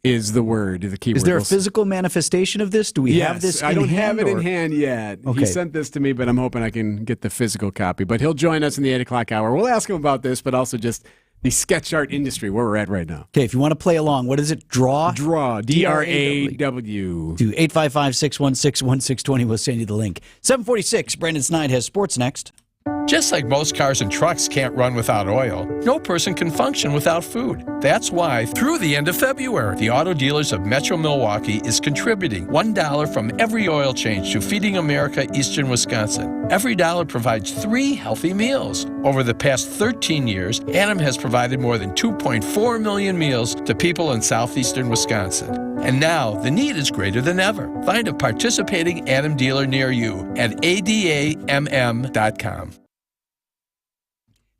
is the word, the keyword.
Is there a physical manifestation of this? Do we have this in hand?
I don't have it in hand yet.
Okay.
He sent this to me, but I'm hoping I can get the physical copy. But he'll join us in the 8 o'clock hour. We'll ask him about this, but also just the sketch art industry, where we're at right now.
Okay, if you want to play along, what is it? Draw?
Draw. D-R-A-W.
To 855-616-1620. We'll send you the link. 746, Brandon Snide has sports next.
Just like most cars and trucks can't run without oil, no person can function without food. That's why, through the end of February, the Auto Dealers of Metro Milwaukee is contributing $1 from every oil change to Feeding America Eastern Wisconsin. Every dollar provides 3 healthy meals. Over the past 13 years, Adam has provided more than 2.4 million meals to people in southeastern Wisconsin. And now, the need is greater than ever. Find a participating Adam dealer near you at adamm.com.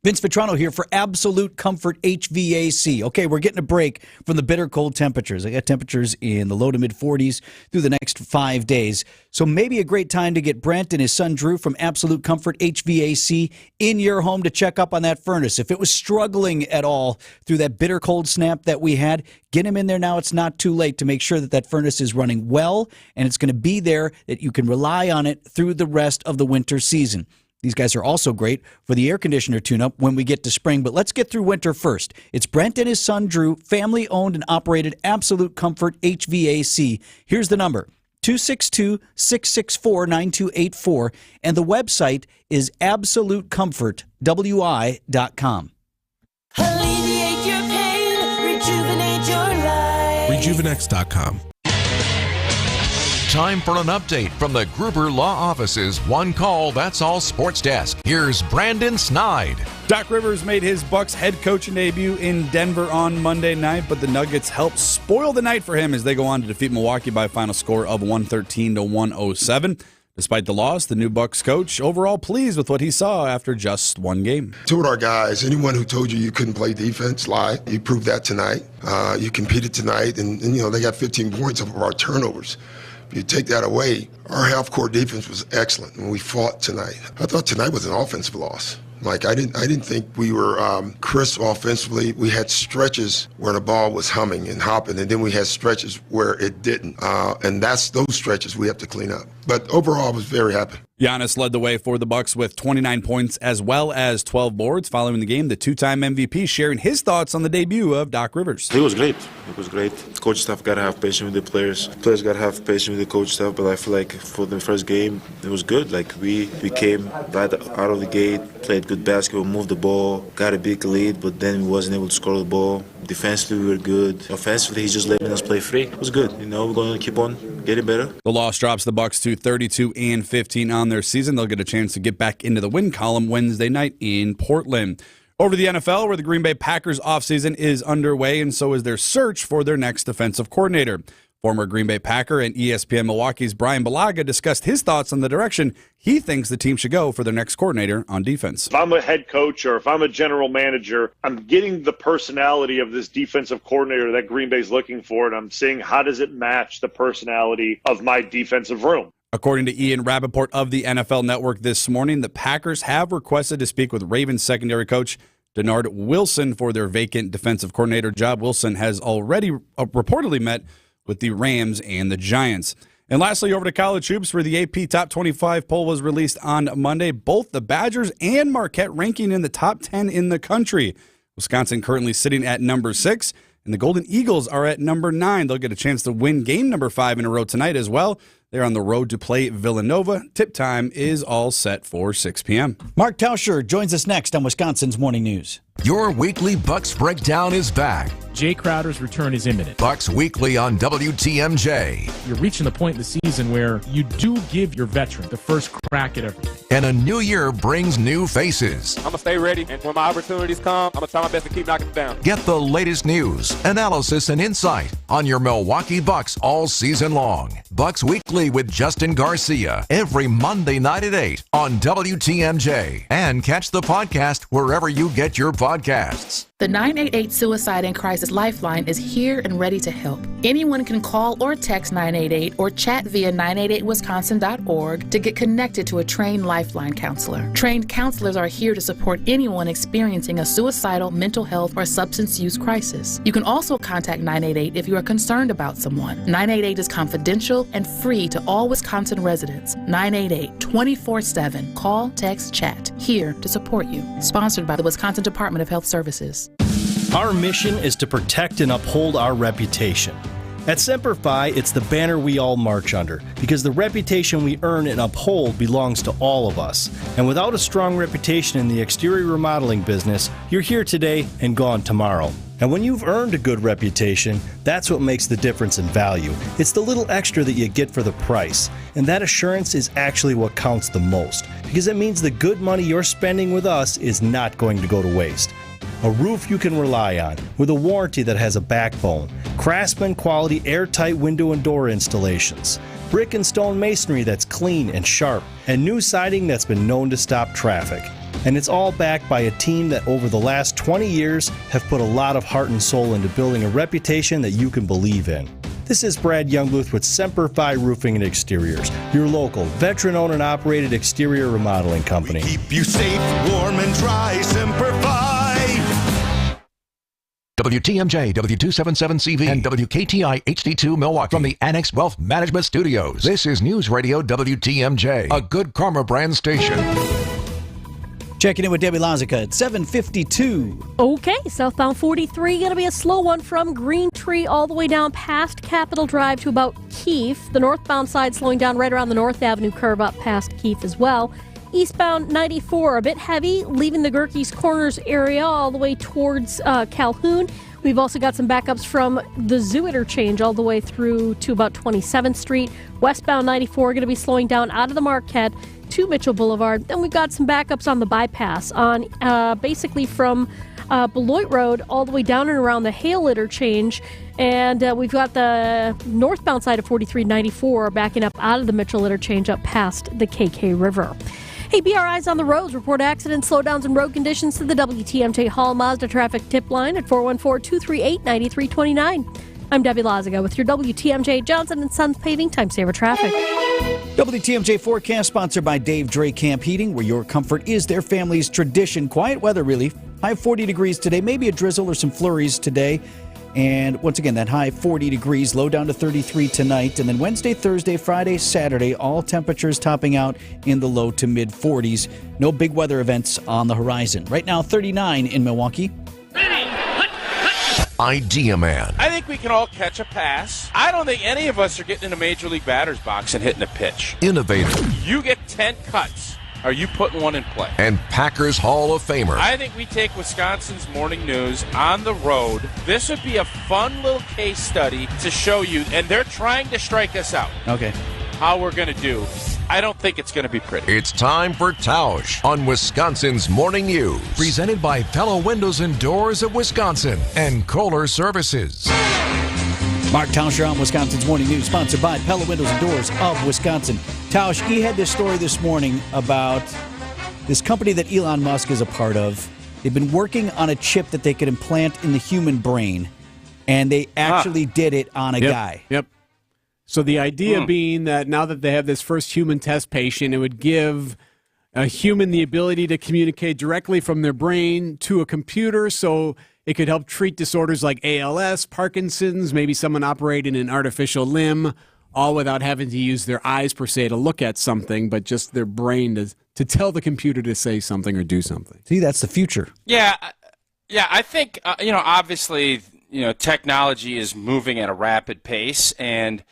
Vince Vitrano here for Absolute Comfort HVAC. Okay, we're getting a break from the bitter cold temperatures. I got temperatures in the low to mid 40s through the next 5 days. So maybe a great time to get Brent and his son Drew from Absolute Comfort HVAC in your home to check up on that furnace. If it was struggling at all through that bitter cold snap that we had, get him in there now. It's not too late to make sure that that furnace is running well and it's going to be there, that you can rely on it through the rest of the winter season. These guys are also great for the air conditioner tune-up when we get to spring, but let's get through winter first. It's Brent and his son Drew, family-owned and operated Absolute Comfort HVAC. Here's the number, 262-664-9284, and the website is absolutecomfortwi.com.
Alleviate your pain, rejuvenate your life.
Rejuvenex.com.
Time for an update from the Gruber Law Office's One Call, That's All Sports Desk. Here's Brandon Snide.
Doc Rivers made his Bucks head coaching debut in Denver on Monday night, but the Nuggets helped spoil the night for him as they go on to defeat Milwaukee by a final score of 113-107. Despite the loss, the new Bucks coach overall pleased with what he saw after just one game.
Told our guys, anyone who told you couldn't play defense, lied. You proved that tonight. You competed tonight, and they got 15 points off of our turnovers. If you take that away, our half-court defense was excellent, and we fought tonight. I thought tonight was an offensive loss. Like, I didn't think we were crisp offensively. We had stretches where the ball was humming and hopping, and then we had stretches where it didn't. And that's those stretches we have to clean up. But overall, I was very happy.
Giannis led the way for the Bucks with 29 points as well as 12 boards. Following the game, the two-time MVP sharing his thoughts on the debut of Doc Rivers.
It was great. It was great. Coach staff got to have patience with the players. Players got to have patience with the coach staff. But I feel like for the first game, it was good. Like we came right out of the gate, played good basketball, moved the ball, got a big lead, but then we wasn't able to score the ball. Defensively, we were good. Offensively, he's just letting us play free. It was good. We're going to keep on getting better.
The loss drops the Bucks to 32-15 on their season. They'll get a chance to get back into the win column Wednesday night in Portland. Over to the NFL, where the Green Bay Packers offseason is underway, and so is their search for their next defensive coordinator. Former Green Bay Packer and ESPN Milwaukee's Brian Balaga discussed his thoughts on the direction he thinks the team should go for their next coordinator on defense.
If I'm a head coach or if I'm a general manager, I'm getting the personality of this defensive coordinator that Green Bay's looking for, and I'm seeing how does it match the personality of my defensive room.
According to Ian Rappaport of the NFL Network this morning, the Packers have requested to speak with Ravens secondary coach Denard Wilson for their vacant defensive coordinator job. Wilson has already reportedly met with the Rams and the Giants. And lastly, over to college hoops, where the AP Top 25 poll was released on Monday. Both the Badgers and Marquette ranking in the top 10 in the country. Wisconsin currently sitting at number 6, and the Golden Eagles are at number 9. They'll get a chance to win game number 5 in a row tonight as well. They're on the road to play Villanova. Tip time is all set for 6 p.m.
Mark Tauscher joins us next on Wisconsin's Morning News.
Your weekly Bucks breakdown is back.
Jay Crowder's return is imminent.
Bucks Weekly on WTMJ.
You're reaching the point in the season where you do give your veteran the first crack at everything.
And a new year brings new faces.
I'm going to stay ready, and when my opportunities come, I'm going to try my best to keep knocking them down.
Get the latest news, analysis, and insight on your Milwaukee Bucks all season long. Bucks Weekly with Justin Garcia every Monday night at 8 on WTMJ. And catch the podcast wherever you get your podcasts.
The 988 Suicide and Crisis Lifeline is here and ready to help. Anyone can call or text 988 or chat via 988wisconsin.org to get connected to a trained Lifeline counselor. Trained counselors are here to support anyone experiencing a suicidal, mental health, or substance use crisis. You can also contact 988 if you are concerned about someone. 988 is confidential and free to all Wisconsin residents. 988 24/7. Call, text, chat. Here to support you. Sponsored by the Wisconsin Department of Health Services.
Our mission is to protect and uphold our reputation. At Semper Fi, it's the banner we all march under, because the reputation we earn and uphold belongs to all of us. And without a strong reputation in the exterior remodeling business, you're here today and gone tomorrow. And when you've earned a good reputation, that's what makes the difference in value. It's the little extra that you get for the price. And that assurance is actually what counts the most, because it means the good money you're spending with us is not going to go to waste. A roof you can rely on, with a warranty that has a backbone. Craftsman quality airtight window and door installations. Brick and stone masonry that's clean and sharp. And new siding that's been known to stop traffic. And it's all backed by a team that over the last 20 years have put a lot of heart and soul into building a reputation that you can believe in. This is Brad Youngbluth with Semper Fi Roofing and Exteriors, your local, veteran-owned and operated exterior remodeling company.
We keep you safe, warm, and dry. Semper Fi.
WTMJ, W277CV, and WKTI HD2 Milwaukee from the Annex Wealth Management Studios. This is News Radio WTMJ, a Good Karma brand station.
Checking in with Debbie Lazica at 7:52.
Okay, southbound 43 going to be a slow one from Green Tree all the way down past Capitol Drive to about Keefe. The northbound side slowing down right around the North Avenue curve up past Keefe as well. Eastbound 94 a bit heavy, leaving the Gerkes Corners area all the way towards Calhoun. We've also got some backups from the Zoo interchange all the way through to about 27th Street. Westbound 94 going to be slowing down out of the Marquette to Mitchell Boulevard. Then we've got some backups on the bypass on basically from Beloit Road all the way down and around the Hale interchange. And we've got the northbound side of 4394 backing up out of the Mitchell interchange up past the KK River. Hey, BRI's on the roads. Report accidents, slowdowns, and road conditions to the WTMJ Hall Mazda traffic tip line at 414-238-9329. I'm Debbie Laziga with your WTMJ Johnson & Sons Paving Time Saver Traffic.
WTMJ forecast sponsored by Dave Dre Camp Heating, where your comfort is their family's tradition. Quiet weather, really. High 40 degrees today, maybe a drizzle or some flurries today. And once again, that high 40 degrees, low down to 33 tonight. And then Wednesday, Thursday, Friday, Saturday, all temperatures topping out in the low to mid 40s. No big weather events on the horizon. Right now, 39 in Milwaukee.
Idea Man.
I think we can all catch a pass. I don't think any of us are getting in a major league batter's box and hitting a pitch.
Innovator.
You get 10 cuts. Are you putting one in play?
And Packers Hall of Famer.
I think we take Wisconsin's morning news on the road. This would be a fun little case study to show you, and they're trying to strike us out.
Okay.
How we're going to do. I don't think it's going to be pretty.
It's time for Tausch on Wisconsin's Morning News. Presented by Pella Windows and Doors of Wisconsin and Kohler Services.
Mark Tauscher on Wisconsin's Morning News, sponsored by Pella Windows and Doors of Wisconsin. Tausch, he had this story this morning about this company that Elon Musk is a part of. They've been working on a chip that they could implant in the human brain, and they actually did it on a guy.
Yep. So the idea being that now that they have this first human test patient, it would give a human the ability to communicate directly from their brain to a computer, so it could help treat disorders like ALS, Parkinson's, maybe someone operating an artificial limb, all without having to use their eyes per se to look at something, but just their brain to tell the computer to say something or do something.
See, that's the future.
Yeah, I think, obviously, technology is moving at a rapid pace, and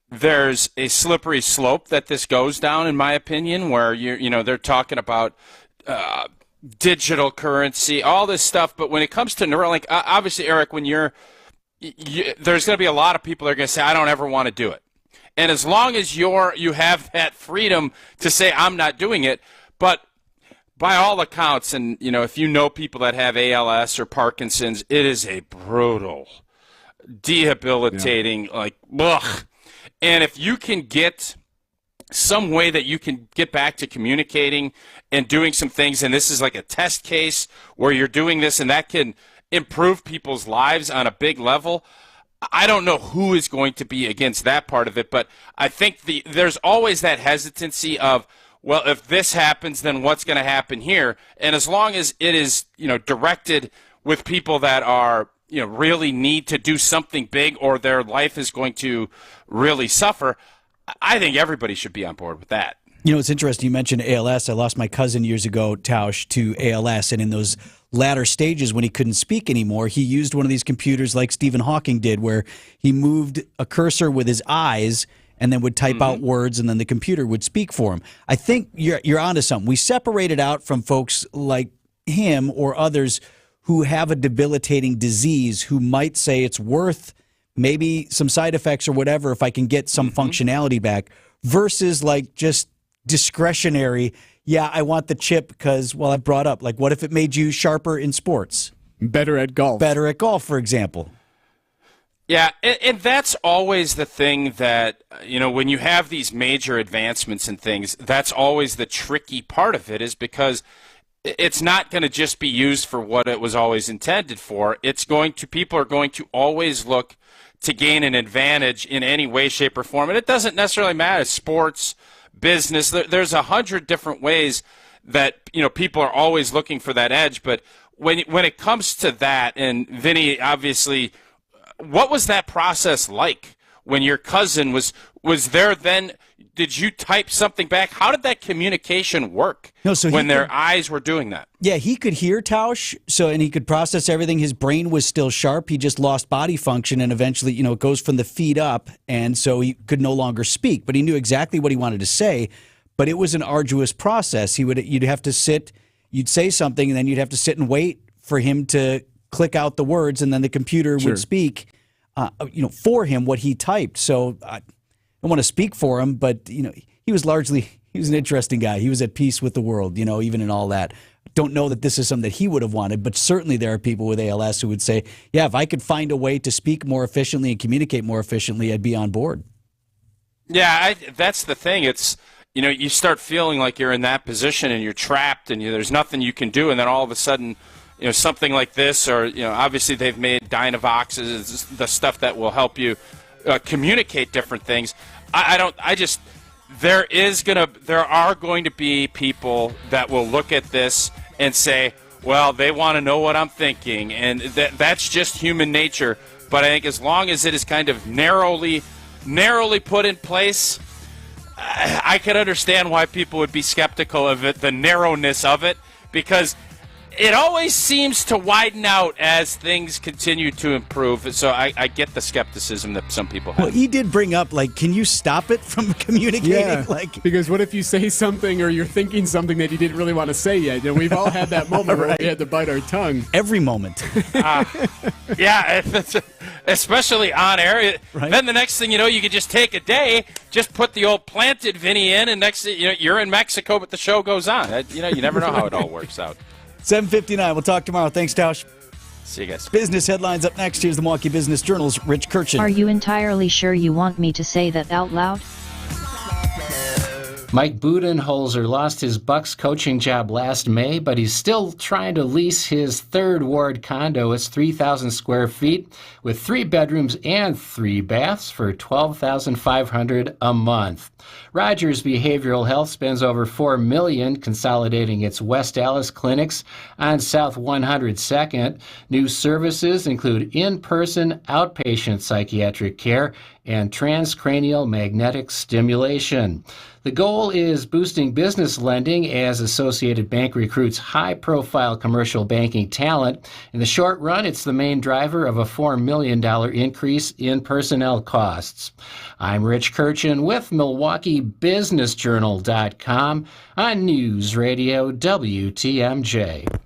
there's a slippery slope that this goes down, in my opinion, where they're talking about digital currency, all this stuff. But when it comes to Neuralink, obviously, Eric, when there's going to be a lot of people that are going to say, I don't ever want to do it. And as long as you have that freedom to say, I'm not doing it, but by all accounts, and if you know people that have ALS or Parkinson's, it is a brutal, debilitating, ugh. And if you can get some way that you can get back to communicating and doing some things, and this is like a test case where you're doing this and that can improve people's lives on a big level, I don't know who is going to be against that part of it, but I think there's always that hesitancy of, well, if this happens, then what's going to happen here? And as long as it is, directed with people that are, really need to do something big or their life is going to really suffer, I think everybody should be on board with that.
It's interesting. You mentioned ALS. I lost my cousin years ago, Tausch, to ALS. And in those latter stages when he couldn't speak anymore, he used one of these computers like Stephen Hawking did, where he moved a cursor with his eyes and then would type out words, and then the computer would speak for him. I think you're onto something. We separated out from folks like him or others who have a debilitating disease who might say it's worth maybe some side effects or whatever if I can get some functionality back, versus like just discretionary, I want the chip because, I brought up, what if it made you sharper in sports?
Better at golf.
Better at golf, for example.
Yeah, and that's always the thing that, when you have these major advancements and things, that's always the tricky part of it, is because it's not going to just be used for what it was always intended for. People are going to always look to gain an advantage in any way, shape, or form. And it doesn't necessarily matter, sports, business. There's 100 different ways that, people are always looking for that edge. But when it comes to that, and Vinny, obviously, what was that process like when your cousin was there then? did you type something back? How did that communication work when their eyes were doing that?
Yeah, he could hear Tausch, and he could process everything. His brain was still sharp. He just lost body function, and eventually, it goes from the feet up, and so he could no longer speak. But he knew exactly what he wanted to say. But it was an arduous process. You'd have to sit, you'd say something, and then you'd have to sit and wait for him to click out the words, and then the computer would speak, for him what he typed. So I don't want to speak for him, but he was an interesting guy. He was at peace with the world, even in all that. Don't know that this is something that he would have wanted, but certainly there are people with ALS who would say, yeah, if I could find a way to speak more efficiently and communicate more efficiently, I'd be on board.
Yeah, that's the thing. It's, you start feeling like you're in that position and you're trapped and there's nothing you can do, and then all of a sudden, something like this, or, obviously they've made Dynavox, the stuff that will help you communicate different things. There are going to be people that will look at this and say, well, they want to know what I'm thinking, and that's just human nature. But I think as long as it is kind of narrowly put in place, I can understand why people would be skeptical of it, the narrowness of it, because it always seems to widen out as things continue to improve. So I get the skepticism that some people have.
Well, he did bring up, can you stop it from communicating?
Yeah, because what if you say something or you're thinking something that you didn't really want to say yet? We've all had that moment where we had to bite our tongue.
Every moment.
Yeah, especially on air. Right. Then the next thing you know, you could just take a day, just put the old planted Vinny in, and next thing you're in Mexico, but the show goes on. You never know how it all works out.
7:59. We'll talk tomorrow. Thanks, Tausch.
See you guys.
Business headlines up next. Here's the Milwaukee Business Journal's Rich Kirchen.
Are you entirely sure you want me to say that out loud?
Mike Budenholzer lost his Bucks coaching job last May, but he's still trying to lease his third ward condo. It's 3,000 square feet with 3 bedrooms and 3 baths for $12,500 a month. Rogers Behavioral Health spends over $4 million consolidating its West Allis clinics on South 102nd. New services include in-person outpatient psychiatric care and transcranial magnetic stimulation. The goal is boosting business lending as Associated Bank recruits high-profile commercial banking talent. In the short run, it's the main driver of a $4 million increase in personnel costs. I'm Rich Kirchen with MilwaukeeBusinessJournal.com on News Radio WTMJ.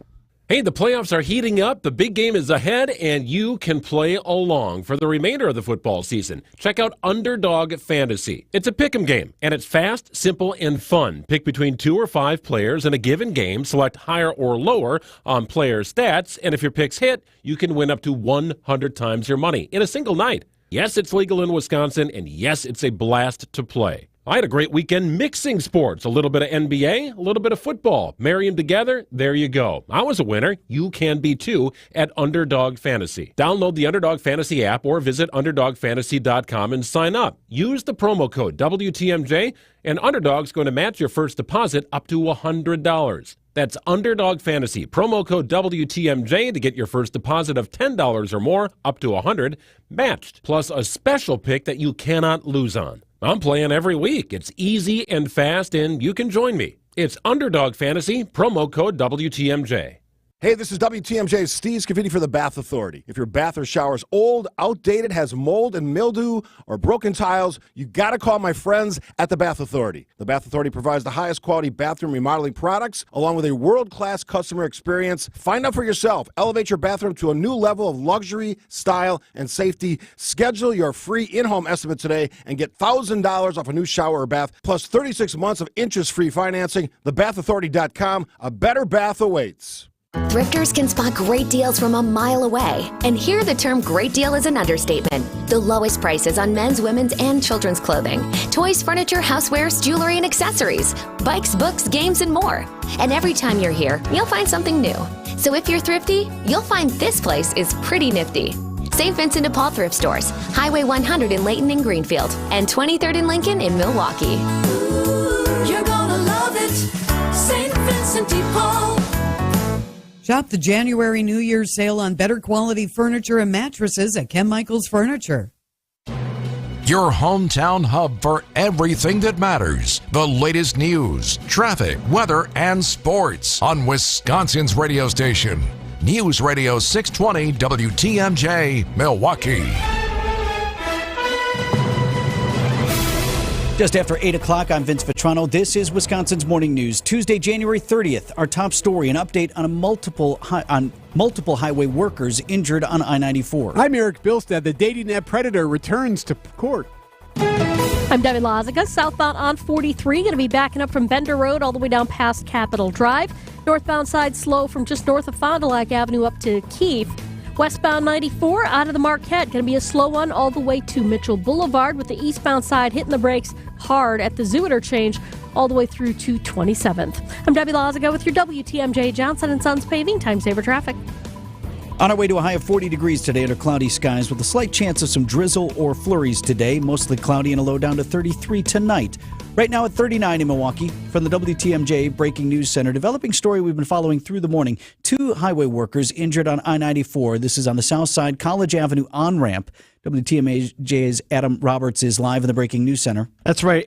Hey, the playoffs are heating up, the big game is ahead, and you can play along for the remainder of the football season. Check out Underdog Fantasy. It's a pick'em game, and it's fast, simple, and fun. Pick between 2 or 5 players in a given game, select higher or lower on player stats, and if your picks hit, you can win up to 100 times your money in a single night. Yes, it's legal in Wisconsin, and yes, it's a blast to play. I had a great weekend mixing sports, a little bit of NBA, a little bit of football. Marry them together, there you go. I was a winner. You can be too at Underdog Fantasy. Download the Underdog Fantasy app or visit UnderdogFantasy.com and sign up. Use the promo code WTMJ, and Underdog's going to match your first deposit up to $100. That's Underdog Fantasy. Promo code WTMJ to get your first deposit of $10 or more, up to $100, matched. Plus a special pick that you cannot lose on. I'm playing every week. It's easy and fast, and you can join me. It's Underdog Fantasy, promo code WTMJ.
Hey, this is WTMJ's Steve Scavini for the Bath Authority. If your bath or shower is old, outdated, has mold and mildew, or broken tiles, you got to call my friends at the Bath Authority. The Bath Authority provides the highest quality bathroom remodeling products, along with a world-class customer experience. Find out for yourself. Elevate your bathroom to a new level of luxury, style, and safety. Schedule your free in-home estimate today and get $1,000 off a new shower or bath, plus 36 months of interest-free financing. TheBathAuthority.com. A better bath awaits.
Thrifters can spot great deals from a mile away. And here the term great deal is an understatement. The lowest prices on men's, women's, and children's clothing, toys, furniture, housewares, jewelry, and accessories, bikes, books, games, and more. And every time you're here, you'll find something new. So if you're thrifty, you'll find this place is pretty nifty. St. Vincent de Paul Thrift Stores, Highway 100 in Layton and Greenfield, and 23rd and Lincoln in Milwaukee.
Ooh, you're gonna love it, St. Vincent de Paul.
Shop the January New Year's sale on better quality furniture and mattresses at Ken Michaels Furniture.
your hometown hub for everything that matters. The latest news, traffic, weather, and sports on Wisconsin's radio station. News Radio 620 WTMJ, Milwaukee.
Just after 8 o'clock, I'm Vince Vitrano. This is Wisconsin's Morning News. Tuesday, January 30th. Our top story, an update on multiple highway workers injured on I-94.
I'm Eric Bilstead. The dating app predator returns to court.
I'm Debbie Lazaga. Southbound on 43, going to be backing up from Bender Road all the way down past Capitol Drive. Northbound side slow from just north of Fond du Lac Avenue up to Keefe. Westbound 94 out of the Marquette, going to be a slow one all the way to Mitchell Boulevard, with the eastbound side hitting the brakes hard at the Zoo Interchange all the way through to 27th. I'm Debbie Lazaga with your WTMJ Johnson & Sons Paving Time Saver Traffic.
On our way to a high of 40 degrees today under cloudy skies with a slight chance of some drizzle or flurries today. Mostly cloudy and a low down to 33 tonight. Right now at 39 in Milwaukee. From the WTMJ Breaking News Center, developing story we've been following through the morning. 2 highway workers injured on I-94. This is on the south side, College Avenue on-ramp. WTMJ's Adam Roberts is live in the Breaking News Center.
That's right,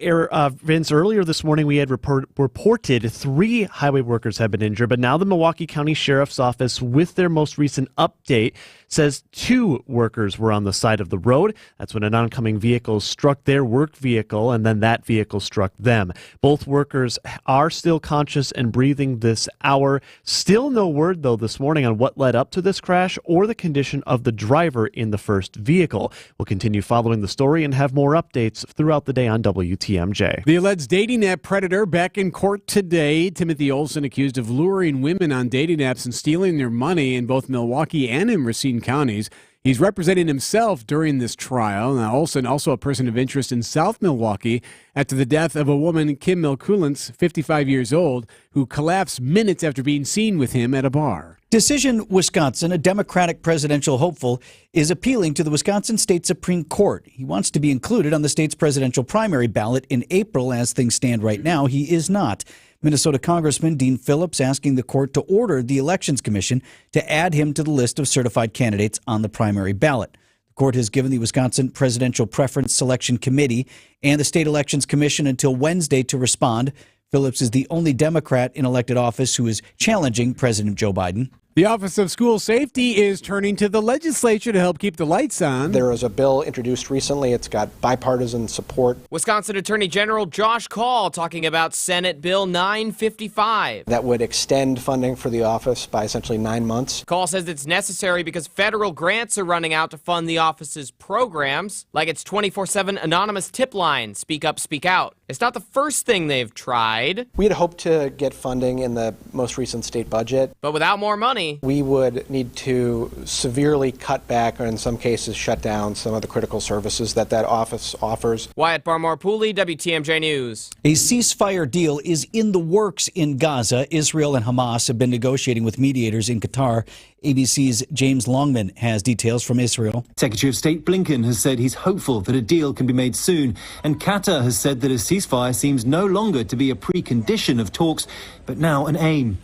Vince. Earlier this morning, we had reported 3 highway workers have been injured, but now the Milwaukee County Sheriff's Office, with their most recent update, says 2 workers were on the side of the road. That's when an oncoming vehicle struck their work vehicle, and then that vehicle struck them. Both workers are still conscious and breathing this hour. Still no word, though, this morning on what led up to this crash or the condition of the driver in the first vehicle. We'll continue following the story and have more updates throughout the day on WTMJ.
The alleged dating app predator back in court today. Timothy Olson accused of luring women on dating apps and stealing their money in both Milwaukee and in Racine counties. He's representing himself during this trial. Now, Olson, also a person of interest in South Milwaukee, after the death of a woman, Kim Milkulins, 55 years old, who collapsed minutes after being seen with him at a bar.
Decision Wisconsin, a Democratic presidential hopeful, is appealing to the Wisconsin State Supreme Court. He wants to be included on the state's presidential primary ballot in April. As things stand right now, he is not. Minnesota Congressman Dean Phillips asking the court to order the Elections Commission to add him to the list of certified candidates on the primary ballot. The court has given the Wisconsin Presidential Preference Selection Committee and the State Elections Commission until Wednesday to respond. Phillips is the only Democrat in elected office who is challenging President Joe Biden.
The Office of School Safety is turning to the legislature to help keep the lights on.
There is a bill introduced recently. It's got bipartisan support.
Wisconsin Attorney General Josh Kaul talking about Senate Bill 955.
That would extend funding for the office by essentially 9 months.
Kaul says it's necessary because federal grants are running out to fund the office's programs, like its 24/7 anonymous tip line, Speak Up, Speak Out. It's not the first thing they've tried.
We had hoped to get funding in the most recent state budget.
But without more money,
we would need to severely cut back, or in some cases shut down, some of the critical services that office offers.
Wyatt Barmore-Pooley, WTMJ News.
A ceasefire deal is in the works in Gaza. Israel and Hamas have been negotiating with mediators in Qatar. ABC's James Longman has details from Israel.
Secretary of State Blinken has said he's hopeful that a deal can be made soon. And Qatar has said that a ceasefire seems no longer to be a precondition of talks, but now an aim.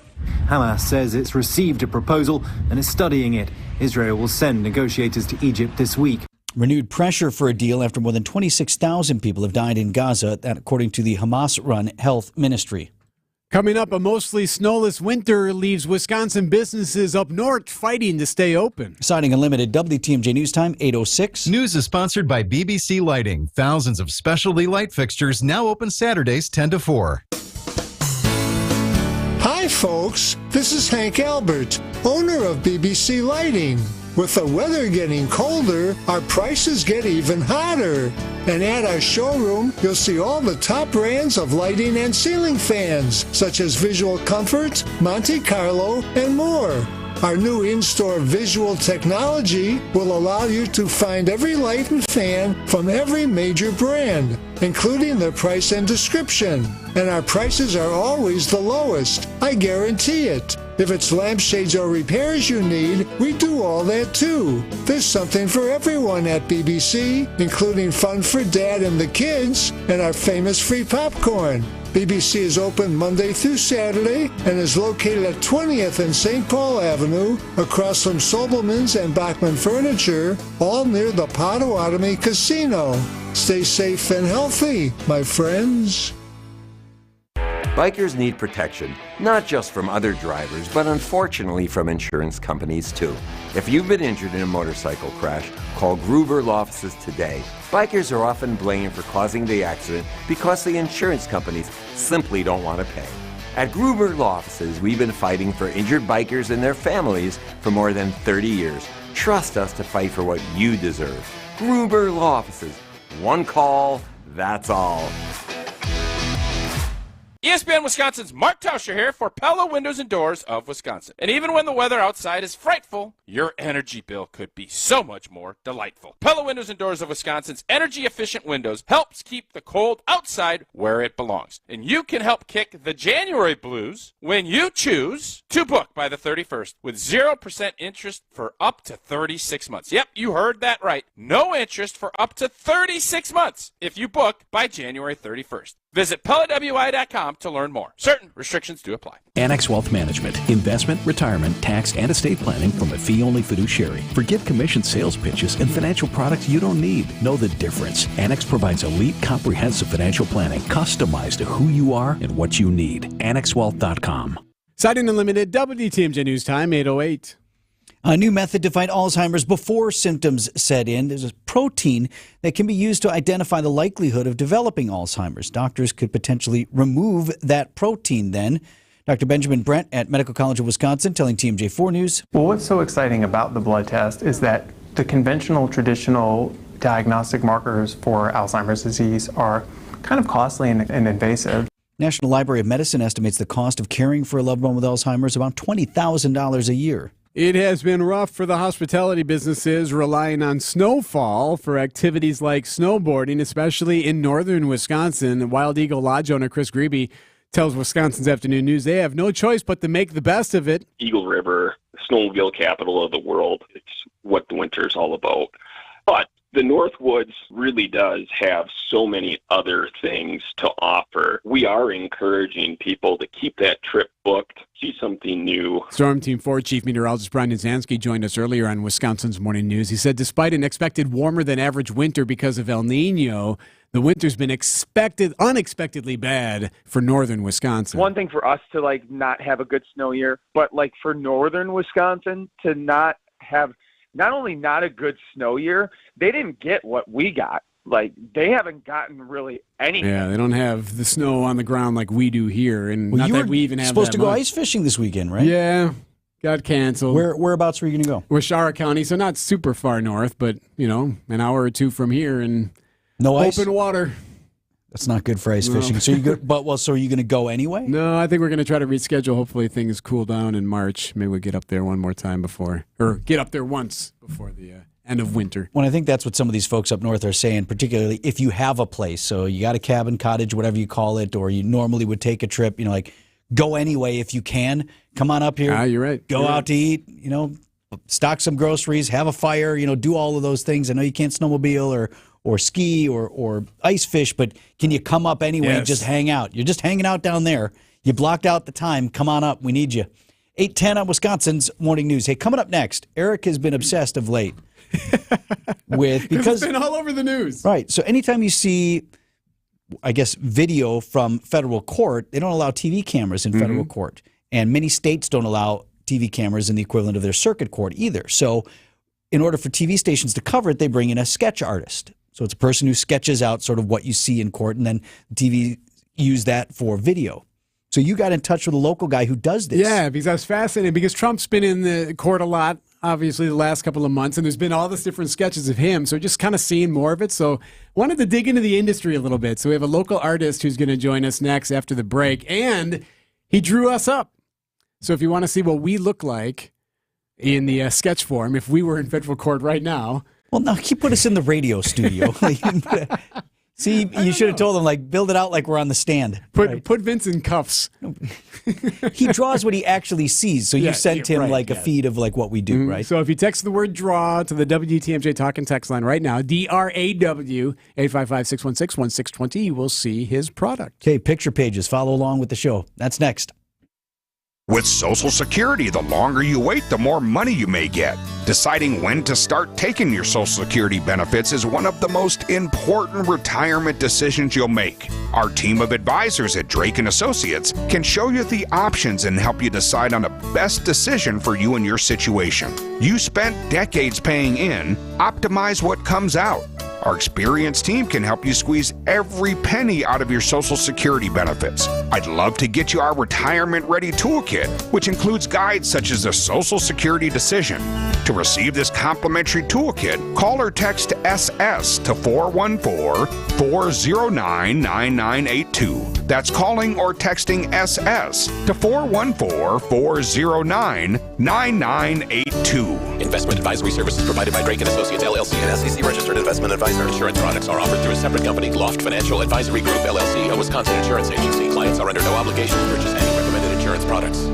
Hamas says it's received a proposal and is studying it. Israel will send negotiators to Egypt this week.
Renewed pressure for a deal after more than 26,000 people have died in Gaza, that according to the Hamas-run health ministry.
Coming up, a mostly snowless winter leaves Wisconsin businesses up north fighting to stay open.
Citing a limited WTMJ News Time, 8:06.
News is sponsored by BBC Lighting. Thousands of specialty light fixtures now open Saturdays 10 to 4.
Hi, folks. This is Hank Albert, owner of BBC Lighting. With the weather getting colder, our prices get even hotter. And at our showroom, you'll see all the top brands of lighting and ceiling fans, such as Visual Comfort, Monte Carlo, and more. Our new in-store visual technology will allow you to find every light and fan from every major brand, including their price and description. And our prices are always the lowest. I guarantee it. If it's lampshades or repairs you need, we do all that too. There's something for everyone at BBC, including fun for Dad and the kids, and our famous free popcorn. BBC is open Monday through Saturday and is located at 20th and St. Paul Avenue, across from Sobelman's and Bachman Furniture, all near the Potawatomi Casino. Stay safe and healthy, my friends.
Bikers need protection, not just from other drivers, but unfortunately from insurance companies too. If you've been injured in a motorcycle crash, call Gruber Law Offices today. Bikers are often blamed for causing the accident because the insurance companies simply don't want to pay. At Gruber Law Offices, we've been fighting for injured bikers and their families for more than 30 years. Trust us to fight for what you deserve. Gruber Law Offices. One call, that's all.
ESPN Wisconsin's Mark Tauscher here for Pella Windows and Doors of Wisconsin. And even when the weather outside is frightful, your energy bill could be so much more delightful. Pella Windows and Doors of Wisconsin's energy-efficient windows helps keep the cold outside where it belongs. And you can help kick the January blues when you choose to book by the 31st with 0% interest for up to 36 months. Yep, you heard that right. No interest for up to 36 months if you book by January 31st. Visit PellaWI.com to learn more. Certain restrictions do apply.
Annex Wealth Management. Investment, retirement, tax, and estate planning from a fee-only fiduciary. Forget commission sales pitches and financial products you don't need. Know the difference. Annex provides elite, comprehensive financial planning customized to who you are and what you need. AnnexWealth.com.
Siding Unlimited, WTMJ News Time, 8:08.
A new method to fight Alzheimer's before symptoms set in. There's a protein that can be used to identify the likelihood of developing Alzheimer's. Doctors could potentially remove that protein then. Dr. Benjamin Brent at Medical College of Wisconsin telling TMJ4 News.
Well, what's so exciting about the blood test is that the conventional, traditional diagnostic markers for Alzheimer's disease are kind of costly and invasive.
National Library of Medicine estimates the cost of caring for a loved one with Alzheimer's about $20,000 a year.
It has been rough for the hospitality businesses relying on snowfall for activities like snowboarding, especially in northern Wisconsin. Wild Eagle Lodge owner Chris Grebe tells Wisconsin's Afternoon News they have no choice but to make the best of it.
Eagle River, snowmobile capital of the world. It's what the winter is all about. But the Northwoods really does have so many other things to offer. We are encouraging people to keep that trip booked, see something new.
Storm Team 4 Chief Meteorologist Brian Zansky joined us earlier on Wisconsin's Morning News. He said despite an expected warmer than average winter because of El Nino, the winter's been unexpectedly bad for northern Wisconsin.
One thing for us to not have a good snow year, but for northern Wisconsin to not have not only not a good snow year, they didn't get what we got. They haven't gotten really anything.
Yeah, they don't have the snow on the ground like we do here, and not that we even have
supposed
that
to go
much.
ice fishing this weekend, right?
Yeah, got canceled.
Whereabouts were you going to go?
Washara County, so not super far north, but an hour or two from here, and
no ice,
open water.
That's not good for ice fishing. So so are you going to go anyway?
No, I think we're going to try to reschedule. Hopefully things cool down in March. Maybe we'll get up there one more time get up there once before the end of winter.
Well, I think that's what some of these folks up north are saying, particularly if you have a place. So you got a cabin, cottage, whatever you call it, or you normally would take a trip, go anyway if you can. Come on up here.
You're right.
Go out to eat, stock some groceries, have a fire, do all of those things. I know you can't snowmobile or ski or ice fish, but can you come up anyway and just hang out? You're just hanging out down there. You blocked out the time. Come on up. We need you. 8:10 on Wisconsin's Morning News. Hey, coming up next, Eric has been obsessed of late because
it's been all over the news.
Right. So anytime you see, I guess, video from federal court, they don't allow TV cameras in federal court. And many states don't allow TV cameras in the equivalent of their circuit court either. So in order for TV stations to cover it, they bring in a sketch artist. So it's a person who sketches out sort of what you see in court, and then TV use that for video. So you got in touch with a local guy who does this.
Yeah, because I was fascinated, because Trump's been in the court a lot, obviously, the last couple of months, and there's been all this different sketches of him, so just kind of seeing more of it. So wanted to dig into the industry a little bit. So we have a local artist who's going to join us next after the break, and he drew us up. So if you want to see what we look like in the sketch form, if we were in federal court right now.
Well, no, he put us in the radio studio. See, you should have told him, build it out like we're on the stand.
Put Vince in cuffs.
He draws what he actually sees. So you sent him a feed of what we do, right?
So if you text the word draw to the WTMJ talk and text line right now, DRAW, 855-616-1620, you will see his product.
Okay, picture pages. Follow along with the show. That's next.
With Social Security, the longer you wait, the more money you may get.
Deciding when to start taking your Social Security benefits is one of the most important retirement decisions you'll make. Our team of advisors at Drake & Associates can show you the options and help you decide on the best decision for you and your situation. You spent decades paying in, optimize what comes out. Our experienced team can help you squeeze every penny out of your Social Security benefits. I'd love to get you our Retirement Ready Toolkit, which includes guides such as the Social Security Decision. To receive this complimentary toolkit, call or text SS to 414-409-9982. That's calling or texting SS to 414-409-9982.
Investment advisory services provided by Drake & Associates, LLC, an SEC-registered investment advisor. Insurance products are offered through a separate company, Loft Financial Advisory Group, LLC, a Wisconsin insurance agency. Clients are under no obligation to purchase any recommended insurance products.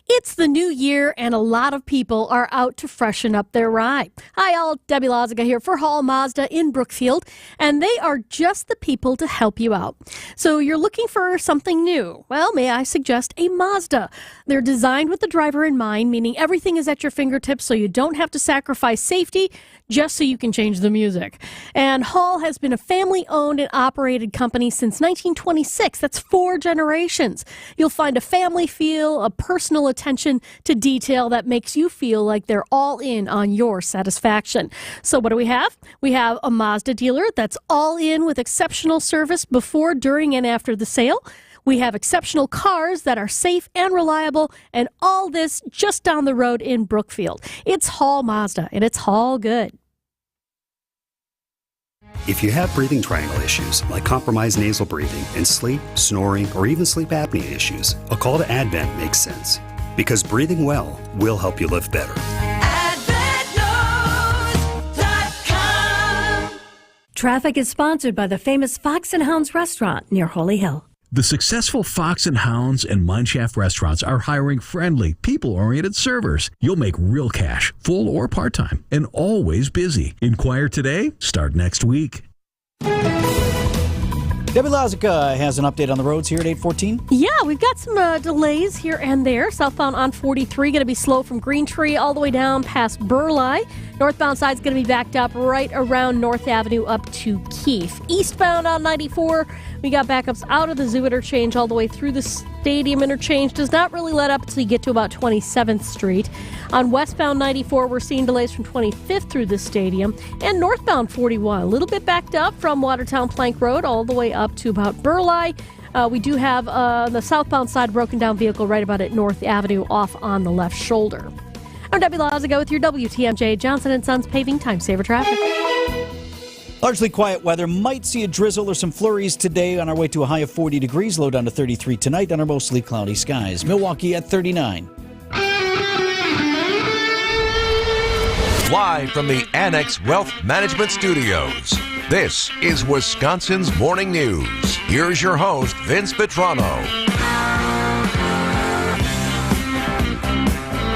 It's the new year, and a lot of people are out to freshen up their ride. Hi, all. Debbie Lozica here for Hall Mazda in Brookfield, and they are just the people to help you out. So you're looking for something new. Well, may I suggest a Mazda? They're designed with the driver in mind, meaning everything is at your fingertips so you don't have to sacrifice safety just so you can change the music. And Hall has been a family-owned and operated company since 1926. That's 4 generations. You'll find a family feel, a personal attention to detail that makes you feel like they're all in on your satisfaction. So what do we have? We have a Mazda dealer that's all in with exceptional service before, during, and after the sale. We have exceptional cars that are safe and reliable, and all this just down the road in Brookfield. It's Hall Mazda, and it's Hall good.
If you have breathing triangle issues like compromised nasal breathing and sleep, snoring, or even sleep apnea issues, a call to Advent makes sense. Because breathing well will help you live better.
Traffic is sponsored by the famous Fox and Hounds restaurant near Holy Hill.
The successful Fox and Hounds and Mineshaft restaurants are hiring friendly, people-oriented servers. You'll make real cash, full or part-time, and always busy. Inquire today, start next week.
Debbie Lozica has an update on the roads here at 8:14.
Yeah, we've got some delays here and there. Southbound on 43 going to be slow from Green Tree all the way down past Burleigh. Northbound side's going to be backed up right around North Avenue up to Keefe. Eastbound on 94, we got backups out of the Zoo interchange all the way through the Stadium interchange. Does not really let up until you get to about 27th Street. On westbound 94, we're seeing delays from 25th through the Stadium. And northbound 41, a little bit backed up from Watertown Plank Road all the way up to about Burleigh. We do have the southbound side broken down vehicle right about at North Avenue off on the left shoulder. I'm Debbie Lozica with your WTMJ Johnson & Sons Paving Time Saver Traffic.
Largely quiet weather. Might see a drizzle or some flurries today on our way to a high of 40 degrees. Low down to 33 tonight on our mostly cloudy skies. Milwaukee at 39.
Live from the Annex Wealth Management Studios, this is Wisconsin's Morning News. Here's your host, Vince Vitrano.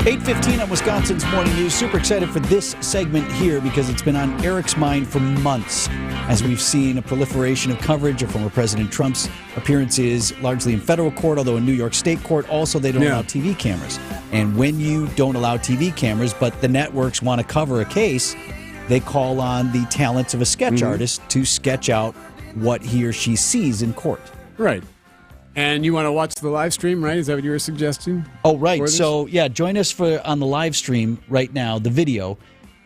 8:15 on Wisconsin's Morning News. Super excited for this segment here because it's been on Eric's mind for months as we've seen a proliferation of coverage of former President Trump's appearances largely in federal court, although in New York State court also they don't allow TV cameras. And when you don't allow TV cameras but the networks want to cover a case, they call on the talents of a sketch artist to sketch out what he or she sees in court.
Right. And you want to watch the live stream, right? Is that what you were suggesting?
Oh, right. So, yeah, join us on the live stream right now, the video.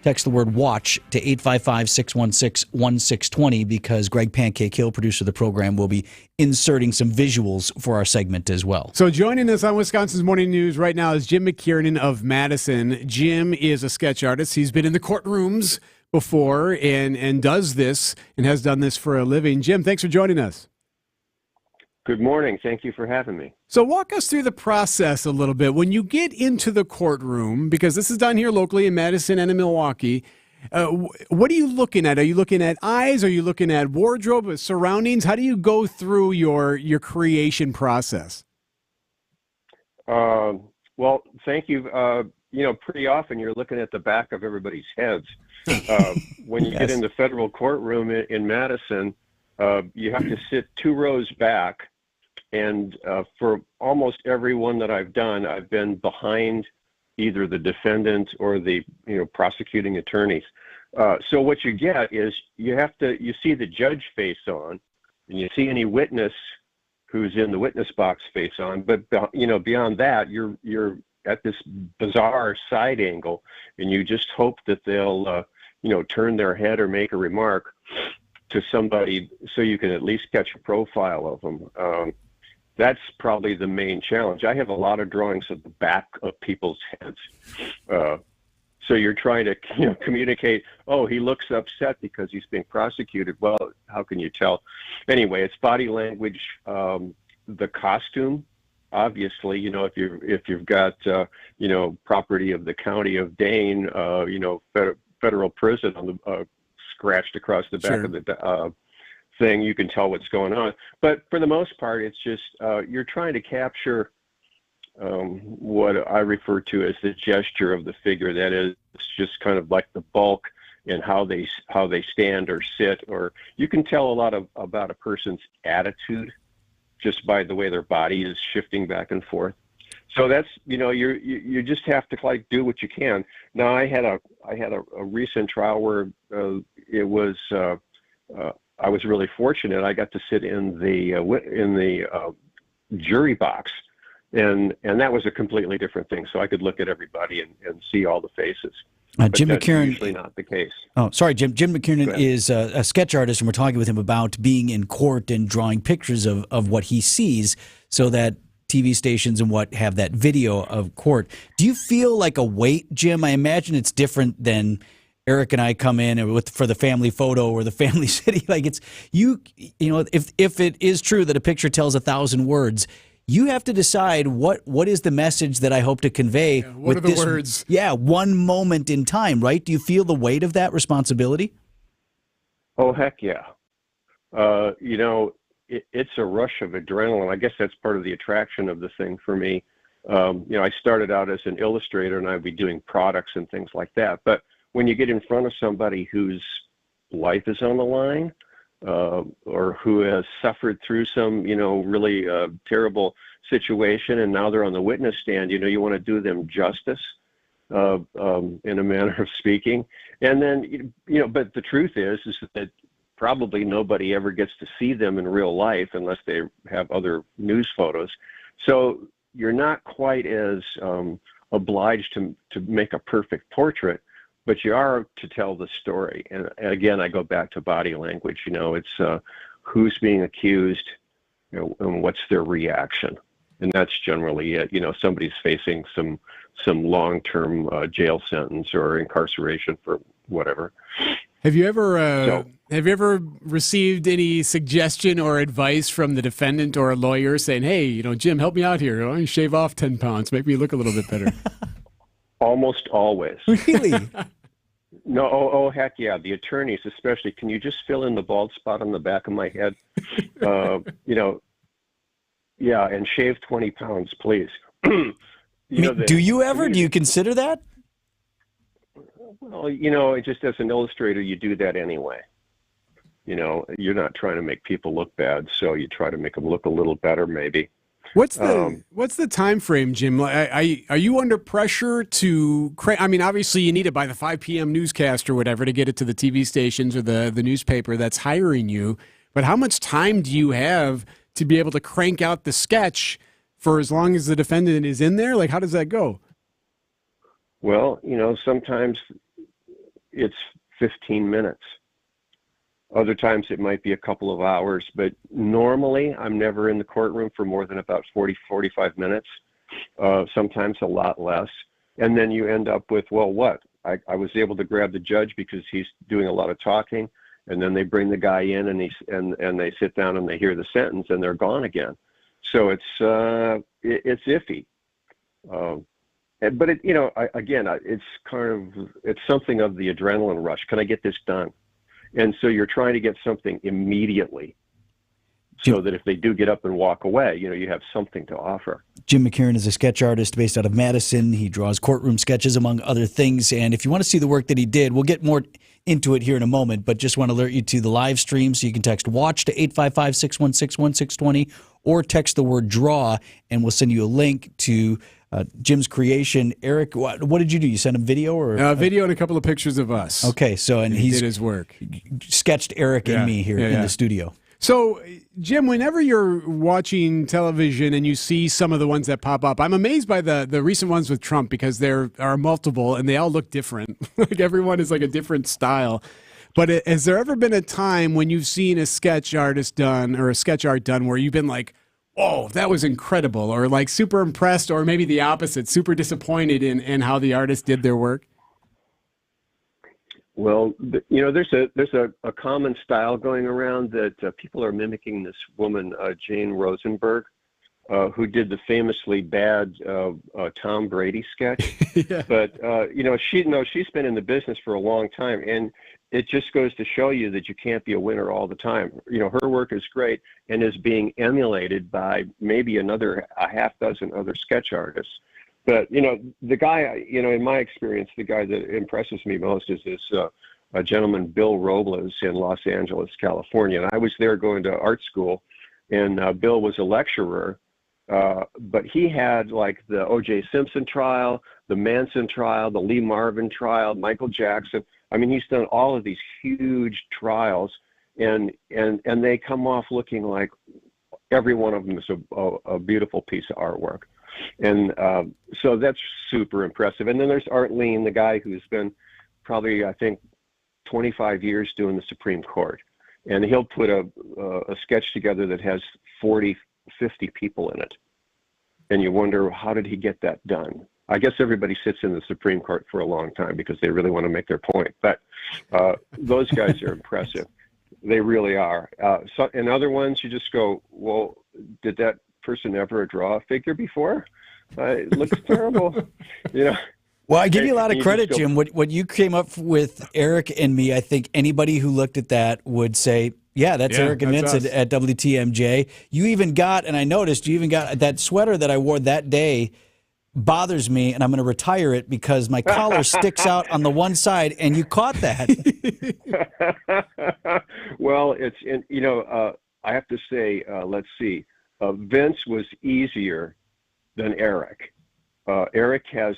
Text the word WATCH to 855-616-1620 because Greg Pancake Hill, producer of the program, will be inserting some visuals for our segment as well.
So joining us on Wisconsin's Morning News right now is Jim McKiernan of Madison. Jim is a sketch artist. He's been in the courtrooms before and does this and has done this for a living. Jim, thanks for joining us.
Good morning. Thank you for having me.
So walk us through the process a little bit. When you get into the courtroom, because this is done here locally in Madison and in Milwaukee, what are you looking at? Are you looking at eyes? Are you looking at wardrobe, surroundings? How do you go through your creation process?
Well, thank you. Pretty often you're looking at the back of everybody's heads. When you get in the federal courtroom in Madison, you have to sit 2 rows back. And for almost every one that I've done, I've been behind either the defendant or the prosecuting attorneys. So what you get is you see the judge face on, and you see any witness who's in the witness box face on. But beyond that, you're at this bizarre side angle, and you just hope that they'll turn their head or make a remark to somebody so you can at least catch a profile of them. That's probably the main challenge. I have a lot of drawings of the back of people's heads. So you're trying to communicate, oh, he looks upset because he's being prosecuted. Well, how can you tell? Anyway, it's body language, the costume. Obviously, if you've got property of the county of Dane, federal prison on the scratched across the back of the thing, you can tell what's going on. But for the most part, it's just you're trying to capture what I refer to as the gesture of the figure. That is, it's just kind of like the bulk and how they stand or sit, or you can tell a lot about a person's attitude just by the way their body is shifting back and forth. So that's you just have to do what you can. Now I had a recent trial where it was I was really fortunate. I got to sit in the jury box. And that was a completely different thing. So I could look at everybody and see all the faces.
Jim
that's
McKiernan,
usually not the case.
Oh, sorry, Jim. Jim McKiernan is a sketch artist, and we're talking with him about being in court and drawing pictures of what he sees so that TV stations and what have that video of court. Do you feel like a weight, Jim? I imagine it's different than Eric and I come in for the family photo or the family city. Like it's if it is true that a picture tells 1,000 words, you have to decide what is the message that I hope to convey.
What are the words?
Yeah, one moment in time, right? Do you feel the weight of that responsibility?
Oh, heck yeah. It's a rush of adrenaline. I guess that's part of the attraction of the thing for me. I started out as an illustrator, and I'd be doing products and things like that. But when you get in front of somebody whose life is on the line, or who has suffered through some, really terrible situation, and now they're on the witness stand, you want to do them justice, in a manner of speaking. And then, but the truth is that probably nobody ever gets to see them in real life unless they have other news photos. So you're not quite as obliged to make a perfect portrait, but you are to tell the story. And again, I go back to body language. It's who's being accused, and what's their reaction. And that's generally it. Somebody's facing some long-term jail sentence or incarceration for whatever.
Have you ever received any suggestion or advice from the defendant or a lawyer saying, hey, Jim, help me out here. Why don't you shave off 10 pounds, make me look a little bit better?
Almost always.
Really?
No, oh, heck yeah. The attorneys, especially, can you just fill in the bald spot on the back of my head? Yeah, and shave 20 pounds, please.
Do you ever? Do you consider that?
Well, just as an illustrator, you do that anyway. You're not trying to make people look bad, so you try to make them look a little better, maybe.
What's the time frame, Jim? Are you under pressure to create? I mean, obviously you need it by the 5 p.m. newscast or whatever to get it to the TV stations or the newspaper that's hiring you. But how much time do you have to be able to crank out the sketch for as long as the defendant is in there? Like, how does that go?
Well, sometimes it's 15 minutes. Other times it might be a couple of hours, but normally I'm never in the courtroom for more than about 40, 45 minutes, sometimes a lot less. And then you end up with, well, what? I was able to grab the judge because he's doing a lot of talking, and then they bring the guy in and they sit down and they hear the sentence and they're gone again. So it's iffy. But it's something of the adrenaline rush. Can I get this done? And so you're trying to get something immediately so that if they do get up and walk away, you have something to offer.
Jim McKiernan is a sketch artist based out of Madison. He draws courtroom sketches, among other things. And if you want to see the work that he did, we'll get more into it here in a moment, but just want to alert you to the live stream. So you can text WATCH to 855-616-1620 or text the word DRAW, and we'll send you a link to Jim's creation. Eric, what did you do? You sent him video or
video and a couple of pictures of us.
Okay, so he
did his work.
Sketched Eric and me here in the studio.
So, Jim, whenever you're watching television and you see some of the ones that pop up, I'm amazed by the recent ones with Trump because there are multiple and they all look different. Like everyone is like a different style. But has there ever been a time when you've seen a sketch artist done or a sketch art done where you've been like, oh, that was incredible, or like super impressed, or maybe the opposite, super disappointed in how the artist did their work?
Well, there's a common style going around that people are mimicking this woman, Jane Rosenberg, who did the famously bad Tom Brady sketch.
Yeah.
But she's been in the business for a long time, and it just goes to show you that you can't be a winner all the time. Her work is great and is being emulated by maybe a half dozen other sketch artists. But, the guy, in my experience, the guy that impresses me most is this a gentleman, Bill Robles, in Los Angeles, California. And I was there going to art school, and Bill was a lecturer, but he had like the O.J. Simpson trial, the Manson trial, the Lee Marvin trial, Michael Jackson. I mean, he's done all of these huge trials, and they come off looking like every one of them is a beautiful piece of artwork. And so that's super impressive. And then there's Art Lean, the guy who's been probably, I think, 25 years doing the Supreme Court. And he'll put a sketch together that has 40, 50 people in it. And you wonder, how did he get that done? I guess everybody sits in the Supreme Court for a long time because they really want to make their point. But those guys are impressive. They really are. And other ones, you just go, well, did that person ever draw a figure before? It looks terrible.
Well, I give you a lot of credit, Jim. What you came up with, Eric and me, I think anybody who looked at that would say, yeah, that's Eric and Vince at WTMJ. You even got, and I noticed, you even got that sweater that I wore that day bothers me, and I'm going to retire it because my collar sticks out on the one side, and you caught that.
Well, I have to say, let's see. Vince was easier than Eric. Eric has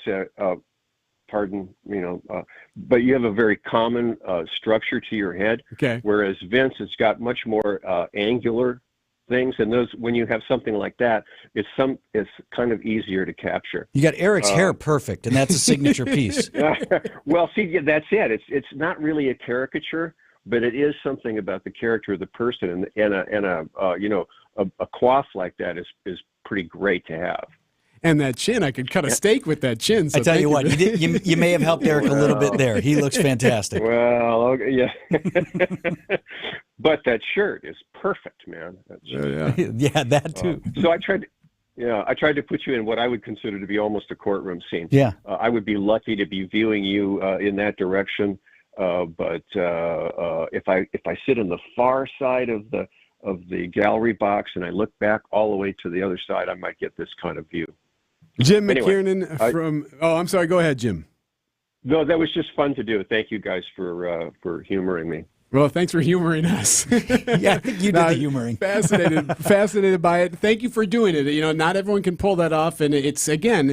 but you have a very common structure to your head.
Okay.
Whereas Vince has got much more angular things, and those, when you have something like that, it's kind of easier to capture.
You got Eric's hair perfect, and that's a signature piece.
Well, see, that's it. It's not really a caricature, but it is something about the character of the person, and a coif like that is pretty great to have.
And that chin, I could cut a steak with that chin. So
I tell you what, you may have helped Eric a little bit there. He looks fantastic.
Well, okay, yeah. But that shirt is perfect, man.
Yeah, that too.
So I tried to put you in what I would consider to be almost a courtroom scene.
Yeah.
I would be lucky to be viewing you in that direction. But if I sit on the far side of the gallery box and I look back all the way to the other side, I might get this kind of view.
Jim McKiernan from. I'm sorry. Go ahead, Jim.
No, that was just fun to do. Thank you guys for humoring me.
Well, thanks for humoring us.
Yeah, I think you did the humoring.
Fascinated by it. Thank you for doing it. Not everyone can pull that off, and it's, again,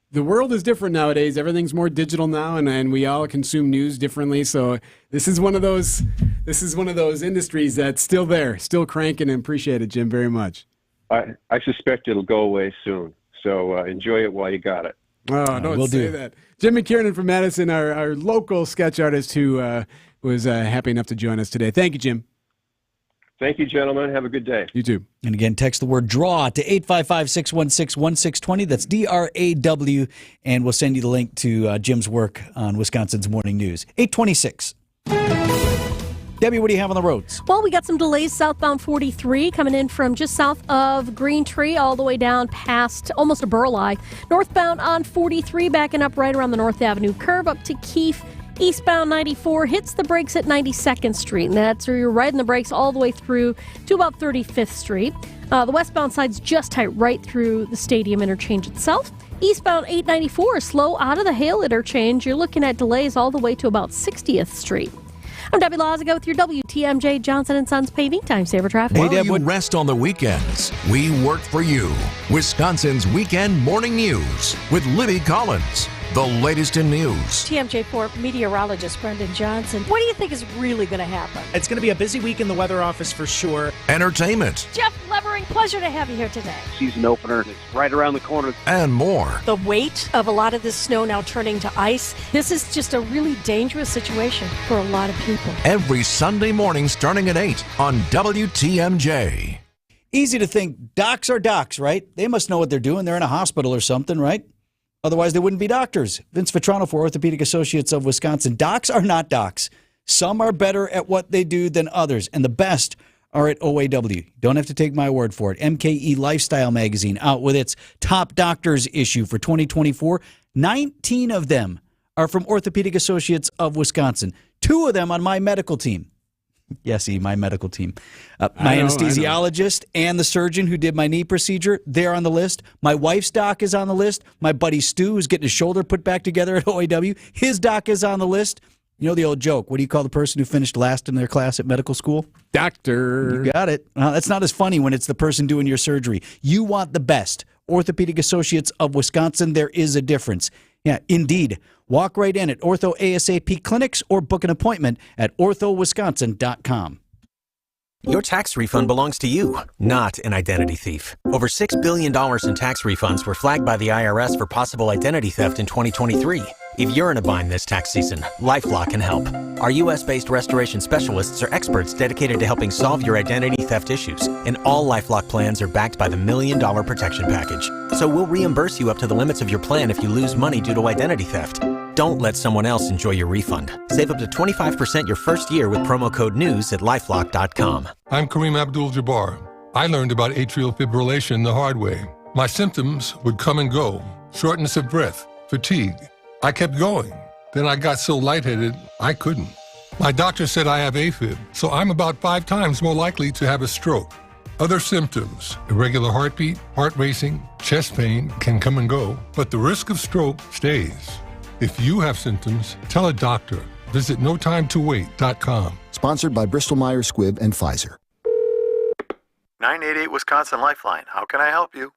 the world is different nowadays. Everything's more digital now, and we all consume news differently. So this is one of those industries that's still there, still cranking. And appreciate it, Jim, very much.
I suspect it'll go away soon. So enjoy it while you got it.
Oh, don't say that. Jim McKiernan from Madison, our local sketch artist who was happy enough to join us today. Thank you, Jim.
Thank you, gentlemen. Have a good day.
You too.
And again, text the word DRAW to 855-616-1620. That's DRAW. And we'll send you the link to Jim's work on Wisconsin's Morning News. 826. Debbie, what do you have on the roads?
Well, we got some delays southbound 43 coming in from just south of Green Tree all the way down past almost a Burleigh. Northbound on 43 backing up right around the North Avenue curve up to Keefe. Eastbound 94 hits the brakes at 92nd Street, and that's where you're riding the brakes all the way through to about 35th Street. The westbound side's just tight right through the stadium interchange itself. Eastbound 894 is slow out of the Hale interchange. You're looking at delays all the way to about 60th Street. I'm Debbie Lazago with your WTMJ Johnson & Sons paving time saver traffic.
While you rest on the weekends, we work for you. Wisconsin's Weekend Morning News with Libby Collins. The latest in news.
TMJ4 meteorologist Brendan Johnson. What do you think is really going to happen?
It's going to be a busy week in the weather office for sure.
Entertainment.
Jeff Levering, pleasure to have you here today.
Season opener is right around the corner.
And more.
The weight of a lot of this snow now turning to ice. This is just a really dangerous situation for a lot of people.
Every Sunday morning starting at 8 on WTMJ.
Easy to think docs are docs, right? They must know what they're doing. They're in a hospital or something, right? Otherwise, they wouldn't be doctors. Vince Vitrano for Orthopedic Associates of Wisconsin. Docs are not docs. Some are better at what they do than others, and the best are at OAW. Don't have to take my word for it. MKE Lifestyle Magazine out with its Top Doctors issue for 2024. 19 of them are from Orthopedic Associates of Wisconsin. 2 of them on my medical team. Yes, my medical team. My anesthesiologist and the surgeon who did my knee procedure, they're on the list. My wife's doc is on the list. My buddy Stu, who's getting his shoulder put back together at OAW, his doc is on the list. You know the old joke. What do you call the person who finished last in their class at medical school?
Doctor.
You got it. Well, that's not as funny when it's the person doing your surgery. You want the best. Orthopedic Associates of Wisconsin, there is a difference. Yeah, indeed. Walk right in at Ortho ASAP clinics or book an appointment at orthowisconsin.com.
Your tax refund belongs to you, not an identity thief. Over $6 billion in tax refunds were flagged by the IRS for possible identity theft in 2023. If you're in a bind this tax season, LifeLock can help. Our U.S.-based restoration specialists are experts dedicated to helping solve your identity theft issues, and all LifeLock plans are backed by the $1 Million Protection Package. So we'll reimburse you up to the limits of your plan if you lose money due to identity theft. Don't let someone else enjoy your refund. Save up to 25% your first year with promo code NEWS at LifeLock.com.
I'm Kareem Abdul-Jabbar. I learned about atrial fibrillation the hard way. My symptoms would come and go. Shortness of breath, fatigue. I kept going. Then I got so lightheaded, I couldn't. My doctor said I have AFib, so I'm about 5 times more likely to have a stroke. Other symptoms, irregular heartbeat, heart racing, chest pain can come and go, but the risk of stroke stays. If you have symptoms, tell a doctor. Visit notimetowait.com.
Sponsored by Bristol-Myers Squibb and Pfizer.
988 Wisconsin Lifeline. How can I help you?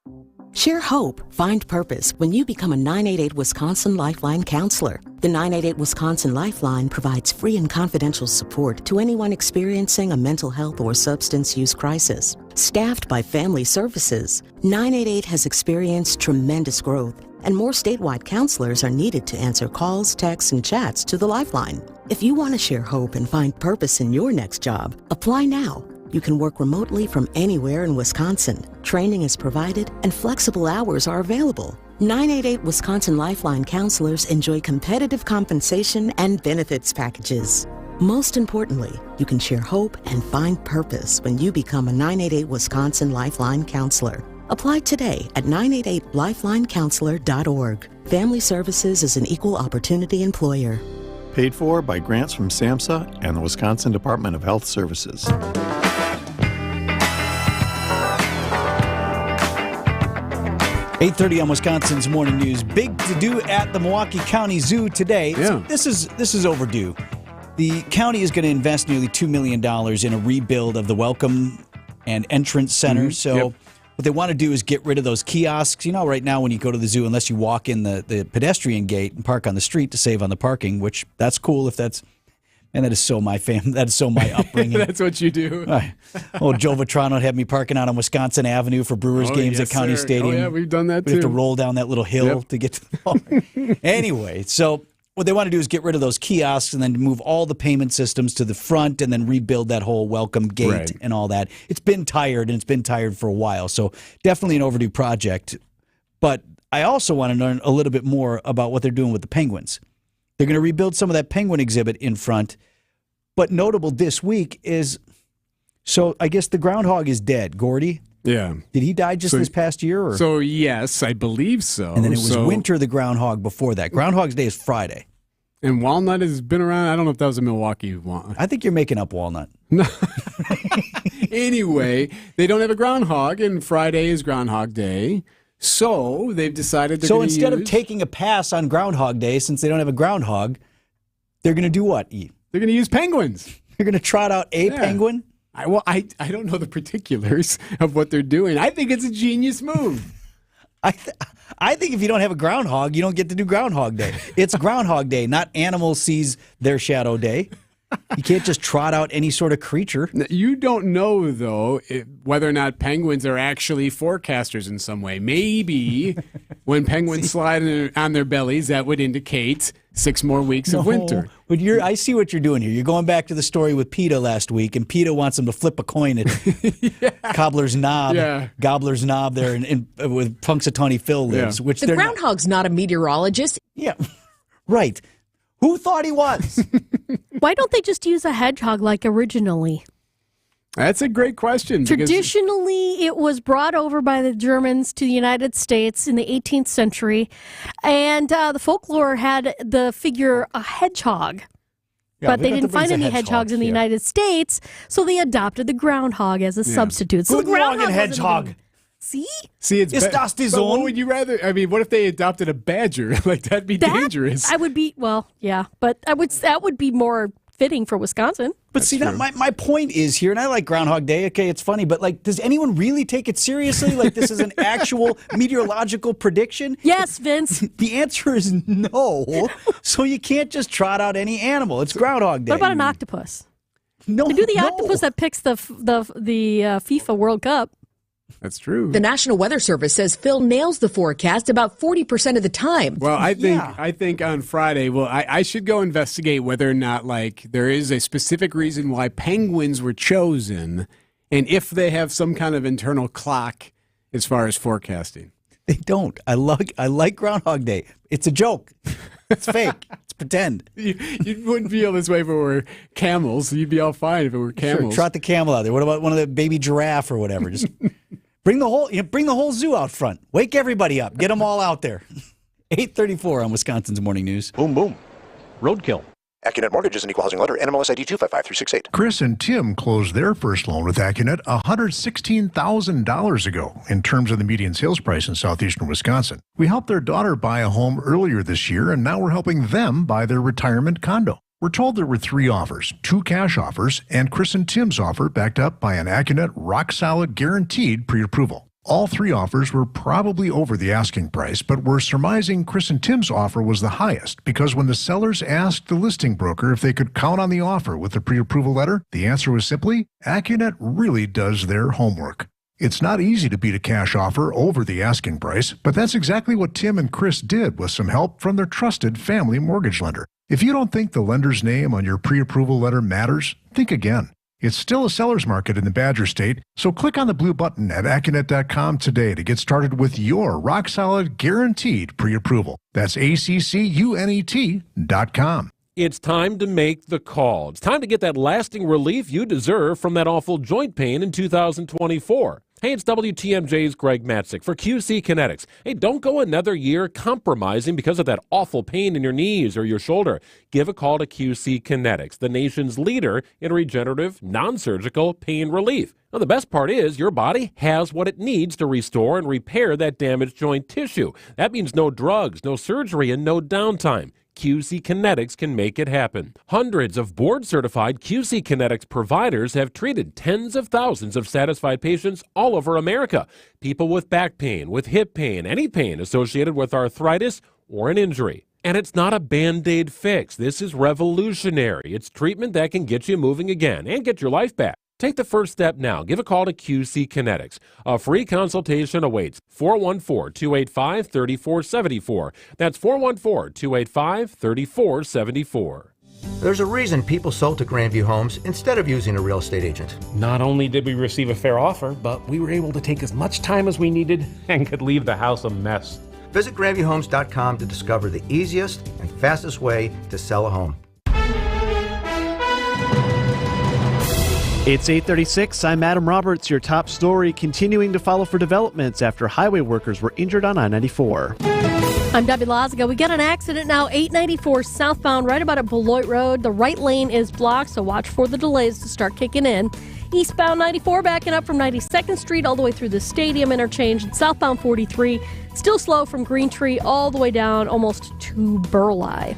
Share hope, find purpose when you become a 988 Wisconsin Lifeline counselor. The 988 Wisconsin Lifeline provides free and confidential support to anyone experiencing a mental health or substance use crisis. Staffed by Family Services, 988 has experienced tremendous growth, and more statewide counselors are needed to answer calls, texts, and chats to the Lifeline. If you want to share hope and find purpose in your next job, apply now. You can work remotely from anywhere in Wisconsin. Training is provided and flexible hours are available. 988 Wisconsin Lifeline counselors enjoy competitive compensation and benefits packages. Most importantly, you can share hope and find purpose when you become a 988 Wisconsin Lifeline counselor. Apply today at 988lifelinecounselor.org. Family Services is an equal opportunity employer.
Paid for by grants from SAMHSA and the Wisconsin Department of Health Services.
8:30 on Wisconsin's Morning News. Big to-do at the Milwaukee County Zoo today.
Yeah.
This is overdue. The county is going to invest nearly $2 million in a rebuild of the Welcome and Entrance Center. What they want to do is get rid of those kiosks. You know, right now when you go to the zoo, unless you walk in the pedestrian gate and park on the street to save on the parking, which that's cool if that's... And that is so my that is so my upbringing.
That's what you do.
Oh, Joe Vitrano had me parking out on Wisconsin Avenue for Brewers games at County Stadium.
Oh, yeah, we've done that
We
too.
have to roll down that little hill to get to the park. Anyway, so what they want to do is get rid of those kiosks and then move all the payment systems to the front and then rebuild that whole welcome gate and all that. It's been tired, and it's been tired for a while. So definitely an overdue project. But I also want to learn a little bit more about what they're doing with the penguins. They're going to rebuild some of that penguin exhibit in front. But notable this week is, so I guess the groundhog is dead. Gordy?
Yeah.
Did he die just this past year? Or?
So, yes, I believe so.
And then it was Winter the groundhog before that. Groundhog's Day is Friday.
And Walnut has been around. I don't know if that was a Milwaukee Walnut.
I think you're making up Walnut.
Anyway, they don't have a groundhog, and Friday is Groundhog Day. So they've decided
So instead of taking a pass on Groundhog Day, since they don't have a groundhog, they're going to do what, E?
They're going to use penguins.
You're going to trot out a penguin?
I don't know the particulars of what they're doing. I think it's a genius move.
I think if you don't have a groundhog, you don't get to do Groundhog Day. It's Groundhog Day, not Animal Sees Their Shadow Day. You can't just trot out any sort of creature.
You don't know, though, whether or not penguins are actually forecasters in some way. Maybe when penguins slide on their bellies, that would indicate 6 more weeks of winter.
But I see what you're doing here. You're going back to the story with PETA last week, and PETA wants them to flip a coin at Cobbler's Knob, Gobbler's Knob there with Punxsutawney Phil lives.
Yeah.
Which
the groundhog's not a meteorologist.
Yeah, right. Who thought he was?
Why don't they just use a hedgehog like originally?
That's a great question.
Traditionally, it was brought over by the Germans to the United States in the 18th century, and the folklore had the figure a hedgehog. But they didn't find any hedgehogs in the United States, so they adopted the groundhog as a substitute. So
Guten Morgen, hedgehog.
See,
it's
Ist das die Sohn?
What would you rather? I mean, what if they adopted a badger? Like that'd be dangerous.
I would be but that would be more fitting for Wisconsin.
But see, my point is here, and I like Groundhog Day. Okay, it's funny, but like, does anyone really take it seriously? Like, this is an actual meteorological prediction?
Yes, Vince.
The answer is no. So you can't just trot out any animal. It's Groundhog Day.
What about an octopus?
No,
they do the octopus that picks the FIFA World Cup.
That's true.
The National Weather Service says Phil nails the forecast about 40% of the time.
Well, I think on Friday, I should go investigate whether or not there is a specific reason why penguins were chosen, and if they have some kind of internal clock as far as forecasting.
They don't. I like Groundhog Day. It's a joke. It's fake. It's pretend.
You wouldn't feel this way if it were camels. You'd be all fine if it were camels.
Sure, trot the camel out there. What about one of the baby giraffe or whatever? Just bring the whole zoo out front. Wake everybody up. Get them all out there. 8:34 on Wisconsin's Morning News.
Boom, boom. Roadkill.
AccuNet Mortgage is an equal housing lender. NMLS ID 255368.
Chris and Tim closed their first loan with AccuNet $116,000 ago in terms of the median sales price in southeastern Wisconsin. We helped their daughter buy a home earlier this year, and now we're helping them buy their retirement condo. We're told there were 3 offers, 2 cash offers, and Chris and Tim's offer backed up by an AccuNet rock-solid guaranteed pre-approval. All 3 offers were probably over the asking price, but we're surmising Chris and Tim's offer was the highest because when the sellers asked the listing broker if they could count on the offer with the pre-approval letter, the answer was simply, AccuNet really does their homework. It's not easy to beat a cash offer over the asking price, but that's exactly what Tim and Chris did with some help from their trusted family mortgage lender. If you don't think the lender's name on your pre-approval letter matters, think again. It's still a seller's market in the Badger State, so click on the blue button at AccuNet.com today to get started with your rock-solid, guaranteed pre-approval. That's ACCUNET.com.
It's time to make the call. It's time to get that lasting relief you deserve from that awful joint pain in 2024. Hey, it's WTMJ's Greg Matzik for QC Kinetics. Hey, don't go another year compromising because of that awful pain in your knees or your shoulder. Give a call to QC Kinetics, the nation's leader in regenerative, non-surgical pain relief. Now, the best part is your body has what it needs to restore and repair that damaged joint tissue. That means no drugs, no surgery, and no downtime. QC Kinetics can make it happen. Hundreds of board-certified QC Kinetics providers have treated tens of thousands of satisfied patients all over America. People with back pain, with hip pain, any pain associated with arthritis or an injury. And it's not a Band-Aid fix. This is revolutionary. It's treatment that can get you moving again and get your life back. Take the first step now. Give a call to QC Kinetics. A free consultation awaits. 414-285-3474. That's 414-285-3474.
There's a reason people sold to Grandview Homes instead of using a real estate agent.
Not only did we receive a fair offer, but we were able to take as much time as we needed and could leave the house a mess.
Visit GrandviewHomes.com to discover the easiest and fastest way to sell a home.
It's 8:36. I'm Adam Roberts. Your top story continuing to follow for developments after highway workers were injured on I-94.
I'm Debbie Laziga. We got an accident now, 894 southbound, right about at Beloit Road. The right lane is blocked, so watch for the delays to start kicking in. Eastbound 94 backing up from 92nd Street all the way through the Stadium interchange. And southbound 43 still slow from Green Tree all the way down almost to Burleigh.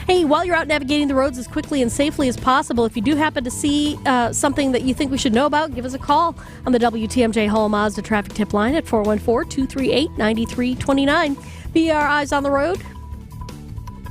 Hey, while you're out navigating the roads as quickly and safely as possible, if you do happen to see something that you think we should know about, give us a call on the WTMJ Hall Mazda traffic tip line at 414-238-9329. Be our eyes on the road.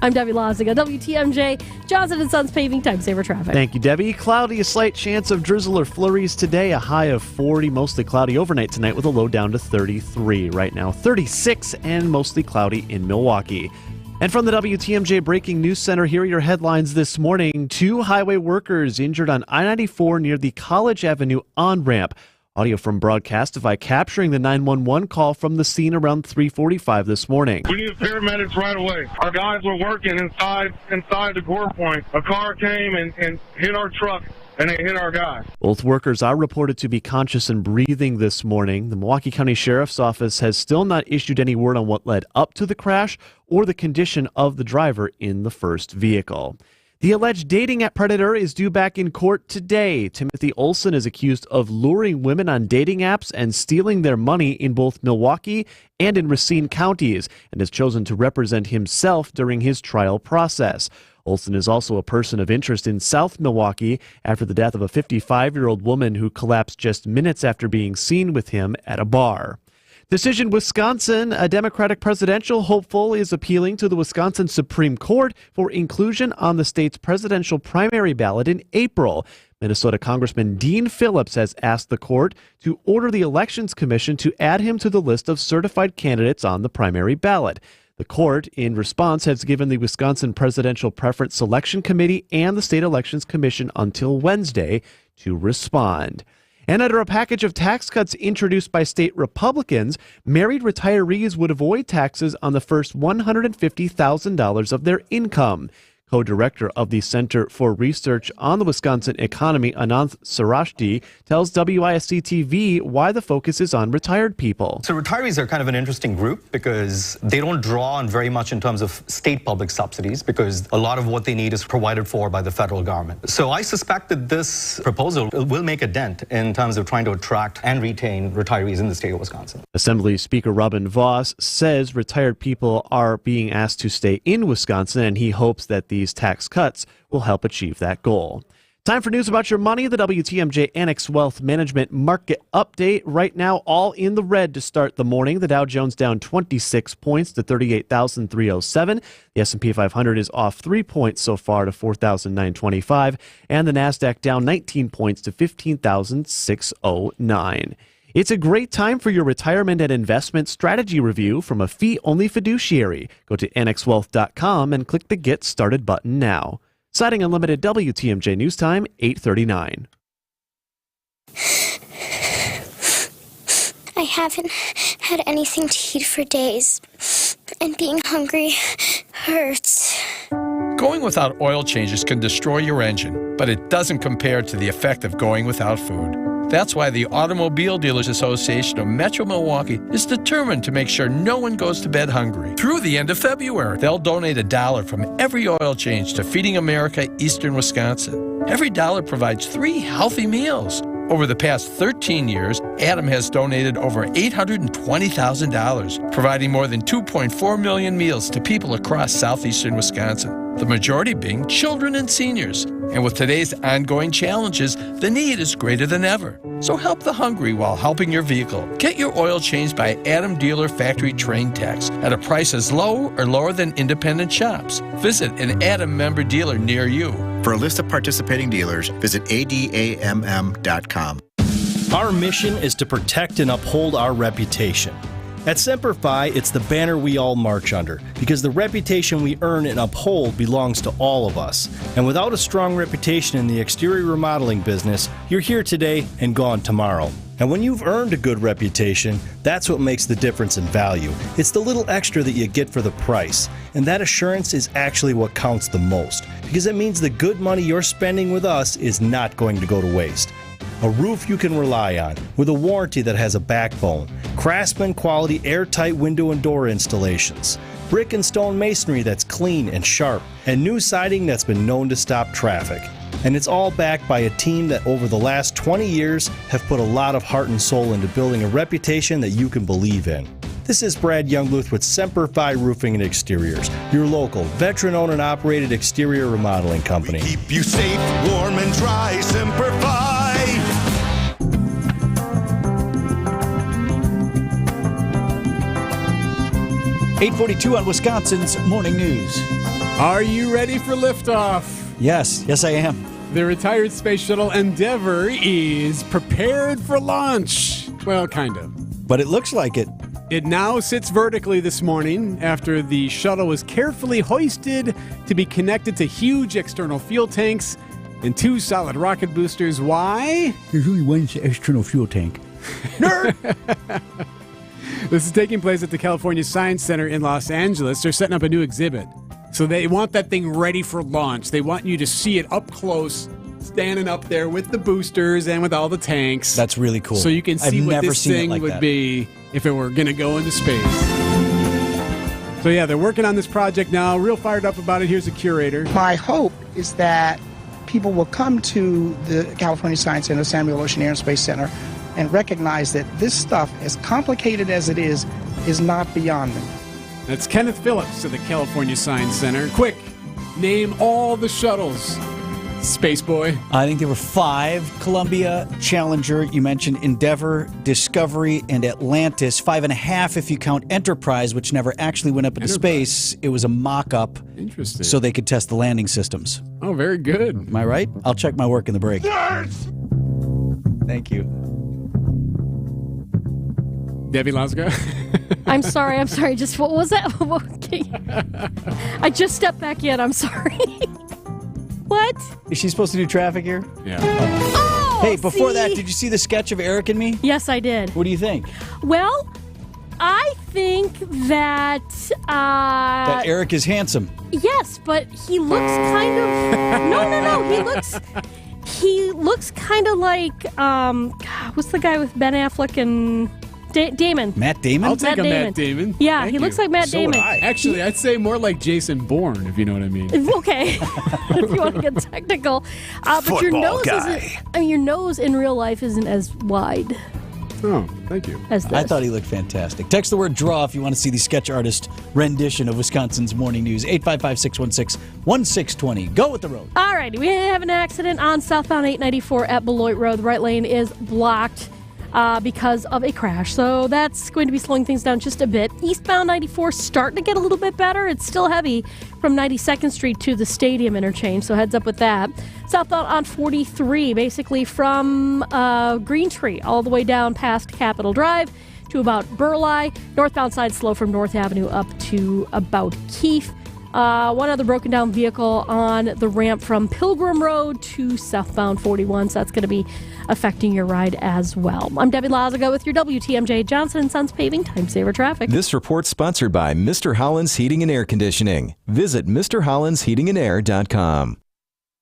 I'm Debbie Loziga, WTMJ, Johnson & Sons Paving Time Saver Traffic.
Thank you, Debbie. Cloudy, a slight chance of drizzle or flurries today, a high of 40, mostly cloudy overnight tonight with a low down to 33. Right now, 36 and mostly cloudy in Milwaukee. And from the WTMJ Breaking News Center, here are your headlines this morning. 2 highway workers injured on I-94 near the College Avenue on-ramp. Audio from Broadcastify capturing the 911 call from the scene around 3:45 this morning.
We need paramedics right away. Our guys were working inside the core point. A car came and hit our truck, and it hit our guy.
Both workers are reported to be conscious and breathing this morning. The Milwaukee County Sheriff's Office has still not issued any word on what led up to the crash or the condition of the driver in the first vehicle. The alleged dating app predator is due back in court today. Timothy Olson is accused of luring women on dating apps and stealing their money in both Milwaukee and in Racine counties, and has chosen to represent himself during his trial process. Olson is also a person of interest in South Milwaukee after the death of a 55-year-old woman who collapsed just minutes after being seen with him at a bar. Decision Wisconsin, a Democratic presidential hopeful is appealing to the Wisconsin Supreme Court for inclusion on the state's presidential primary ballot in April. Minnesota Congressman Dean Phillips has asked the court to order the Elections Commission to add him to the list of certified candidates on the primary ballot. The court, in response, has given the Wisconsin Presidential Preference Selection Committee and the State Elections Commission until Wednesday to respond. And under a package of tax cuts introduced by state Republicans, married retirees would avoid taxes on the first $150,000 of their income. Co-director of the Center for Research on the Wisconsin Economy, Ananth Sarashti, tells WISC-TV why the focus is on retired people.
So retirees are kind of an interesting group because they don't draw on very much in terms of state public subsidies because a lot of what they need is provided for by the federal government. So I suspect that this proposal will make a dent in terms of trying to attract and retain retirees in the state of Wisconsin.
Assembly Speaker Robin Voss says retired people are being asked to stay in Wisconsin, and he hopes that these tax cuts will help achieve that goal. Time for news about your money, the WTMJ Annex Wealth Management Market Update. Right now, all in the red to start the morning. The Dow Jones down 26 points to 38,307. The S&P 500 is off 3 points so far to 4,925. And the NASDAQ down 19 points to 15,609. It's a great time for your retirement and investment strategy review from a fee-only fiduciary. Go to annexwealth.com and click the Get Started button now. Citing Unlimited WTMJ News Time, 8:39.
I haven't had anything to eat for days, and being hungry hurts.
Going without oil changes can destroy your engine, but it doesn't compare to the effect of going without food. That's why the Automobile Dealers Association of Metro Milwaukee is determined to make sure no one goes to bed hungry. Through the end of February, they'll donate $1 from every oil change to Feeding America Eastern Wisconsin. Every dollar provides 3 healthy meals. Over the past 13 years, Adam has donated over $820,000, providing more than 2.4 million meals to people across southeastern Wisconsin, the majority being children and seniors. And with today's ongoing challenges, the need is greater than ever. So help the hungry while helping your vehicle. Get your oil changed by Adam Dealer Factory Trained Techs at a price as low or lower than independent shops. Visit an Adam member dealer near you.
For a list of participating dealers, visit adamm.com.
Our mission is to protect and uphold our reputation. At Semper Fi, it's the banner we all march under, because the reputation we earn and uphold belongs to all of us. And without a strong reputation in the exterior remodeling business, you're here today and gone tomorrow. And when you've earned a good reputation, that's what makes the difference in value. It's the little extra that you get for the price. And that assurance is actually what counts the most, because it means the good money you're spending with us is not going to go to waste. A roof you can rely on, with a warranty that has a backbone, Craftsman quality airtight window and door installations, brick and stone masonry that's clean and sharp, and new siding that's been known to stop traffic. And it's all backed by a team that over the last 20 years have put a lot of heart and soul into building a reputation that you can believe in. This is Brad Youngluth with Semper Fi Roofing and Exteriors, your local, veteran-owned and operated exterior remodeling company.
We keep you safe, warm, and dry. Semper Fi.
8:42 on Wisconsin's Morning News.
Are you ready for liftoff?
Yes, I am.
The retired space shuttle Endeavour is prepared for launch. Well, kind of.
But it looks like it.
It now sits vertically this morning after the shuttle was carefully hoisted to be connected to huge external fuel tanks and 2 solid rocket boosters. Why?
There's only one external fuel tank. Nerd!
This is taking place at the California Science Center in Los Angeles. They're setting up a new exhibit. So they want that thing ready for launch. They want you to see it up close, standing up there with the boosters and with all the tanks.
That's really cool.
So you can see
I've
what
never
this
seen it
thing
like
would
that.
be if it were going to go into space. So yeah, they're working on this project now. Real fired up about it. Here's the curator.
My hope is that people will come to the California Science Center, Samuel Oshie Air and Space Center, and recognize that this stuff, as complicated as it is not beyond them.
That's Kenneth Phillips of the California Science Center. Quick, name all the shuttles. Space Boy.
I think there were 5. Columbia, Challenger, you mentioned Endeavour, Discovery, and Atlantis. 5.5 if you count Enterprise, which never actually went up into space. It was a mock-up.
Interesting.
So they could test the landing systems.
Oh, very good.
Am I right? I'll check my work in the break. Thank you.
Debbie Laska.
I'm sorry. Just what was that? I just stepped back in. I'm sorry. What?
Is she supposed to do traffic here?
Yeah.
Oh,
hey, before that, did you see the sketch of Eric and me?
Yes, I did.
What do you think?
Well, I think that...
that Eric is handsome.
Yes, but he looks kind of... No. He looks kind of like... what's the guy with Ben Affleck and... Damon.
Matt Damon?
I'll take Matt Damon.
Yeah,
Thank
he looks
you.
So Matt Damon.
Actually, I'd say more like Jason Bourne, if you know what I mean.
Okay, if you want to get technical. But your nose your nose in real life isn't as wide.
Oh, thank you.
As this.
I thought he looked fantastic. Text the word draw if you want to see the sketch artist rendition of Wisconsin's Morning News. 855-616-1620. Go with the road.
All right, we have an accident on southbound 894 at Beloit Road. The right lane is blocked because of a crash. So that's going to be slowing things down just a bit. Eastbound 94 starting to get a little bit better. It's still heavy from 92nd Street to the Stadium interchange, so heads up with that. Southbound on 43, basically from Green Tree all the way down past Capitol Drive to about Burleigh. Northbound side slow from North Avenue up to about Keefe. One other broken down vehicle on the ramp from Pilgrim Road to southbound 41, so that's going to be affecting your ride as well. I'm Debbie Lazaga with your WTMJ Johnson & Sons Paving Time Saver Traffic.
This report's sponsored by Mr. Holland's Heating and Air Conditioning. Visit MrHollandsHeatingandAir.com.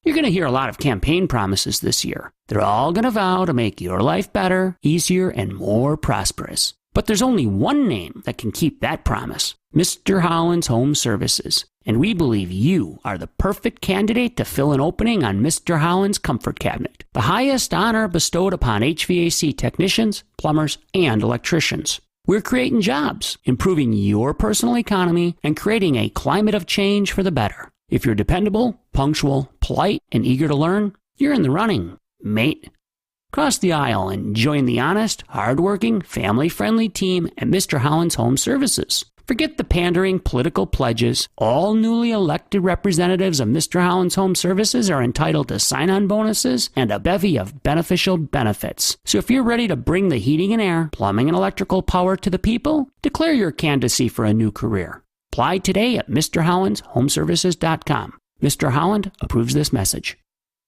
You're going to hear a lot of campaign promises this year. They're all going to vow to make your life better, easier, and more prosperous. But there's only one name that can keep that promise, Mr. Holland's Home Services. And we believe you are the perfect candidate to fill an opening on Mr. Holland's Comfort Cabinet, the highest honor bestowed upon HVAC technicians, plumbers, and electricians. We're creating jobs, improving your personal economy, and creating a climate of change for the better. If you're dependable, punctual, polite, and eager to learn, you're in the running, mate. Cross the aisle and join the honest, hardworking, family-friendly team at Mr. Holland's Home Services. Forget the pandering political pledges. All newly elected representatives of Mr. Holland's Home Services are entitled to sign-on bonuses and a bevy of beneficial benefits. So if you're ready to bring the heating and air, plumbing and electrical power to the people, declare your candidacy for a new career. Apply today at MrHollandsHomeservices.com. Mr. Holland approves this message.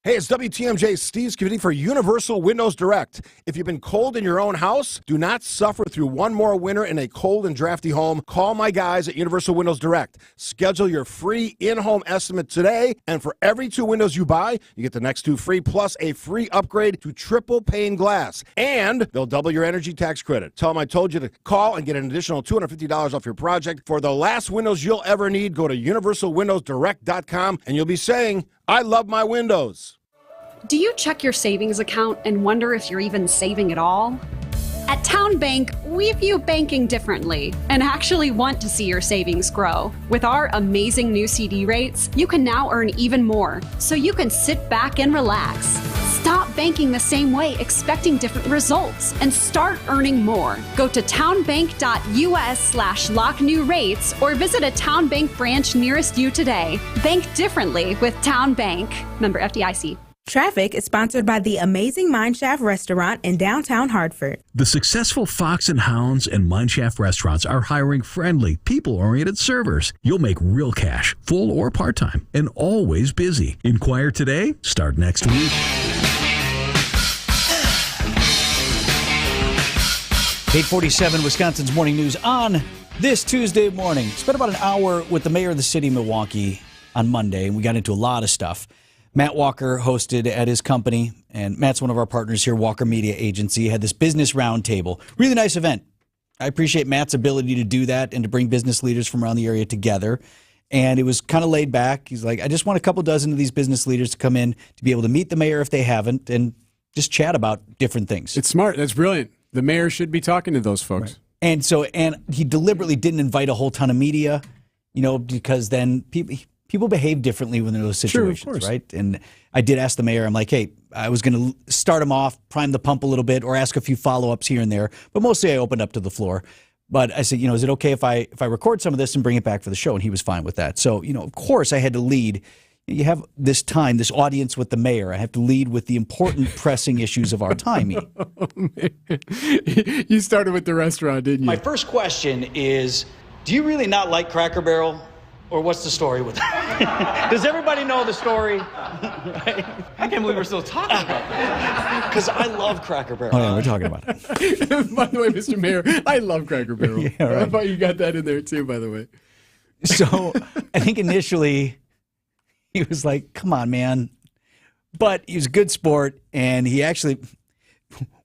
Hey, it's WTMJ Steve's committee for Universal Windows Direct. If you've been cold in your own house, do not suffer through one more winter in a cold and drafty home. Call my guys at Universal Windows Direct. Schedule your free in-home estimate today, and for every 2 windows you buy, you get the next 2 free, plus a free upgrade to triple pane glass. And they'll double your energy tax credit. Tell them I told you to call and get an additional $250 off your project. For the last windows you'll ever need, go to universalwindowsdirect.com, and you'll be saying, I love my windows.
Do you check your savings account and wonder if you're even saving at all?
At Town Bank, we view banking differently and actually want to see your savings grow. With our amazing new CD rates, you can now earn even more, so you can sit back and relax. Stop banking the same way, expecting different results, and start earning more. Go to townbank.us/locknewrates or visit a Town Bank branch nearest you today. Bank differently with Town Bank. Member FDIC.
Traffic is sponsored by the Amazing Mineshaft Restaurant in downtown Hartford.
The successful Fox and Hounds and Mineshaft restaurants are hiring friendly, people-oriented servers. You'll make real cash, full or part-time, and always busy. Inquire today, start next week.
8:47, Wisconsin's Morning News on this Tuesday morning. Spent about an hour with the mayor of the city of Milwaukee on Monday, and we got into a lot of stuff. Matt Walker hosted at his company, and Matt's one of our partners here, Walker Media Agency, had this business roundtable. Really nice event. I appreciate Matt's ability to do that and to bring business leaders from around the area together. And it was kind of laid back. He's like, I just want a couple dozen of these business leaders to come in to be able to meet the mayor if they haven't and just chat about different things.
It's smart. That's brilliant. The mayor should be talking to those folks.
Right. And he deliberately didn't invite a whole ton of media, because then people behave differently when they're in those situations,
sure, of course.
Right? And I did ask the mayor, I'm like, hey, I was going to start him off, prime the pump a little bit, or ask a few follow-ups here and there, but mostly I opened up to the floor. But I said, is it okay if I record some of this and bring it back for the show? And he was fine with that. So, of course I had to lead. You have this audience with the mayor. I have to lead with the important pressing issues of our time.
You started with the restaurant, didn't you?
My first question is, do you really not like Cracker Barrel? Or what's the story with that? Does everybody know the story? Right?
I can't believe we're still talking about that.
Because I love Cracker Barrel. Oh, yeah, we're talking about it.
By the way, Mr. Mayor, I love Cracker Barrel.
Yeah, right.
I thought you got that in there too, by the way.
So I think initially he was like, come on, man. But he was a good sport, and he actually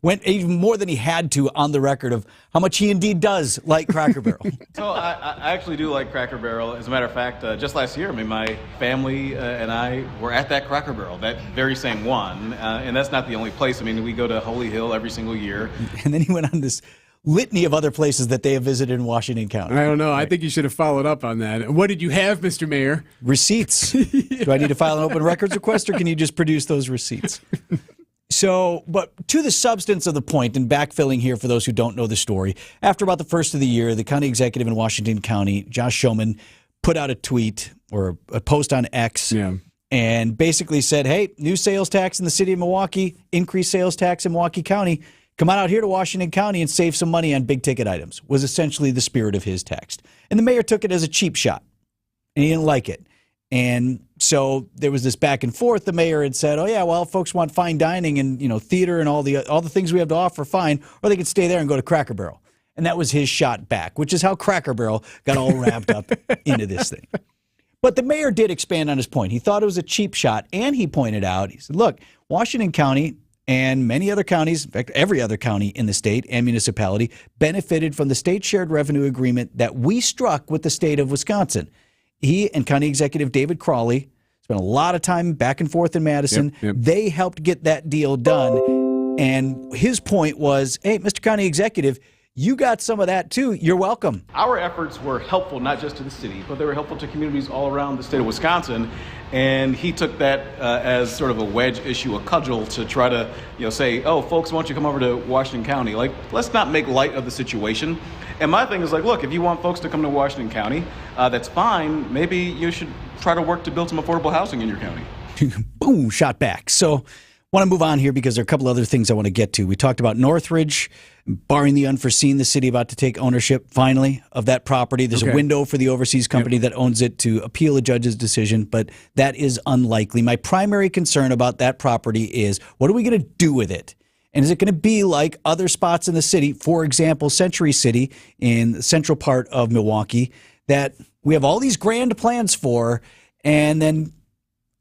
went even more than he had to on the record of how much he indeed does like Cracker Barrel.
So I actually do like Cracker Barrel. As a matter of fact, just last year, my family and I were at that Cracker Barrel, that very same one. And that's not the only place. We go to Holy Hill every single year.
And then he went on this litany of other places that they have visited in Washington County.
I don't know. I think you should have followed up on that. What did you have, Mr. Mayor?
Receipts. Do I need to file an open records request, or can you just produce those receipts? So, but to the substance of the point, and backfilling here for those who don't know the story, after about the first of the year, the county executive in Washington County, Josh Schoeman, put out a tweet or a post on X and basically said, hey, new sales tax in the city of Milwaukee, increased sales tax in Milwaukee County. Come on out here to Washington County and save some money on big ticket items, was essentially the spirit of his text. And the mayor took it as a cheap shot, and he didn't like it. And so there was this back and forth. The mayor had said, oh, yeah, well, folks want fine dining and, theater and all the things we have to offer, fine, or they could stay there and go to Cracker Barrel. And that was his shot back, which is how Cracker Barrel got all wrapped up into this thing. But the mayor did expand on his point. He thought it was a cheap shot, and he pointed out, he said, look, Washington County and many other counties, in fact, every other county in the state and municipality, benefited from the state shared revenue agreement that we struck with the state of Wisconsin. He and County Executive David Crawley spent a lot of time back and forth in Madison.
Yep.
They helped get that deal done. And his point was, hey, Mr. County Executive, you got some of that too. You're welcome.
Our efforts were helpful not just to the city, but they were helpful to communities all around the state of Wisconsin. And he took that as sort of a wedge issue, a cudgel to try to, say, oh, folks, why don't you come over to Washington County? Like, let's not make light of the situation. And my thing is like, look, if you want folks to come to Washington County, that's fine. Maybe you should try to work to build some affordable housing in your county.
Boom, shot back. So want to move on here because there are a couple other things I want to get to. We talked about Northridge, barring the unforeseen, the city about to take ownership, finally, of that property. There's a window for the overseas company that owns it to appeal a judge's decision, but that is unlikely. My primary concern about that property is, what are we going to do with it? And is it going to be like other spots in the city, for example, Century City in the central part of Milwaukee, that we have all these grand plans for, and then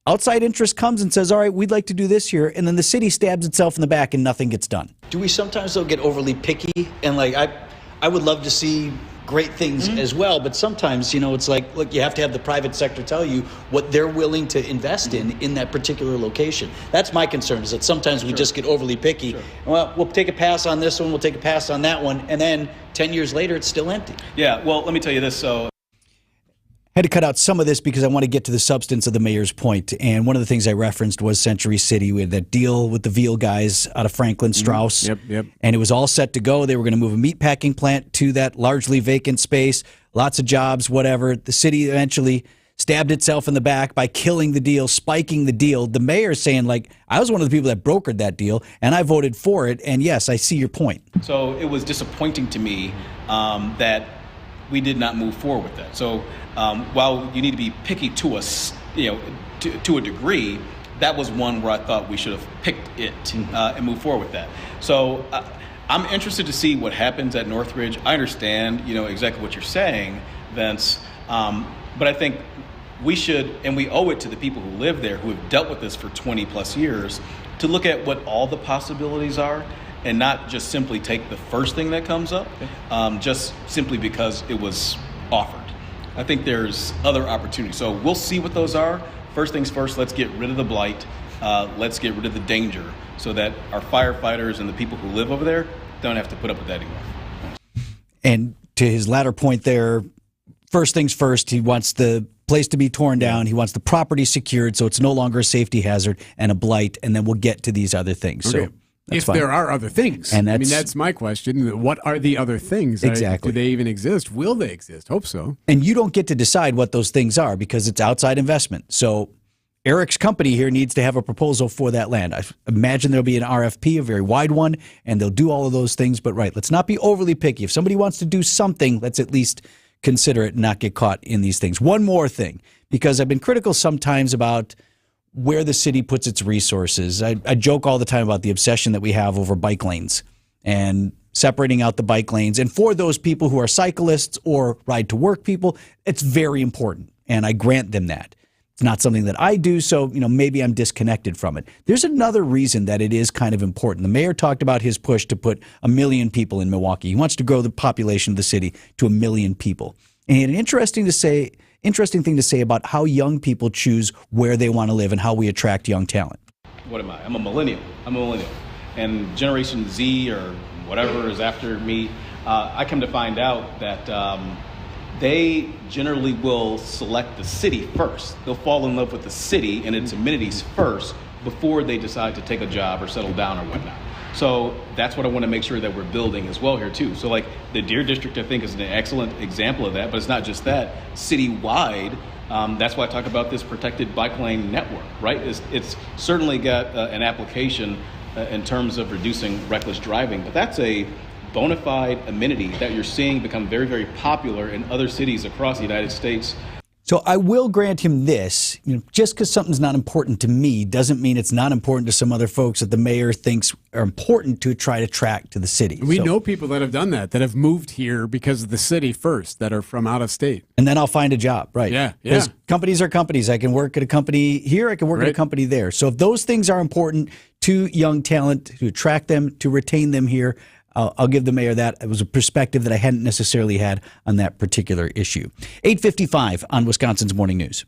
outside interest comes and says, all right, we'd like to do this here, and then the city stabs itself in the back and nothing gets done. Do we sometimes, though, get overly picky? And, I would love to see great things as well. But sometimes, it's like, look, you have to have the private sector tell you what they're willing to invest in that particular location. That's my concern, is that sometimes we just get overly picky. Well, we'll take a pass on this one, we'll take a pass on that one, and then 10 years later, it's still empty.
Yeah, well, let me tell you this. So
had to cut out some of this because I want to get to the substance of the mayor's point. And one of the things I referenced was Century City. We had that deal with the veal guys out of Franklin Strauss.
Yep.
And it was all set to go. They were going to move a meatpacking plant to that largely vacant space. Lots of jobs, whatever. The city eventually stabbed itself in the back by killing the deal, spiking the deal. The mayor's saying, like, I was one of the people that brokered that deal, and I voted for it. And yes, I see your point.
So it was disappointing to me that we did not move forward with that. So while you need to be picky to a degree, that was one where I thought we should have picked it and moved forward with that. So I'm interested to see what happens at Northridge. I understand, exactly what you're saying, Vince, but I think we should, and we owe it to the people who live there, who have dealt with this for 20 plus years, to look at what all the possibilities are and not just simply take the first thing that comes up, just simply because it was offered. I think there's other opportunities. So we'll see what those are. First things first, let's get rid of the blight. Let's get rid of the danger so that our firefighters and the people who live over there don't have to put up with that anymore.
And to his latter point there, first things first, he wants the place to be torn down. He wants the property secured so it's no longer a safety hazard and a blight, and then we'll get to these other things.
Okay.
So that's
if
fine.
there are other things.
And
that's my question. What are the other things?
Exactly.
Do they even exist? Will they exist? Hope so.
And you don't get to decide what those things are because it's outside investment. So Eric's company here needs to have a proposal for that land. I imagine there'll be an RFP, a very wide one, and they'll do all of those things. But let's not be overly picky. If somebody wants to do something, let's at least consider it and not get caught in these things. One more thing, because I've been critical sometimes about where the city puts its resources. I joke all the time about the obsession that we have over bike lanes and separating out the bike lanes. And for those people who are cyclists or ride to work people, it's very important. And I grant them that. It's not something that I do, so maybe I'm disconnected from it. There's another reason that it is kind of important. The mayor talked about his push to put 1 million people in Milwaukee. He wants to grow the population of the city to 1 million people. And he had an interesting thing to say about how young people choose where they want to live and how we attract young talent.
What am I? I'm a millennial. And Generation Z or whatever is after me, I come to find out that they generally will select the city first. They'll fall in love with the city and its amenities first before they decide to take a job or settle down or whatnot. So that's what I want to make sure that we're building as well here too. So like the Deer District, I think, is an excellent example of that, but it's not just that. Citywide, that's why I talk about this protected bike lane network, right? It's certainly got an application in terms of reducing reckless driving, but that's a bona fide amenity that you're seeing become very, very popular in other cities across the United States.
So I will grant him this, just because something's not important to me doesn't mean it's not important to some other folks that the mayor thinks are important to try to attract to the city.
We know people that have done that have moved here because of the city first, that are from out of state.
And then I'll find a job, right?
Yeah.
Because companies are companies. I can work at a company here, I can work at a company there. So if those things are important to young talent, to attract them, to retain them here, I'll give the mayor that. It was a perspective that I hadn't necessarily had on that particular issue. 8:55 on Wisconsin's Morning News.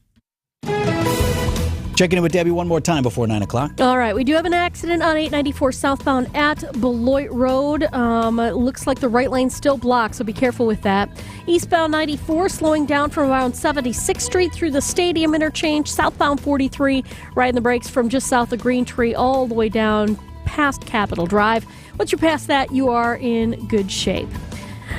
Checking in with Debbie one more time before 9 o'clock.
All right. We do have an accident on 894 southbound at Beloit Road. It looks like the right lane's still blocked, so be careful with that. Eastbound 94 slowing down from around 76th Street through the Stadium interchange. Southbound 43 riding the brakes from just south of Green Tree all the way down past Capitol Drive. Once you're past that, you are in good shape.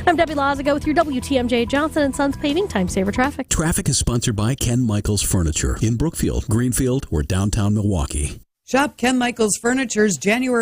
I'm Debbie Lazaga with your WTMJ Johnson & Sons Paving Time Saver Traffic.
Traffic is sponsored by Ken Michaels Furniture in Brookfield, Greenfield, or downtown Milwaukee.
Shop Ken Michaels Furniture's January